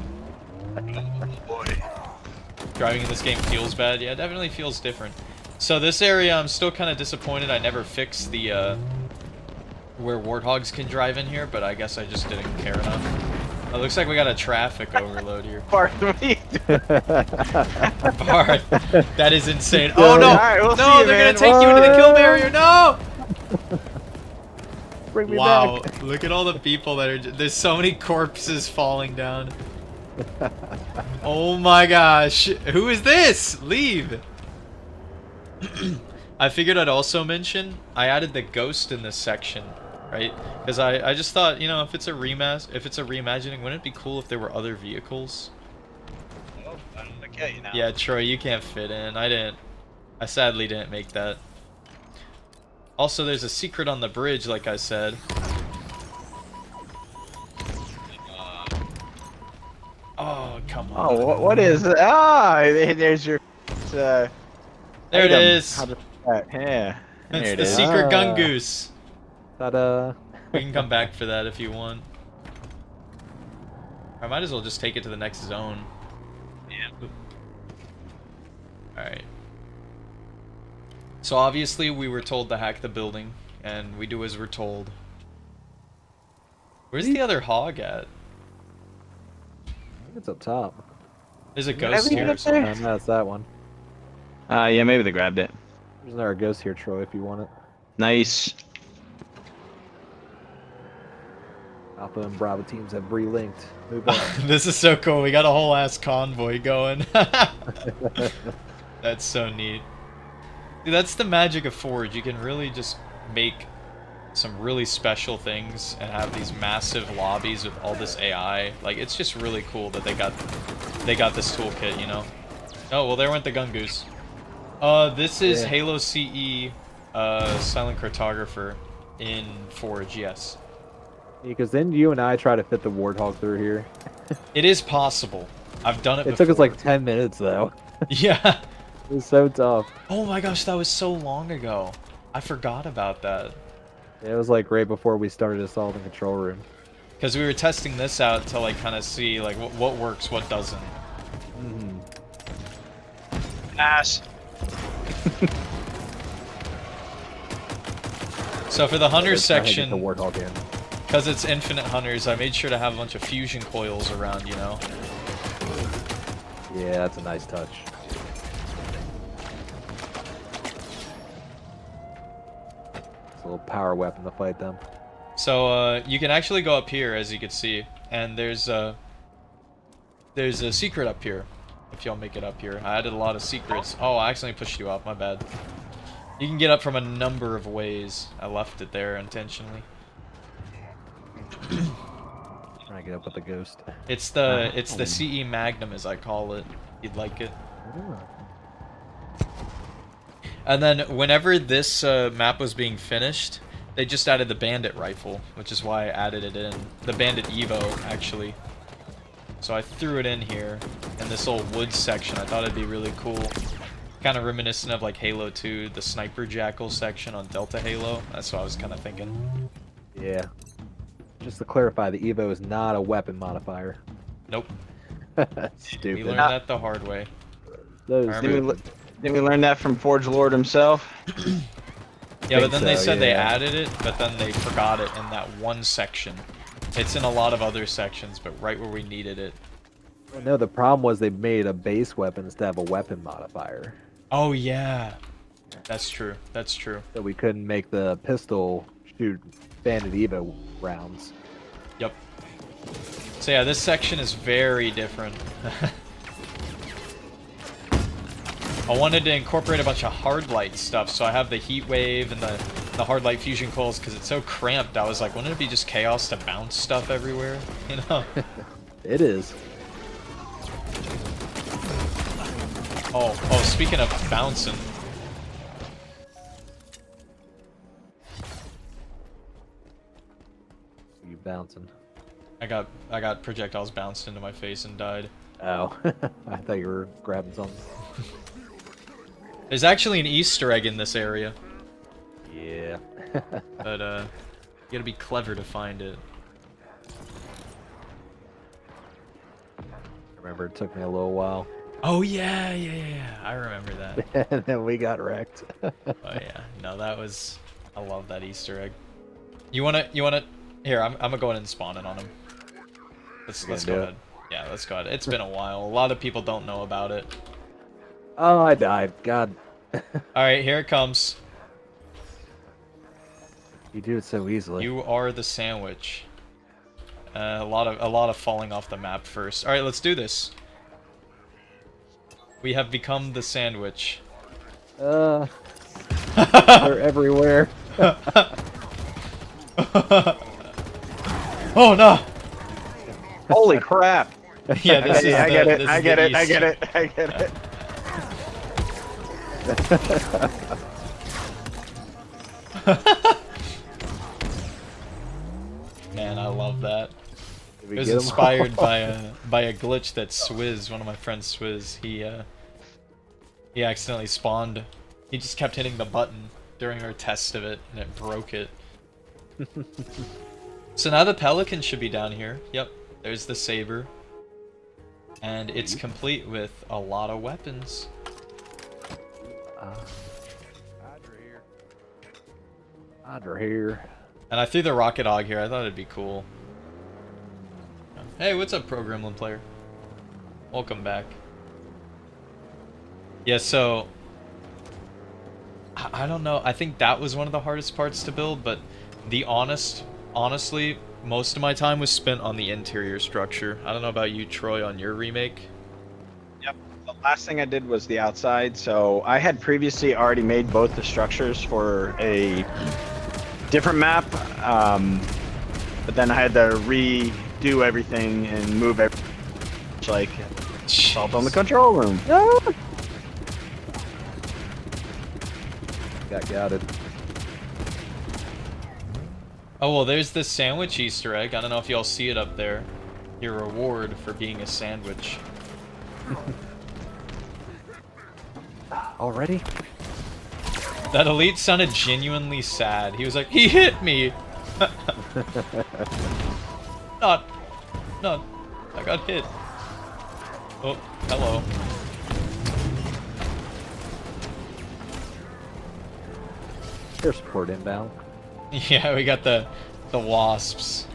Driving in this game feels bad. Yeah, it definitely feels different. So this area, I'm still kind of disappointed I never fixed the where warthogs can drive in here, but I guess I just didn't care enough. It looks like we got a traffic overload here. Pardon me. Bart, that is insane. Oh no! Alright, we'll see No, you, they're man. gonna take you into the kill barrier. No! Bring me Wow! back. Look at all the people that are. There's so many corpses falling down. Oh my gosh! Who is this? Leave! I figured I'd also mention I added the ghost in this section, right? Because I just thought, you know, if it's a reimagining, wouldn't it be cool if there were other vehicles? Oh, I don't okay, you know. Yeah, Troy, you can't fit in. I sadly didn't make that. Also, there's a secret on the bridge, like I said. Oh, come on. Oh, what is it? Ah, there's your. There it item. is. How to- yeah. There It's it the is. secret gun Ah. goose. Ta-da. We can come back for that if you want. I might as well just take it to the next zone. Yeah. Alright. So obviously we were told to hack the building, and we do as we're told. Where's the other hog at? I think it's up top. There's a ghost leave it here. up there? Or No, it's that one. Yeah, maybe they grabbed it. There's another ghost here, Troy, if you want it. Nice. Alpha and Bravo teams have relinked. Move on. This is so cool. We got a whole ass convoy going. That's so neat. Dude, that's the magic of Forge. You can really just make some really special things and have these massive lobbies with all this AI. Like, it's just really cool that they got this toolkit, you know? Oh, well, there went the gun goose. This is Yeah. Halo CE Silent Cartographer in Forge, yes. Because then you and I try to fit the Warthog through here. It is possible. I've done it It before. took us like 10 minutes, though. Yeah. It was so tough. Oh my gosh, that was so long ago. I forgot about that. It was like right before we started assaulting control room. Because we were testing this out to like kind of see like what works, what doesn't. Mm-hmm. Ass. So for the hunter The section, Warthog in. because it's infinite hunters, I made sure to have a bunch of fusion coils around, you know? Yeah, that's a nice touch. It's a little power weapon to fight them. So you can actually go up here, as you can see, and there's a secret up here. If y'all make it up here, I added a lot of secrets. Oh, I accidentally pushed you off. My bad. You can get up from a number of ways. I left it there intentionally. Trying to get up with the ghost. It's the CE Magnum, as I call it. You'd like it. And then whenever this map was being finished, they just added the Bandit rifle, which is why I added it in. The Bandit Evo, actually. So I threw it in here, in this old woods section. I thought it'd be really cool. Kind of reminiscent of like Halo 2, the Sniper Jackal section on Delta Halo. That's what I was kind of thinking. Yeah. Just to clarify, the Evo is not a weapon modifier. Nope. Stupid. We learned that the hard way. Those I stupid. Didn't we learn that from Forge Lord himself? Yeah, but Think then they so, said they yeah. added it, but then they forgot it in that one section. It's in a lot of other sections, but right where we needed it. No, the problem was they made a base weapon instead of a weapon modifier. Oh yeah, that's true. That's true. So we couldn't make the pistol shoot Bandit Evo rounds. Yep. So yeah, this section is very different. I wanted to incorporate a bunch of hard light stuff, so I have the heat wave and the hard light fusion coils because it's so cramped. I was like, wouldn't it be just chaos to bounce stuff everywhere? You know? It is. Oh, speaking of bouncing. You bouncing. I got projectiles bounced into my face and died. Oh, I thought you were grabbing something. There's actually an Easter egg in this area, Yeah. but you gotta be clever to find it. Remember, it took me a little while. Oh yeah, I remember that. And then we got wrecked. Oh yeah, no, that was. I love that Easter egg. You wanna? Here, I'm gonna go ahead and spawn it on him. Let's gonna go do it? ahead. Yeah, let's go ahead. It's been a while. A lot of people don't know about it. Oh, I died. God. All right, here it comes. You do it so easily. You are the sandwich. A lot of falling off the map first. All right, let's do this. We have become the sandwich. They're everywhere. Oh no! Holy crap! Yeah, this is I the, get it. this I is get the it. I Easter- get it. I get it. Man, I love that. Did It we was get 'em? inspired by a glitch that Swizz, one of my friends Swizz, he accidentally spawned. He just kept hitting the button during our test of it, and it broke it. So now the Pelican should be down here. Yep, there's the Saber. And it's complete with a lot of weapons. Under here. And I threw the rocket hog here. I thought it'd be cool. Hey, what's up, Pro Gremlin player? Welcome back. Yeah, so I don't know. I think that was one of the hardest parts to build, but honestly, most of my time was spent on the interior structure. I don't know about you, Troy, on your remake. Yep. The last thing I did was the outside. So I had previously already made both the structures for a different map, but then I had to redo everything and move everything. Like, assault on the control room. No! Got gouted. Oh, well, there's this sandwich Easter egg. I don't know if y'all see it up there. Your reward for being a sandwich. Already? That elite sounded genuinely sad. He was like, he hit me! Not, I got hit. Oh, hello. Air support inbound. Yeah, we got the wasps.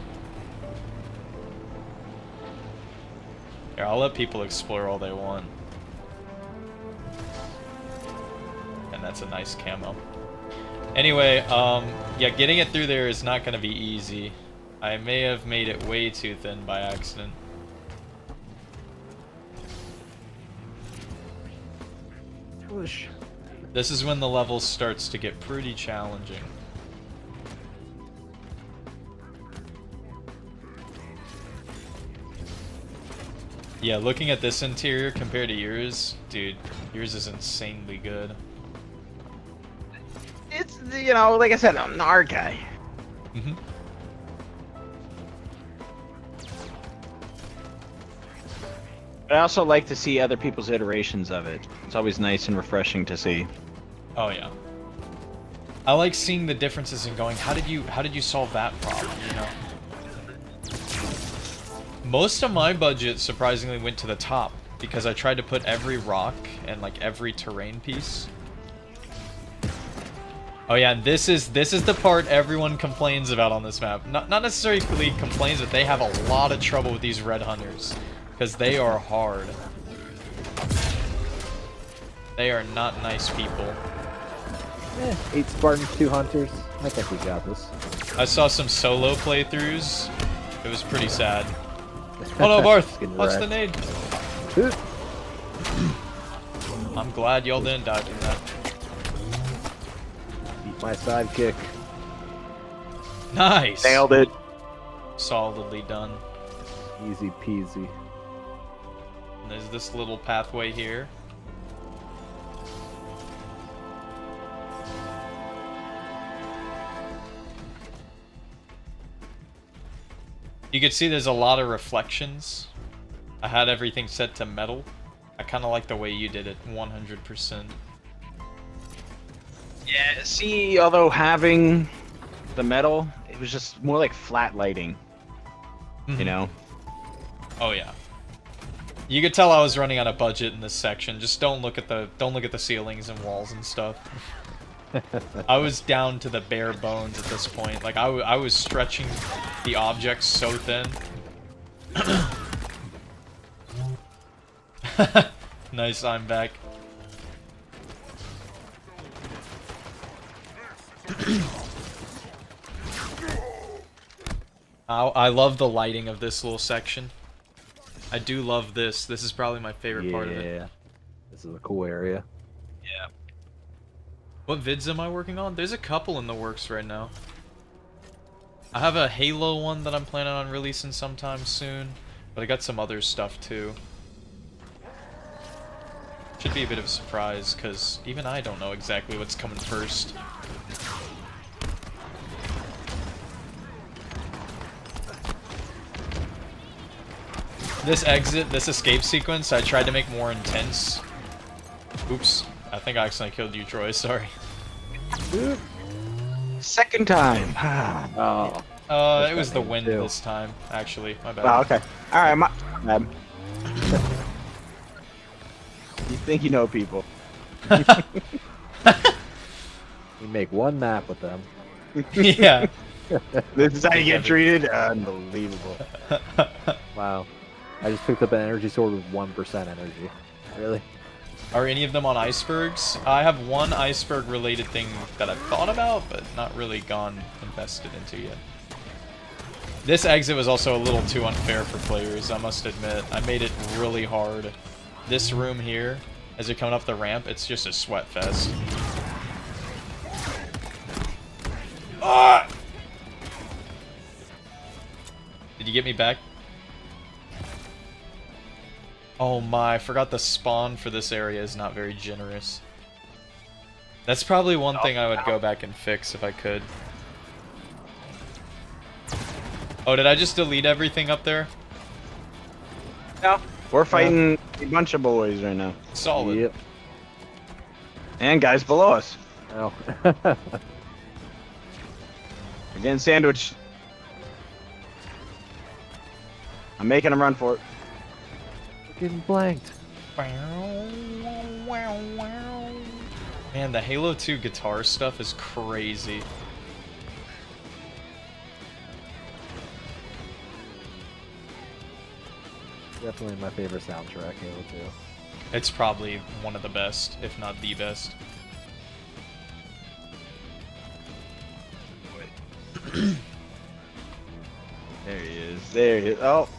Here, I'll let people explore all they want. And that's a nice camo. Anyway, yeah, getting it through there is not going to be easy. I may have made it way too thin by accident. Push. This is when the level starts to get pretty challenging. Yeah, looking at this interior compared to yours, dude, yours is insanely good. It's, you know, like I said, I'm an art guy. Mm-hmm. But I also like to see other people's iterations of it. It's always nice and refreshing to see. Oh yeah. I like seeing the differences and going, how did you solve that problem, you know? Most of my budget surprisingly went to the top because I tried to put every rock and like every terrain piece. Oh yeah, and this is the part everyone complains about on this map. Not necessarily complains, but they have a lot of trouble with these red hunters because they are hard. They are not nice people. 8 Spartans, 2 Hunters. I think we got this. I saw some solo playthroughs. It was pretty sad. Oh no, Barth! What's the nade? I'm glad y'all didn't die from that. Beat my sidekick. Nice! Nailed it. Solidly done. Easy peasy. And there's this little pathway here. You can see there's a lot of reflections. I had everything set to metal. I kind of like the way you did it, 100%. Yeah, see, although having the metal, it was just more like flat lighting. You know? Oh yeah. You could tell I was running on a budget in this section. Just don't look at the ceilings and walls and stuff. I was down to the bare bones at this point. Like I was stretching the objects so thin. Nice, I'm back. I love the lighting of this little section. I do love this. This is probably my favorite part of it. Yeah. This is a cool area. Yeah. What vids am I working on? There's a couple in the works right now. I have a Halo one that I'm planning on releasing sometime soon, but I got some other stuff too. Should be a bit of a surprise, because even I don't know exactly what's coming first. This escape sequence, I tried to make more intense. Oops. I think I accidentally killed you, Troy. Sorry. Second time. Oh. It was the wind this time, actually. My bad. Oh, okay. Alright, my bad. You think you know people. You make one map with them. Yeah. This is how you get treated? Unbelievable. Wow. I just picked up an energy sword with 1% energy. Really? Are any of them on icebergs? I have one iceberg-related thing that I've thought about, but not really gone invested into yet. This exit was also a little too unfair for players, I must admit. I made it really hard. This room here, as you're coming up the ramp, it's just a sweat fest. Ah! Did you get me back? Oh my, I forgot the spawn for this area is not very generous. That's probably one thing I would go back and fix if I could. Oh, did I just delete everything up there? Yeah. We're fighting a bunch of boys right now. Solid. Yep. And guys below us. Oh. We're getting sandwiched. I'm making them run for it. Getting blanked. Man, the Halo 2 guitar stuff is crazy. Definitely my favorite soundtrack, Halo 2. It's probably one of the best, if not the best. There he is. There he is. Oh.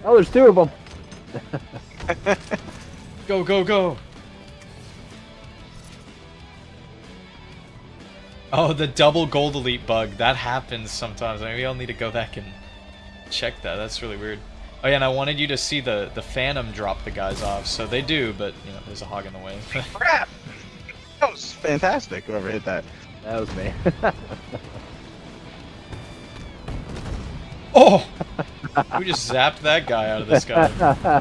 Oh, there's two of them. Go, go, go! Oh, the double gold elite bug. That happens sometimes. Maybe I'll need to go back and check that. That's really weird. Oh yeah, and I wanted you to see the Phantom drop the guys off. So they do, but, you know, there's a hog in the way. Crap! That was fantastic, whoever hit that. That was me. Oh! We just zapped that guy out of the sky.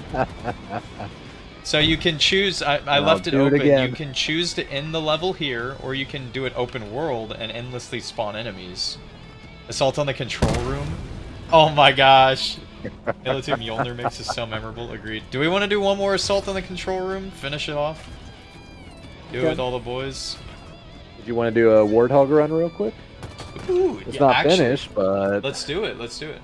So you can choose, I left it do it open, again. you can choose to end the level here, or you can do it open world and endlessly spawn enemies. Assault on the control room? Oh my gosh! Halo 2 Mjolnir mix is so memorable, agreed. Do we want to do one more assault on the control room? Finish it off? Do it with all the boys? Did you want to do a Warthog run real quick? Ooh, It's yeah, not actually, finished, but... Let's do it, let's do it.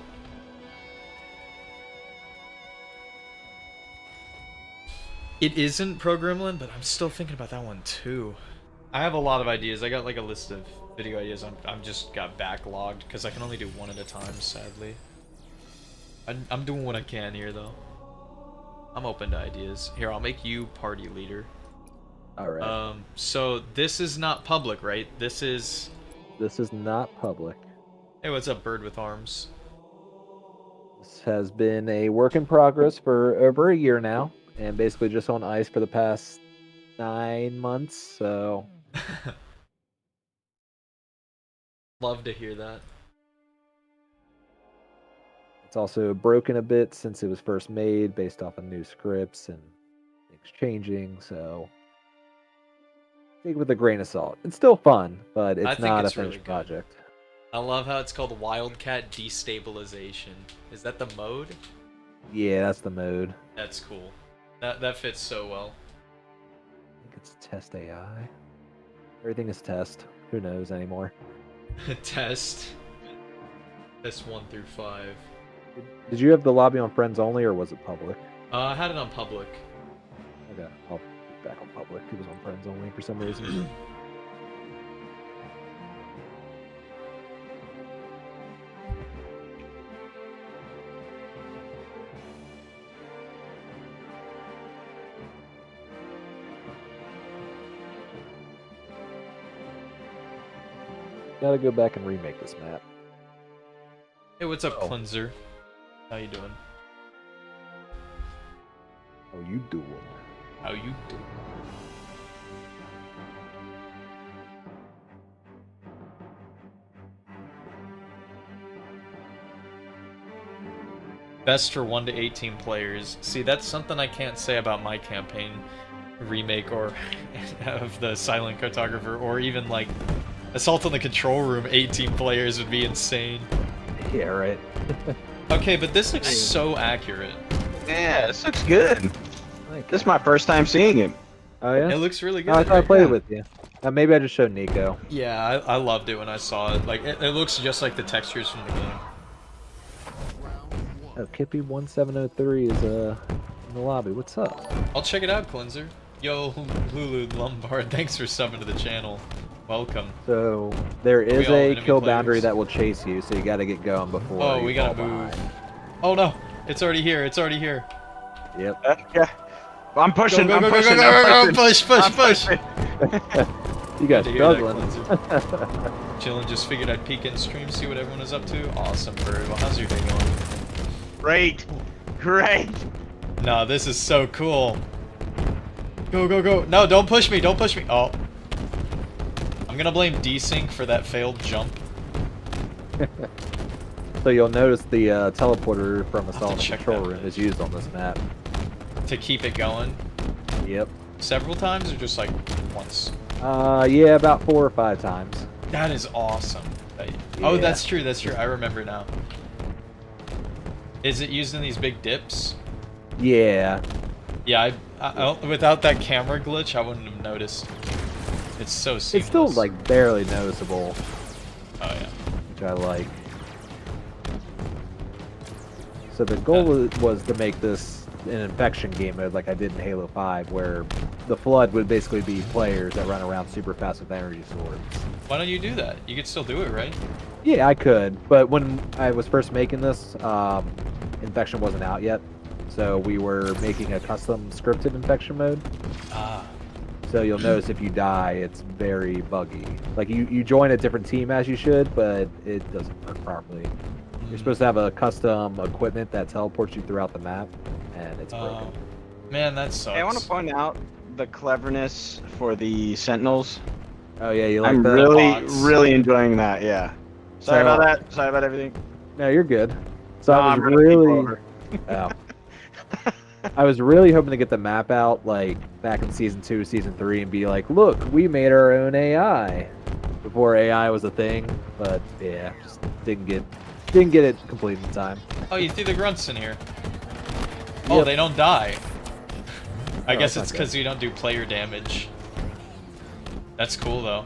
It isn't Pro Gremlin, but I'm still thinking about that one too. I have a lot of ideas. I got like a list of video ideas. I'm just got backlogged because I can only do one at a time, sadly. I'm doing what I can here though. I'm open to ideas. Here, I'll make you party leader. Alright. So this is not public, right? This is... This is not public. Hey, what's up, Bird with Arms? This has been a work in progress for over a year now, and basically just on ice for the past 9 months, so... Love to hear that. It's also broken a bit since it was first made, based off of new scripts and things changing, so... Take it with a grain of salt. It's still fun, but I it's think not it's a finished really good. project. I love how it's called Wildcat Destabilization. Is that the mode? Yeah, that's the mode. That's cool. That fits so well. I think it's test AI. Everything is test. Who knows anymore? Test 1 through 5. Did you have the lobby on friends only, or was it public? I had it on public. Okay, I'll be back on public. It was on friends only for some reason. Gotta go back and remake this map. Hey, what's up, Oh. Cleanser? How you doing? How you doing? How you doing? Best for 1 to 18 players. See, that's something I can't say about my campaign remake or of the Silent Cartographer, or even like Assault on the Control Room 18 players would be insane. Yeah, right. Okay, but this looks so accurate. Yeah, this looks good. Like, This is my first time seeing it. Oh yeah. It looks really good. Oh, I thought I right? played Yeah. it with you. Maybe I just showed Nico. Yeah, I loved it when I saw it. Like, it looks just like the textures from the game. Oh, Kippy1703 is in the lobby. What's up? I'll check it out, Cleanser. Yo, Lulu Lombard, thanks for subbing to the channel. Welcome. So there is all a enemy kill boundary players? that will chase you, so you got to get going before. Oh, you we gotta fall move. behind. Oh no, it's already here. It's already here. Yep. Yeah. I'm pushing. Go, go, I'm go, pushing. go, go, I'm go, pushing. push, I'm push. pushing. You guys Good to hear that, struggling. Cleanser. Chillin', just figured I'd peek in stream, see what everyone is up to. Awesome, Bird. Well, how's your day going? Great. Great. No, this is so cool. Go, go, go. No, don't push me. Don't push me. Oh. I'm gonna blame desync for that failed jump. So you'll notice the teleporter from I'll have Assault to and check Control that Room bit. is used on this map. To keep it going. Yep. Several times or just like once? Yeah, about 4 or 5 times. That is awesome. Oh, Yeah. that's true. That's true. I remember now. Is it used in these big dips? Yeah. Yeah, without that camera glitch, I wouldn't have noticed. It's so seamless. It's still like barely noticeable, Oh yeah. which I like. So the goal was to make this an infection game mode like I did in Halo 5, where the Flood would basically be players that run around super fast with energy swords. Why don't you do that? You could still do it, right? Yeah, I could, but when I was first making this, infection wasn't out yet, so we were making a custom scripted infection mode. Ah. So you'll notice if you die, it's very buggy. Like you join a different team as you should, but it doesn't work properly. You're supposed to have a custom equipment that teleports you throughout the map, and it's broken. Man, that sucks. Hey, I want to point out the cleverness for the Sentinels. Oh yeah, you like I'm that? really, bots. really enjoying that. Yeah. Sorry So- about that. Sorry about everything. No, you're good. So No, I I'm was gonna keep really, over. oh. I was really hoping to get the map out like back in season 2, season 3, and be like, look, we made our own AI before AI was a thing. But yeah, just didn't get it completed in time. Oh, you threw the grunts in here. Oh, Yep. they don't die. I Oh, guess that's it's not because you don't do player damage. That's cool though.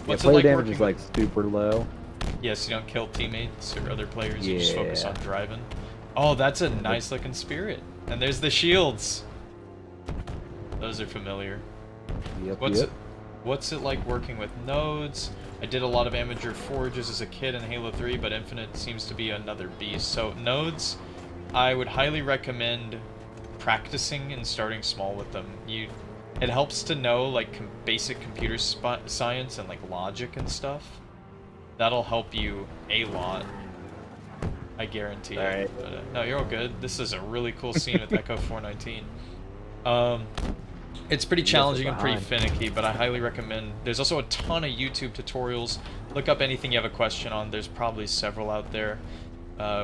What's yeah, it player like damage working is like with... super low. Yes, you don't kill teammates or other players. You just focus Yeah. on driving. Oh, that's a nice looking spirit. And there's the shields. Those are familiar. Yep, What's it like working with nodes? I did a lot of amateur forges as a kid in Halo 3, but Infinite seems to be another beast. So nodes, I would highly recommend practicing and starting small with them. It helps to know like basic computer science and like logic and stuff. That'll help you a lot. I guarantee All it. right. But, no, you're all good. This is a really cool scene with Echo 419. It's pretty You guys are challenging and pretty behind. finicky, but I highly recommend. There's also a ton of YouTube tutorials. Look up anything you have a question on. There's probably several out there.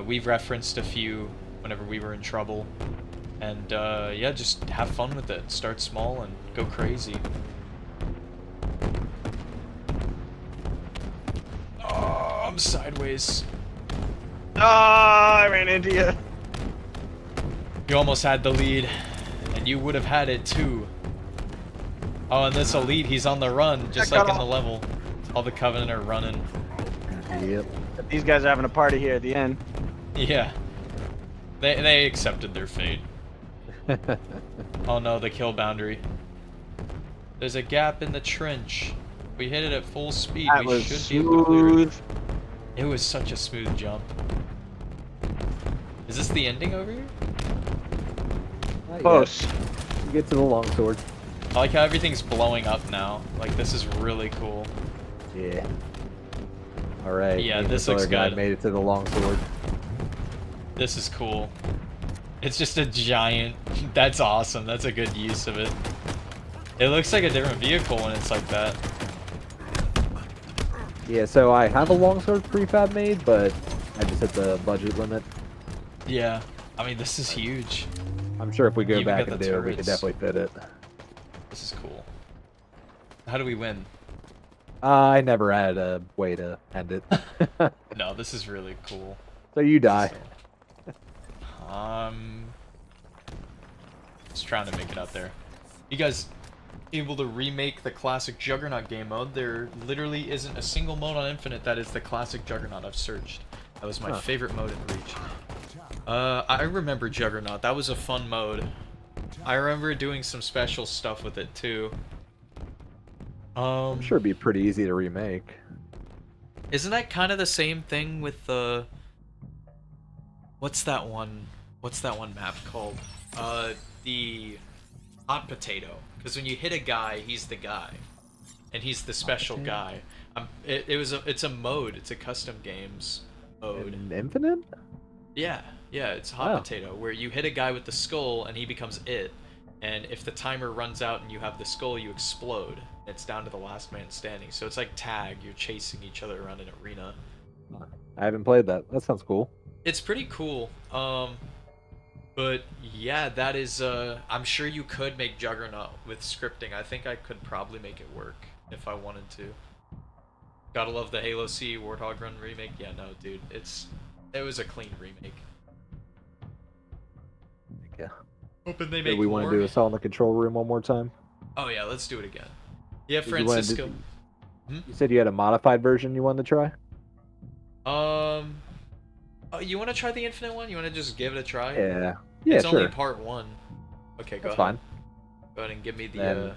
We've referenced a few whenever we were in trouble. And yeah, just have fun with it. Start small and go crazy. Oh, I'm sideways. Oh, I ran into you. You almost had the lead, and you would have had it too. Oh, and this elite, he's on the run, just like in the level. All the Covenant are running. Yep. These guys are having a party here at the end. Yeah. They accepted their fate. Oh no, the kill boundary. There's a gap in the trench. We hit it at full speed. That We was should be able to clear it. smooth. It was such a smooth jump. Is this the ending over here? Not yet. Close. You get to the longsword. I like how everything's blowing up now. Like, this is really cool. Yeah. All right. Yeah, me and this other looks guy good. made it to the longsword. This is cool. It's just a giant... That's awesome. That's a good use of it. It looks like a different vehicle when it's like that. Yeah, so I have a longsword prefab made, but I just hit the budget limit. Yeah. I mean, this is huge. I'm sure if we go You even back got and the do it, we could turrets. definitely fit it. This is cool. How do we win? I never had a way to end it. No, this is really cool. So you die. Just trying to make it out there. You guys able to remake the classic Juggernaut game mode? There literally isn't a single mode on Infinite that is the classic Juggernaut. I've searched. That was my favorite mode in Reach. I remember Juggernaut. That was a fun mode. I remember doing some special stuff with it too. I'm sure it'd be pretty easy to remake. Isn't that kind of the same thing with the... What's that one map called? The Hot Potato. Because when you hit a guy, he's the guy. And he's the special guy. It's a mode. It's a custom games mode. In Infinite? Yeah, it's Hot Potato, where you hit a guy with the skull and he becomes it. And if the timer runs out and you have the skull, you explode. It's down to the last man standing. So it's like tag. You're chasing each other around an arena. I haven't played that. That sounds cool. It's pretty cool. But yeah, that is. I'm sure you could make Juggernaut with scripting. I think I could probably make it work if I wanted to. Gotta love the Halo C Warthog Run remake. Yeah, no, dude, it was a clean remake. Yeah. Hoping they make. Do we want to do Assault in the Control Room one more time? Oh yeah, let's do it again. Yeah, Did you wanna Francisco. You said you had a modified version you wanted to try? You want to try the Infinite one? You want to just give it a try? Yeah. It's sure. only part 1. Okay, go That's ahead. fine. Go ahead and give me the. Then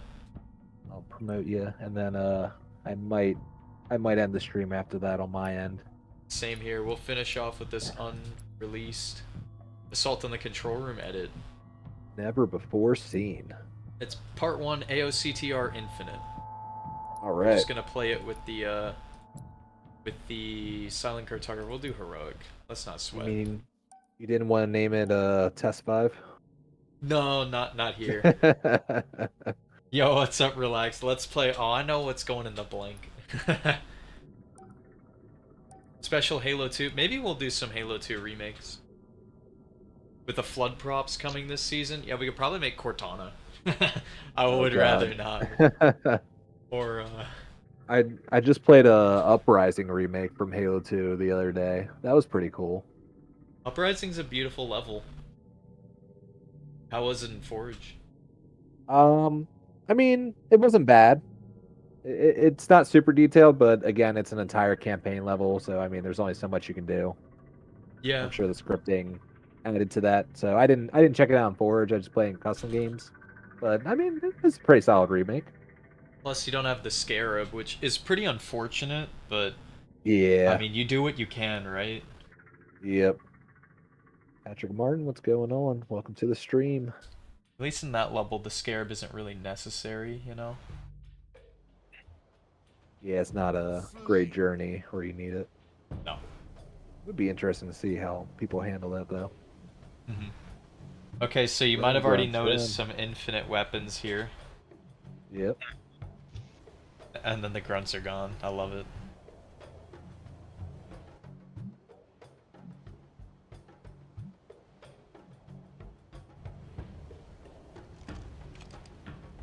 I'll promote you, and then I might end the stream after that on my end. Same here. We'll finish off with this unreleased Assault on the Control Room edit. Never before seen. It's part 1 AOCTR Infinite. All We're right. just gonna play it with the silent cartographer. We'll do heroic. Let's not I sweat. mean, you didn't want to name it Test 5? No, not here. Yo, what's up? Relax. Let's play. Oh, I know what's going in the blank. Special Halo 2. Maybe we'll do some Halo 2 remakes. With the flood props coming this season, yeah, we could probably make Cortana. I would rather not. Or I just played a Uprising remake from Halo 2 the other day. That was pretty cool. Uprising's a beautiful level. How was it in Forge? I mean, it wasn't bad. It's not super detailed, but again, it's an entire campaign level, so I mean, there's only so much you can do. Yeah. I'm sure the scripting added to that. So I didn't check it out on Forge. I just play in custom games. But I mean, it's a pretty solid remake. Plus, you don't have the Scarab, which is pretty unfortunate, but Yeah. I mean, you do what you can, right? Yep. Patrick Martin, what's going on? Welcome to the stream. At least in that level, the Scarab isn't really necessary, you know? Yeah, it's not a great journey where you need it. No. It would be interesting to see how people handle that, though. Mm-hmm. Okay, so you might have already noticed some infinite weapons here. Yep. And then the grunts are gone. I love it.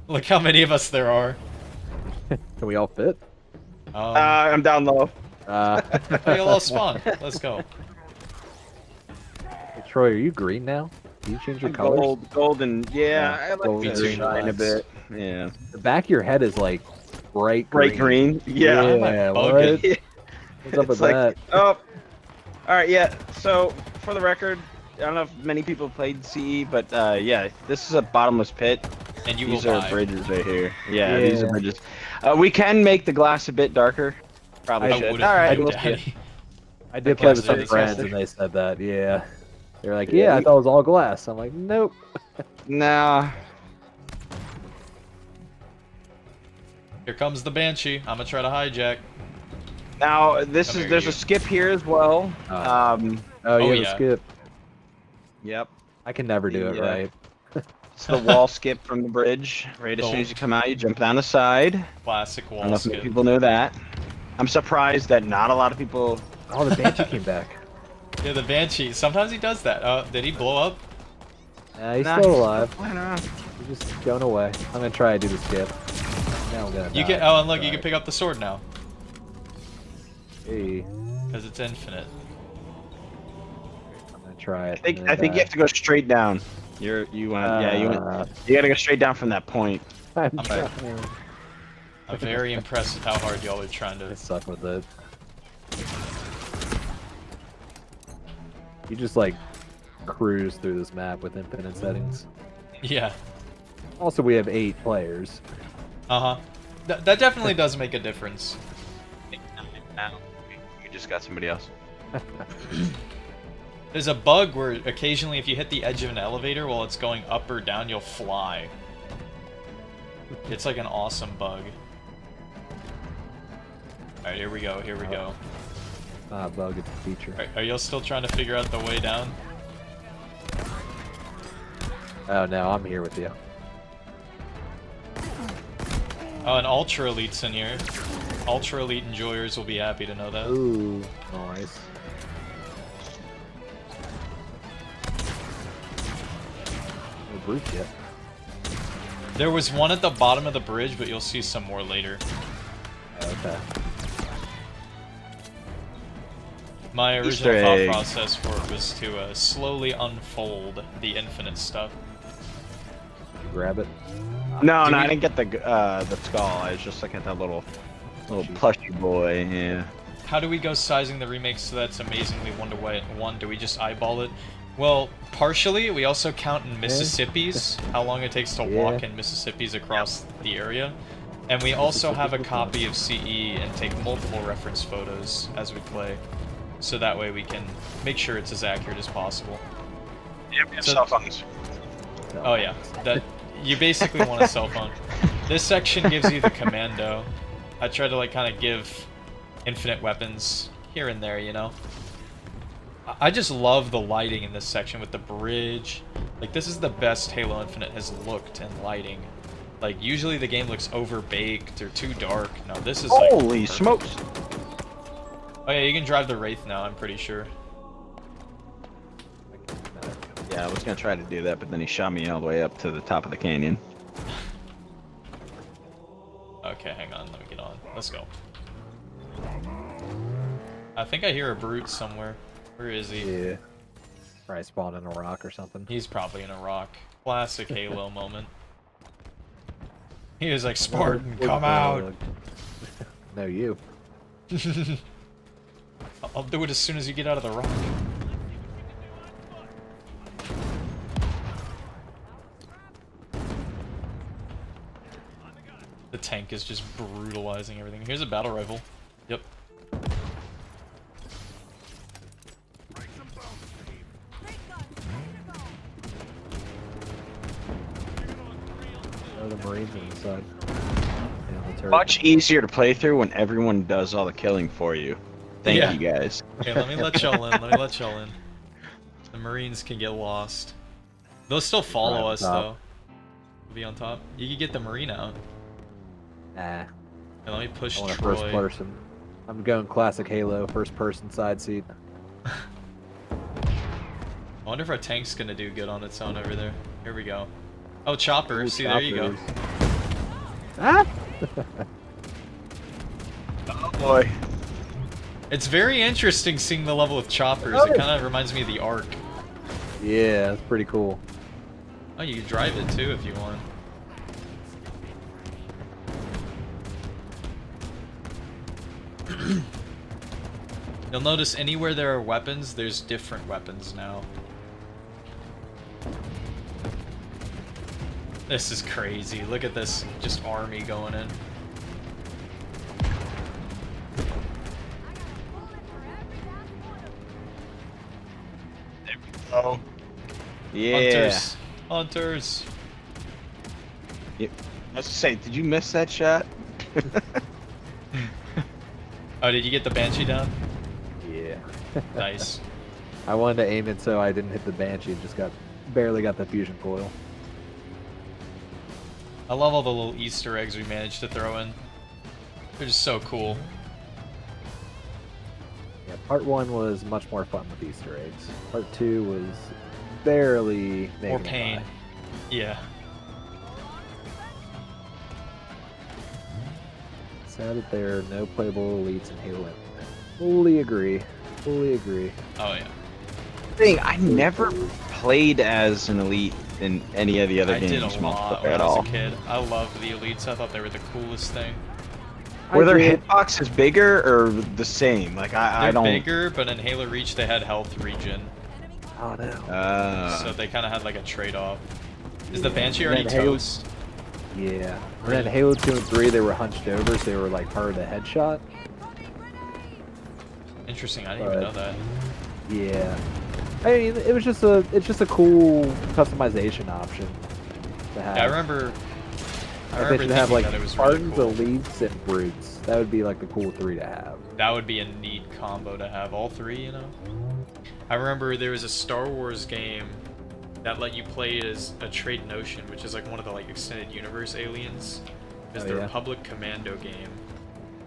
Look how many of us there are. Can we all fit? I'm down low. Hey, all spawn. Let's go. Hey, Troy, are you green now? Do you change your colors? Golden. Yeah, I like gold to green shine a lights. bit. Yeah. The back of your head is like bright Bright green. Yeah. Yeah, what? What's up with It's like, that? oh. All right. Yeah. So for the record, I don't know if many people have played CE, but yeah, this is a bottomless pit. And you These will are buy. bridges right here. Yeah, these are bridges. We can make the glass a bit darker. Probably I should. would've All right. been We'll daddy. I did play with some Caster. friends and they said that, yeah. They're like, yeah, I thought it was all glass. I'm like, nope. Nah. Here comes the Banshee. I'm gonna try to hijack. Now Come there's here, a you. skip here as well. Oh, Oh, yeah, yeah. the skip. Yep. I can never do it Yeah. right. It's the wall skip from the bridge. Right as soon as you come out, you jump down the side. Classic I don't wall know if many skip. people know that. I'm surprised that not a lot of people. Oh, the Banshee came back. Yeah, the Banshee. Sometimes he does that. Did he blow up? He's Nah, still alive. I don't know. He's just going away. I'm gonna try to do the skip. Now I'm gonna You die. can. Oh, and look, you can pick up the sword now Hey, because it's infinite. I'm gonna try it. I think you have to go straight down. You gotta go straight down from that point. I'm trying. trying. I'm very impressed with how hard y'all are trying I to. suck with it. You just like cruise through this map with infinite settings. Yeah. Also, we have 8 players. Uh-huh. That definitely does make a difference. Now you just got somebody else. There's a bug where occasionally if you hit the edge of an elevator while it's going up or down, you'll fly. It's like an awesome bug. Alright, here we go, here we go. Not a bug, it's a feature. Are y'all still trying to figure out the way down? Oh no, I'm here with you. Oh, and Ultra Elite's in here. Ultra Elite enjoyers will be happy to know that. Ooh, nice. No brute yet. There was one at the bottom of the bridge, but you'll see some more later. Okay. My original Easter thought egg. process for it was to slowly unfold the infinite stuff. Did you grab it? No, Do no, we- I didn't get the skull. I was just looking at that little Plushy. plushy boy. Yeah. How do we go sizing the remake so that's amazingly one-to-one? Do we just eyeball it? Well, partially. We also count in Mississippis, how long it takes to walk in Mississippis across the area. And we also have a copy of CE and take multiple reference photos as we play. So that way we can make sure it's as accurate as possible. Yeah, we have So- cell phones. Oh yeah, that you basically want a cell phone. This section gives you the commando. I try to like kind of give infinite weapons here and there, you know. I just love the lighting in this section with the bridge. Like this is the best Halo Infinite has looked in lighting. Like usually the game looks overbaked or too dark. No, this is like Holy perfect. smokes! Oh yeah, you can drive the Wraith now, I'm pretty sure. Yeah, I was gonna try to do that, but then he shot me all the way up to the top of the canyon. Okay, hang on, let me get on. Let's go. I think I hear a brute somewhere. Where is he? Yeah. Probably spawned in a rock or something. He's probably in a rock. Classic Halo moment. He was like, Spartan, come out! No, you. I'll do it as soon as you get out of the rock. The tank is just brutalizing everything. Here's a battle rifle. Yep. Oh, the Marines on the side. Yeah, the turret. Much easier to play through when everyone does all the killing for you. Thank Yeah. you guys. Okay, let me let y'all in. Let me let y'all in. The Marines can get lost. They'll still follow Right on us, top. though. We'll be on top. You can get the Marine out. Nah. And let me push I want a Troy. first person. I'm going classic Halo, first person side seat. I wonder if our tank's gonna do good on its own over there. Here we go. Oh, chopper. Ooh, See, there you go. choppers. Ah! Oh boy. It's very interesting seeing the level of choppers. Oh. It kind of reminds me of the Ark. Yeah, that's pretty cool. Oh, you can drive it too if you want. You'll notice anywhere there are weapons, there's different weapons now. This is crazy. Look at this, just army going in. Oh. Yeah. Hunters. Hunters. I was gonna say, did you miss that shot? Oh, did you get the Banshee down? Yeah. Nice. I wanted to aim it so I didn't hit the Banshee, just barely got the fusion coil. I love all the little Easter eggs we managed to throw in. They're just so cool. Yeah, part 1 was much more fun with Easter eggs. Part 2 was barely making More it pain. by. Yeah. Sad that there are no playable elites in Halo Infinite. Fully agree. Fully agree. Oh yeah. Thing, I never played as an elite in any of the other I did games a lot multiplayer when at I was all. a kid. I loved the elites. I thought they were the coolest thing. Were their did. hitboxes bigger or the same? Like I They're don't. bigger, but in Halo Reach they had health regen, Oh no. so they kind of had like a trade-off. Is the Banshee And already then Halo- toast? Yeah. And then Halo 2 and 3, they were hunched over, so they were like part of the headshot. Interesting. I didn't even know that. Yeah. I mean, it's just a cool customization option to have. Yeah, I remember. I Like, they remember should have thinking like that it was really Spartans, cool. elites, and brutes. That would be like the cool 3 to have. That would be a neat combo to have all three, you know? I remember there was a Star Wars game that let you play as a Trade Ocean, which is like one of the like extended universe aliens. It was Oh, the yeah? Republic Commando game.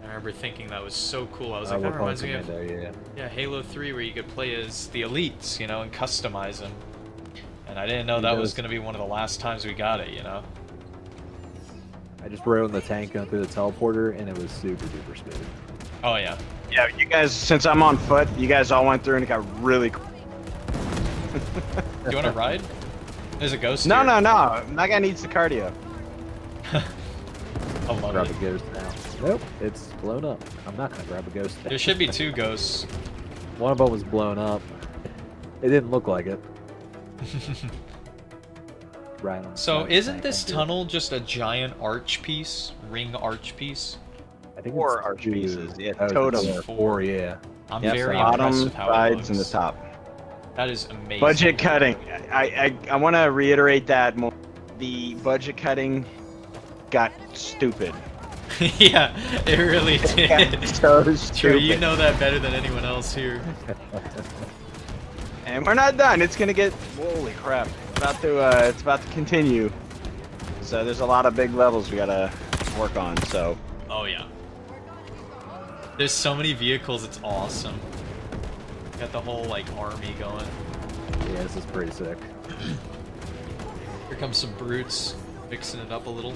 I remember thinking that was so cool. I was I like, that love reminds me of Commando, yeah. Halo 3 where you could play as the elites, you know, and customize them. And I didn't know Dude, that that was was- going to be one of the last times we got it, you know? I just rode in the tank going through the teleporter, and it was super duper smooth. Oh yeah. Yeah, you guys. Since I'm on foot, you guys all went through and it got really. Do you want to ride? There's a ghost No, here. no, no. That guy needs the cardio. I love Grab it. a ghost now. Nope, it's blown up. I'm not gonna grab a ghost now. There should be 2 ghosts. One of them was blown up. It didn't look like it. Right on. So right on the isn't tank, this I'm good. tunnel just a giant arch piece? Ring arch piece? I think 4 it's arch 2. pieces, yeah, Oh, total. it's 4, yeah. I'm Yep, very bottom, impressed with how it sides, looks. and the top. That is amazing. Budget cutting. I want to reiterate that more. The budget cutting got stupid. Yeah, it really did. So True, stupid. you know that better than anyone else here. And we're not done. It's gonna get. Holy crap! It's about to continue. So there's a lot of big levels we gotta work on. So Oh yeah. There's so many vehicles, it's awesome. Got the whole like army going. Yeah, this is pretty sick. Here comes some brutes, mixing it up a little.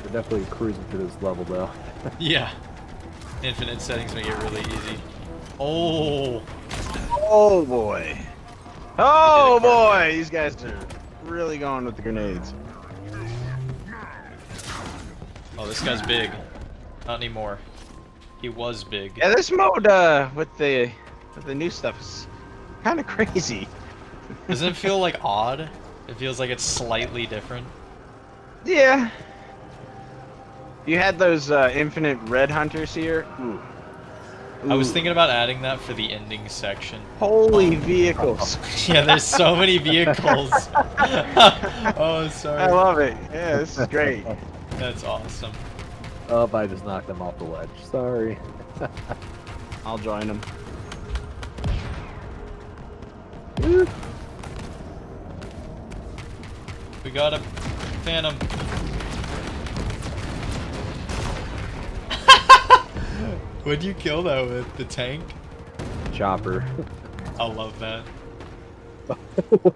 We're definitely cruising through this level, though. Yeah. Infinite settings make it really easy. Oh, oh boy, oh boy, these guys are really going with the grenades. oh, this guy's big. Not anymore. He was big. Yeah, this mode with the new stuff is kind of crazy. Doesn't it feel like odd? It feels like it's slightly different. Yeah. You had those infinite red hunters here. Ooh. I was Ooh. thinking about adding that for the ending section. Holy vehicles. Yeah, there's so many vehicles. Oh, I sorry. love it. Yeah, this is great. That's awesome. Oh, I just knocked them off the ledge. Sorry. I'll join them. We got a Phantom. What'd you kill that with? The tank? Chopper. I love that. I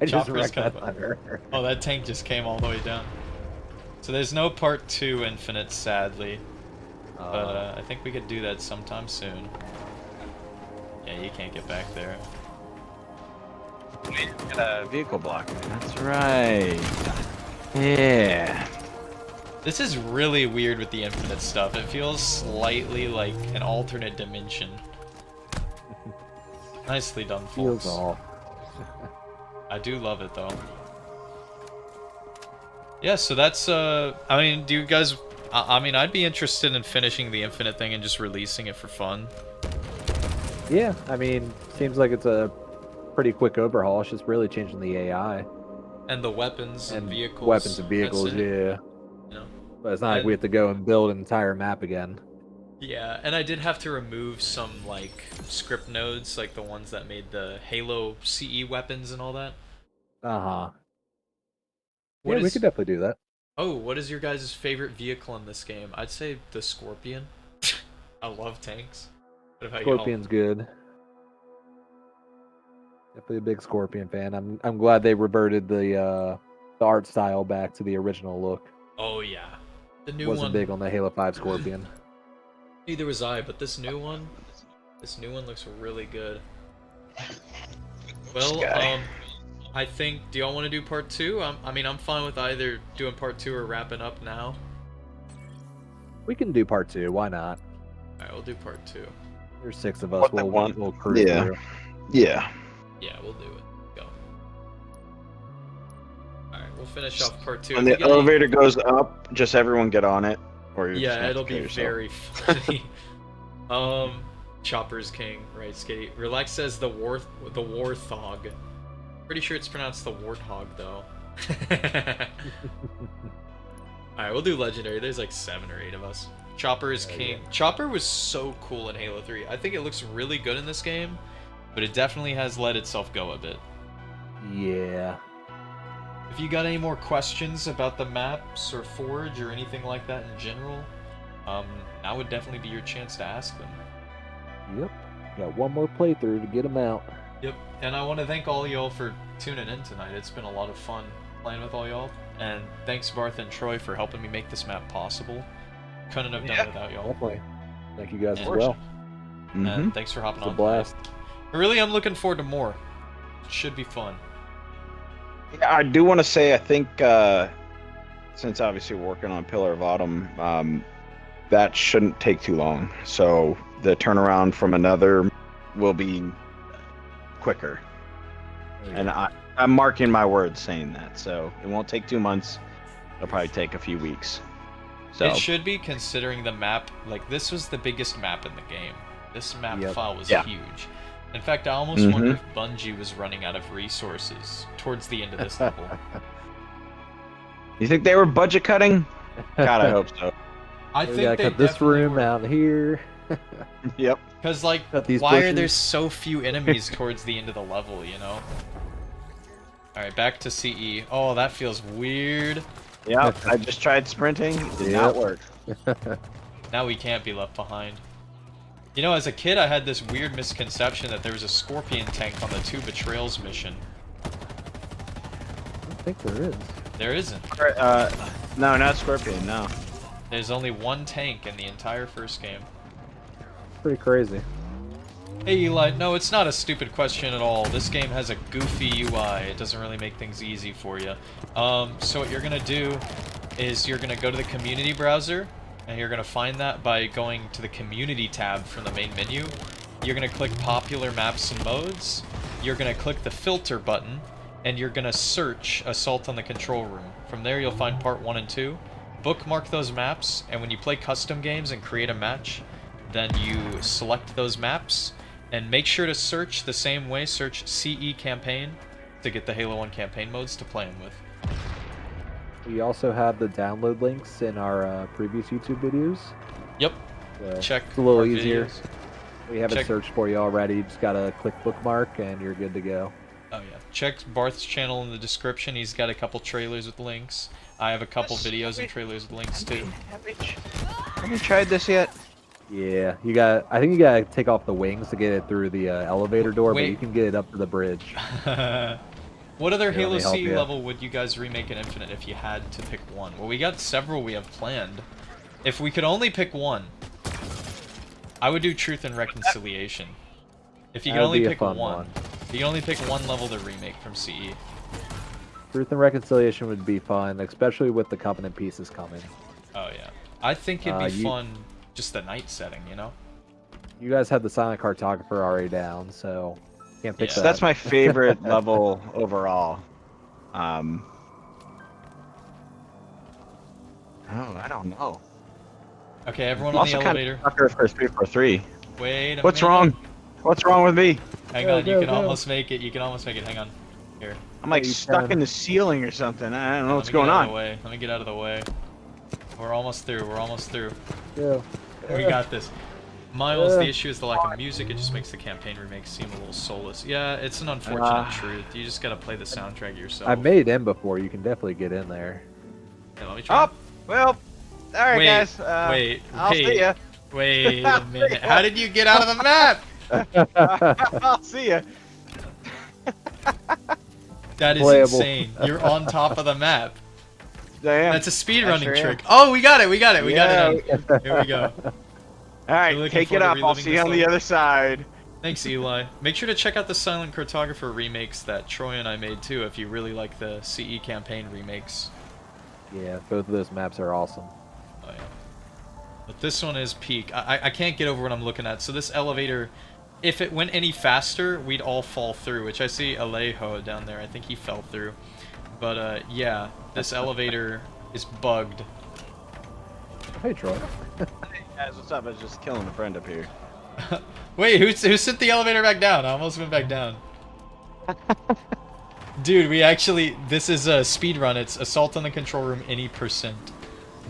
just Chopper's wrecked kind that of- thunder. Oh, that tank just came all the way down. So there's no part 2 Infinite, sadly. But I think we could do that sometime soon. Yeah, you can't get back there. Got a vehicle blocker. That's right. Yeah. This is really weird with the Infinite stuff. It feels slightly like an alternate dimension. Nicely done, folks. Feels off. I do love it, though. Yeah, so that's, I mean, do you guys... I mean, I'd be interested in finishing the Infinite thing and just releasing it for fun. Yeah, I mean, seems like it's a pretty quick overhaul. It's just really changing the AI. And the weapons and vehicles. Weapons and vehicles, that's it, yeah. You know? But it's not like we have to go and build an entire map again. Yeah, and I did have to remove some, like, script nodes, like the ones that made the Halo CE weapons and all that. Uh-huh. What Yeah, we is- could definitely do that. Oh, what is your guys' favorite vehicle in this game? I'd say the Scorpion. I love tanks. What about y'all? Scorpion's good. Definitely a big Scorpion fan. I'm glad they reverted the art style back to the original look. Oh, yeah. The new Wasn't one. big on the Halo 5 Scorpion. Neither was I, but this new one looks really good. Well, I think. Do y'all want to do part 2? I mean, I'm fine with either doing part 2 or wrapping up now. We can do part 2. Why not? All right, we'll do part 2. There's 6 of us. We'll cruise Yeah. through. Yeah. Yeah, we'll do it. Go. All right, we'll finish off part 2. When the elevator goes up, just everyone get on it. Or you're just Yeah, gonna have it'll to be kill yourself. very funny. Chopper's king, right, Skitty? Relax says the warthog. Pretty sure it's pronounced the warthog, though. Alright, we'll do legendary. There's like 7 or 8 of us. Chopper is king. Yeah. Chopper was so cool in Halo 3. I think it looks really good in this game, but it definitely has let itself go a bit. Yeah. If you got any more questions about the maps or Forge or anything like that in general, now would definitely be your chance to ask them. Yep. Got one more playthrough to get them out. Yep. And I want to thank all y'all for tuning in tonight. It's been a lot of fun playing with all y'all. And thanks Barth and Troy for helping me make this map possible. Couldn't have done it without y'all. Definitely. Thank you guys as well. And thanks for hopping on. It's a blast. Really, I'm looking forward to more. It should be fun. Yeah, I do want to say, I think, since obviously we're working on Pillar of Autumn, that shouldn't take too long. So the turnaround from another will be quicker. And I'm marking my words saying that. So it won't take 2 months. It'll probably take a few weeks. So it should be, considering the map. Like, this was the biggest map in the game. This map file was huge. In fact, I almost wonder if Bungie was running out of resources towards the end of this level. You think they were budget cutting? God, I hope so. I think they cut this room out here. Yep. Because, like, why are there so few enemies towards the end of the level, you know? Alright, back to CE. Oh, that feels weird. Yep, I just tried sprinting. It did not work. Now we can't be left behind. You know, as a kid, I had this weird misconception that there was a Scorpion tank on the 2 Betrayals mission. I don't think there is. There isn't. No, not Scorpion, no. There's only 1 tank in the entire first game. Pretty crazy. Hey Eli, no, it's not a stupid question at all. This game has a goofy UI. It doesn't really make things easy for you. So what you're gonna do is you're gonna go to the community browser, and you're gonna find that by going to the community tab from the main menu. You're gonna click popular maps and modes. You're gonna click the filter button, and you're gonna search Assault on the Control Room. From there, you'll find part 1 and 2. Bookmark those maps, and when you play custom games and create a match, then you select those maps. And make sure to search the same way, search CE campaign to get the Halo 1 campaign modes to play them with. We also have the download links in our previous YouTube videos. Yep. So Check. It's a little our easier. videos. We have it searched for you already. You just gotta click bookmark and you're good to go. Oh yeah. Check Barth's channel in the description. He's got a couple trailers with links. I have a couple videos and trailers with links too. Have you tried this yet? Yeah, I think you gotta take off the wings to get it through the elevator door, but you can get it up to the bridge. What other Here, Halo let me help CE you. level would you guys remake in Infinite if you had to pick one? Well, we got several we have planned. If we could only pick one, I would do Truth and Reconciliation. If you could only pick one. If you can only pick one level to remake from CE. Truth and Reconciliation would be fun, especially with the Covenant pieces coming. Oh yeah. I think it'd be fun, just the night setting, you know? You guys have the Silent Cartographer already down, so can't pick So that. that's my favorite level overall. Oh, I don't know. Okay, everyone I'm on the also elevator. Kind of for 343. Wait a What's minute. wrong? What's wrong with me? Hang Go, on, you go, can go. almost make it. You can almost make it. Hang on. Here. I'm like you stuck can. in the ceiling or something. I don't know what's Let me going get out on. of the way. Let me get out of the way. We're almost through. We're almost through. Yeah. We got this. Miles, the issue is the lack of music. It just makes the campaign remake seem a little soulless. Yeah, it's an unfortunate truth. You just gotta play the soundtrack yourself. I've made it in before. You can definitely get in there. Hey, let me try. Oh, well, all right, Wait, guys. wait, I'll see ya. Wait a minute. How did you get out of the map? I'll see ya. That is Playable. insane. You're on top of the map. That's a speedrunning sure am. trick. Oh, we got it. We got it. We Yeah. got it in. Here we go. All right, Looking take it forward up. to I'll reliving see you this on the level. other side. Thanks, Eli. Make sure to check out the Silent Cartographer remakes that Troy and I made too if you really like the CE campaign remakes. Yeah, both of those maps are awesome. Oh, yeah. But this one is peak. I can't get over what I'm looking at. So this elevator, if it went any faster, we'd all fall through, which I see Alejo down there. I think he fell through. But yeah, this elevator is bugged. Hey, Troy. Hey guys, what's up? I was just killing a friend up here. Wait, who sent the elevator back down? I almost went back down. Dude, this is a speed run. It's assault on the control room any %.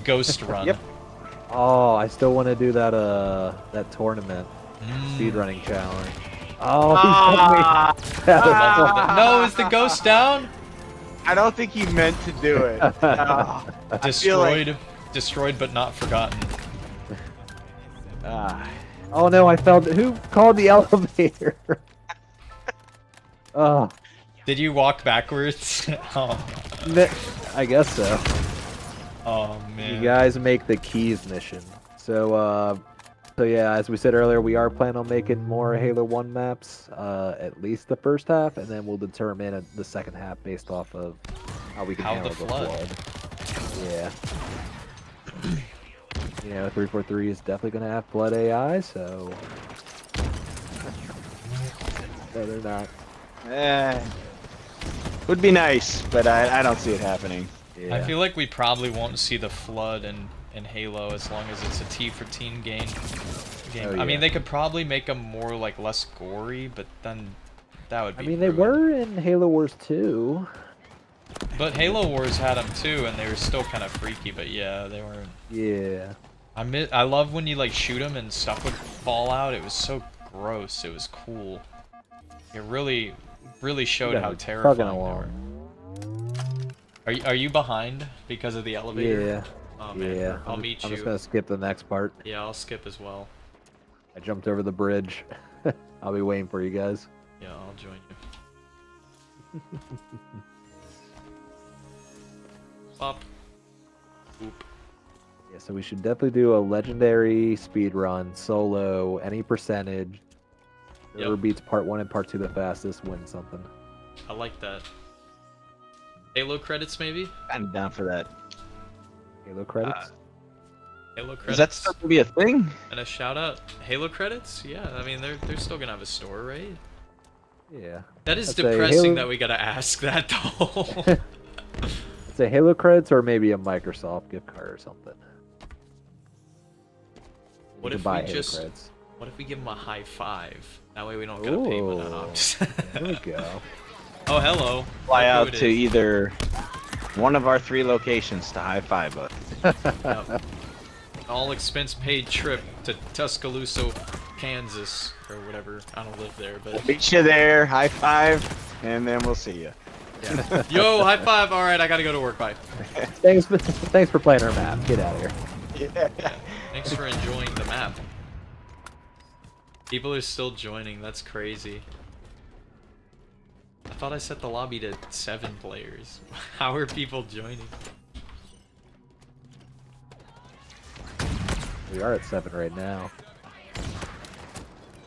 Ghost run. Yep. Oh, I still want to do that that tournament speedrunning challenge. Oh, he sent me. No, is the ghost down? I don't think he meant to do it. Destroyed but not forgotten. Oh no, I fell. Who called the elevator? Oh, Did you walk backwards? Oh. I guess so. Oh man. You guys make the keys mission. So yeah, as we said earlier, we are planning on making more Halo 1 maps, at least the first half, and then we'll determine the second half based off of how we can How handle the the flood. flood. Yeah. You know, 343 is definitely going to have flood AI, so... No, they're not. Would be nice, but I don't see it happening. Yeah. I feel like we probably won't see the flood in Halo as long as it's a T for teen game. Oh, I mean, yeah. they could probably make them more like less gory, but then that would be. I mean, they ruined. were in Halo Wars 2. But Halo Wars had them too, and they were still kind of freaky. But yeah, they weren't. Yeah. I love when you like shoot them and stuff would fall out. It was so gross. It was cool. It really showed how terrifying they were. Are you behind because of the elevator? Yeah. Oh man, Yeah. I'll meet you. I'm just going to skip the next part. Yeah, I'll skip as well. I jumped over the bridge. I'll be waiting for you guys. Yeah, I'll join you. Up. Oop. Yeah, so we should definitely do a legendary speed run, solo, any percentage. Whoever Yep. beats part 1 and part 2 the fastest wins something. I like that. Halo credits, maybe? I'm down for that. Halo credits? Halo Is credits. that still gonna be a thing? And a shout out. Halo credits? Yeah, I mean they're still gonna have a store, right? Yeah. That is I'd say depressing Halo- that we gotta ask that though. Say Halo credits or maybe a Microsoft gift card or something. What You if can buy we Halo just credits. what if we give them a high five? That way we don't gotta pay for that. No, I'm just- There we go. Oh hello. Fly Look who out it to is. either one of our 3 locations to high five us. Yep. All expense paid trip to Tuscaloosa, Kansas, or whatever. I don't live there, but Meet you there, high five, and then we'll see you. yeah. Yo, high five. All right, I gotta go to work. Bye. Thanks for playing our map. Get out of here. Yeah. Thanks for enjoying the map. People are still joining. That's crazy. I thought I set the lobby to 7 players. How are people joining? We are at 7 right now.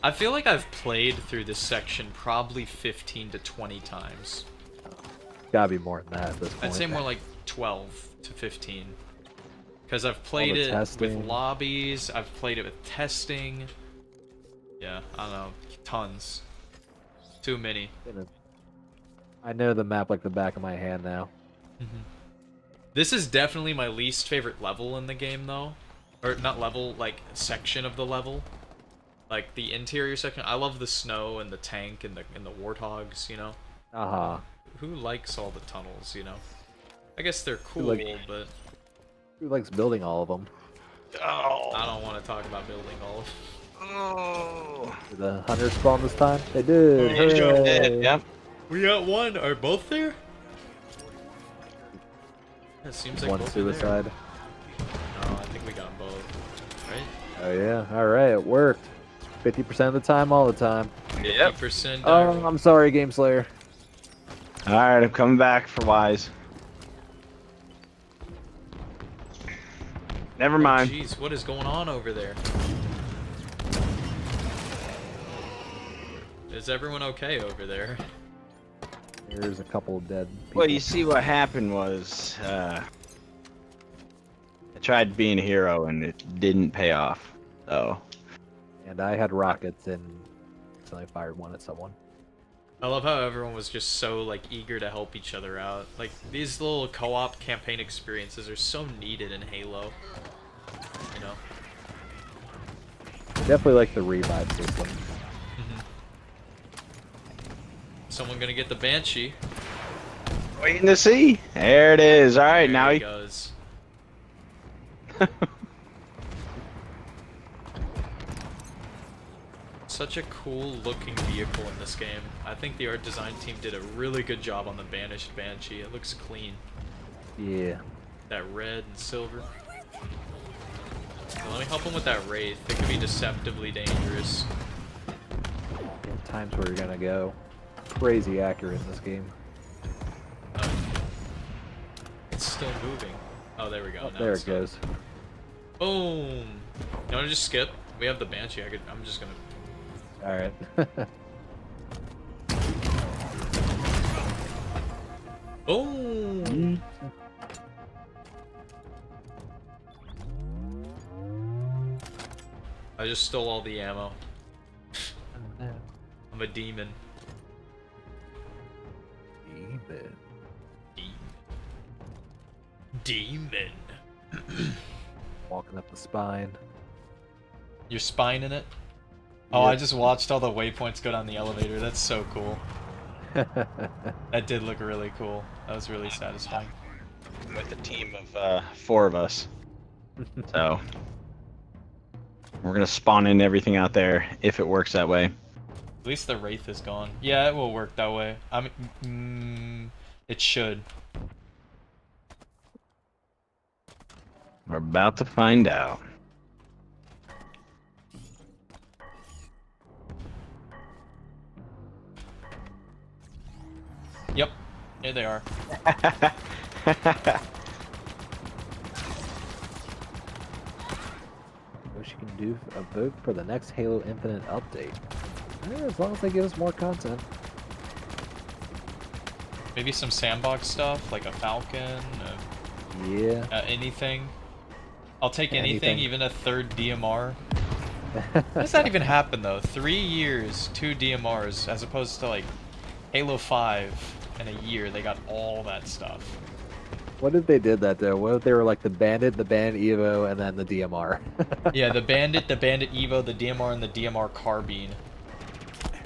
I feel like I've played through this section probably 15 to 20 times. Gotta be more than that at this point. I'd say more like 12 to 15. Because I've played the it with testing. lobbies, I've played it with testing. Yeah, I don't know. Tons. Too many. I know the map like the back of my hand now. This is definitely my least favorite level in the game, though. Or not level, like section of the level. Like the interior section. I love the snow and the tank and the warthogs. You know. Uh-huh. Who likes all the tunnels? You know. I guess they're cool, like- but Who likes building all of them? Oh. I don't want to talk about building all of. Oh. Did the hunters spawn this time? They did. Sure Hooray. did, yep. We got one. Are both there? It seems like One both are there. suicide. No, I think we got both. Right? Oh yeah. Alright, it worked. 50% of the time, all the time. Yep. 50%. Oh, I'm sorry, Game Slayer. Alright, I'm coming back for Wise. Never mind. Jeez, what is going on over there? Is everyone okay over there? There's a couple of dead people. Well, you see, what happened was I tried being a hero and it didn't pay off. So. And I had rockets and so I fired one at someone. I love how everyone was just so like eager to help each other out. Like these little co-op campaign experiences are so needed in Halo. You know. Definitely like the revive system. Someone gonna get the Banshee. Waiting to see. There it is. All right, There now he goes. Such a cool looking vehicle in this game. I think the art design team did a really good job on the Banished Banshee. It looks clean. Yeah. That red and silver. Now let me help him with that Wraith. It could be deceptively dangerous. Times where you're gonna go crazy accurate in this game. It's still moving. Oh, there we go. Oh, Now there it's it goes. Boom! You wanna just skip? We have the Banshee. I'm just gonna... Alright. Boom! I just stole all the ammo. I'm a demon. Demon. Walking up the spine. You're spining it? Oh, Yep. I just watched all the waypoints go down the elevator. That's so cool. That did look really cool. That was really satisfying. with a team of 4 of us. So we're gonna spawn in everything out there if it works that way. At least the Wraith is gone. Yeah, it will work that way. I mean, it should. We're about to find out. Yep, here they are. Wish you can do a vote for the next Halo Infinite update. As long as they give us more content. Maybe some sandbox stuff, like a Falcon, Yeah. anything. I'll take anything, Anything. even a 3rd DMR. How does that even happen, though? 3 years, 2 DMRs, as opposed to, like, Halo 5 in a year, they got all that stuff. What if they did that though? What if they were like the Bandit, the Band Evo, and then the DMR? Yeah, the Bandit Evo, the DMR, and the DMR Carbine.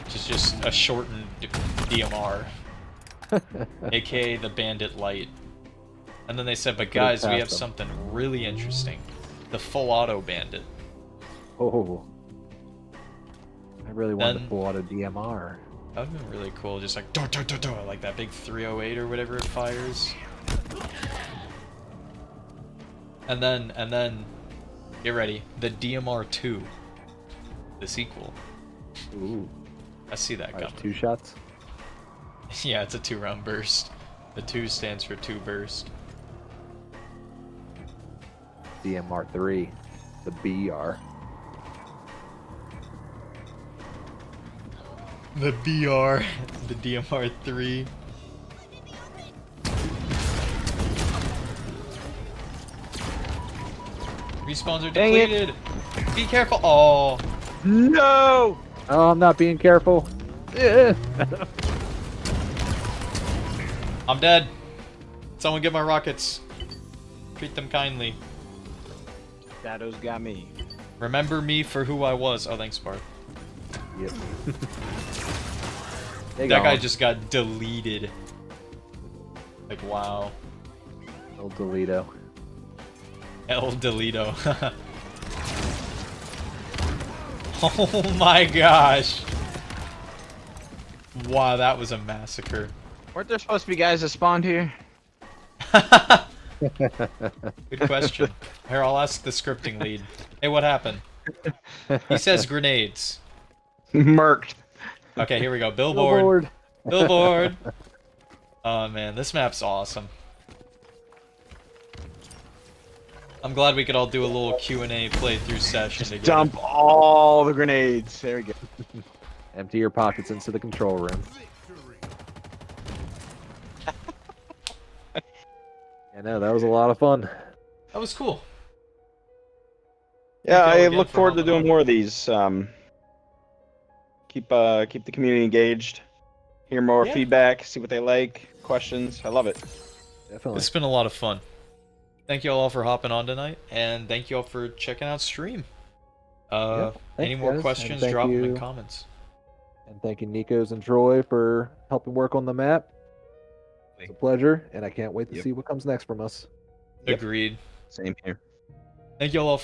Which is just a shortened DMR. AKA the Bandit Light. And then they said, but guys, we have something really interesting. The Full Auto Bandit. Oh. I really wanted Then- to pull out a DMR. That would have been really cool, just like, like that big 308 or whatever it fires. And then, get ready, the DMR2. The sequel. Ooh. I see that There's coming. 2 shots. Yeah, it's a 2-round burst. The 2 stands for 2 burst. DMR3. The BR. The BR, the DMR3. Respawns are Dang it. depleted. Be careful. Oh, No! Oh, I'm not being careful. Yeah. I'm dead. Someone get my rockets. Treat them kindly. Shadows got me. Remember me for who I was. Oh, thanks, Barth. Yep. That guy just got deleted. Like, wow. El Delito. El Delito. Oh my gosh. Wow, that was a massacre. Weren't there supposed to be guys that spawned here? Good question. Here, I'll ask the scripting lead. Hey, what happened? He says grenades. Murked. Okay, here we go. Billboard. Billboard. Billboard. Oh man, this map's awesome. I'm glad we could all do a little Q&A playthrough session together. Dump all the grenades. There we go. Empty your pockets into the control room. Yeah, no, that was a lot of fun. That was cool. Yeah, Thank y'all I again look for forward to hopping doing on. more of these. Keep the community engaged. Hear more Yeah. feedback. See what they like. Questions. I love it. Definitely. It's been a lot of fun. Thank you all for hopping on tonight, and thank you all for checking out stream. Yep. Any Thanks, more guys, and questions, thank drop them in you. comments. And thank you, Nikos and Troy, for helping work on the map. It's a pleasure, and I can't wait to Yep. see what comes next from us. Yep. Agreed. Same here. Thank you all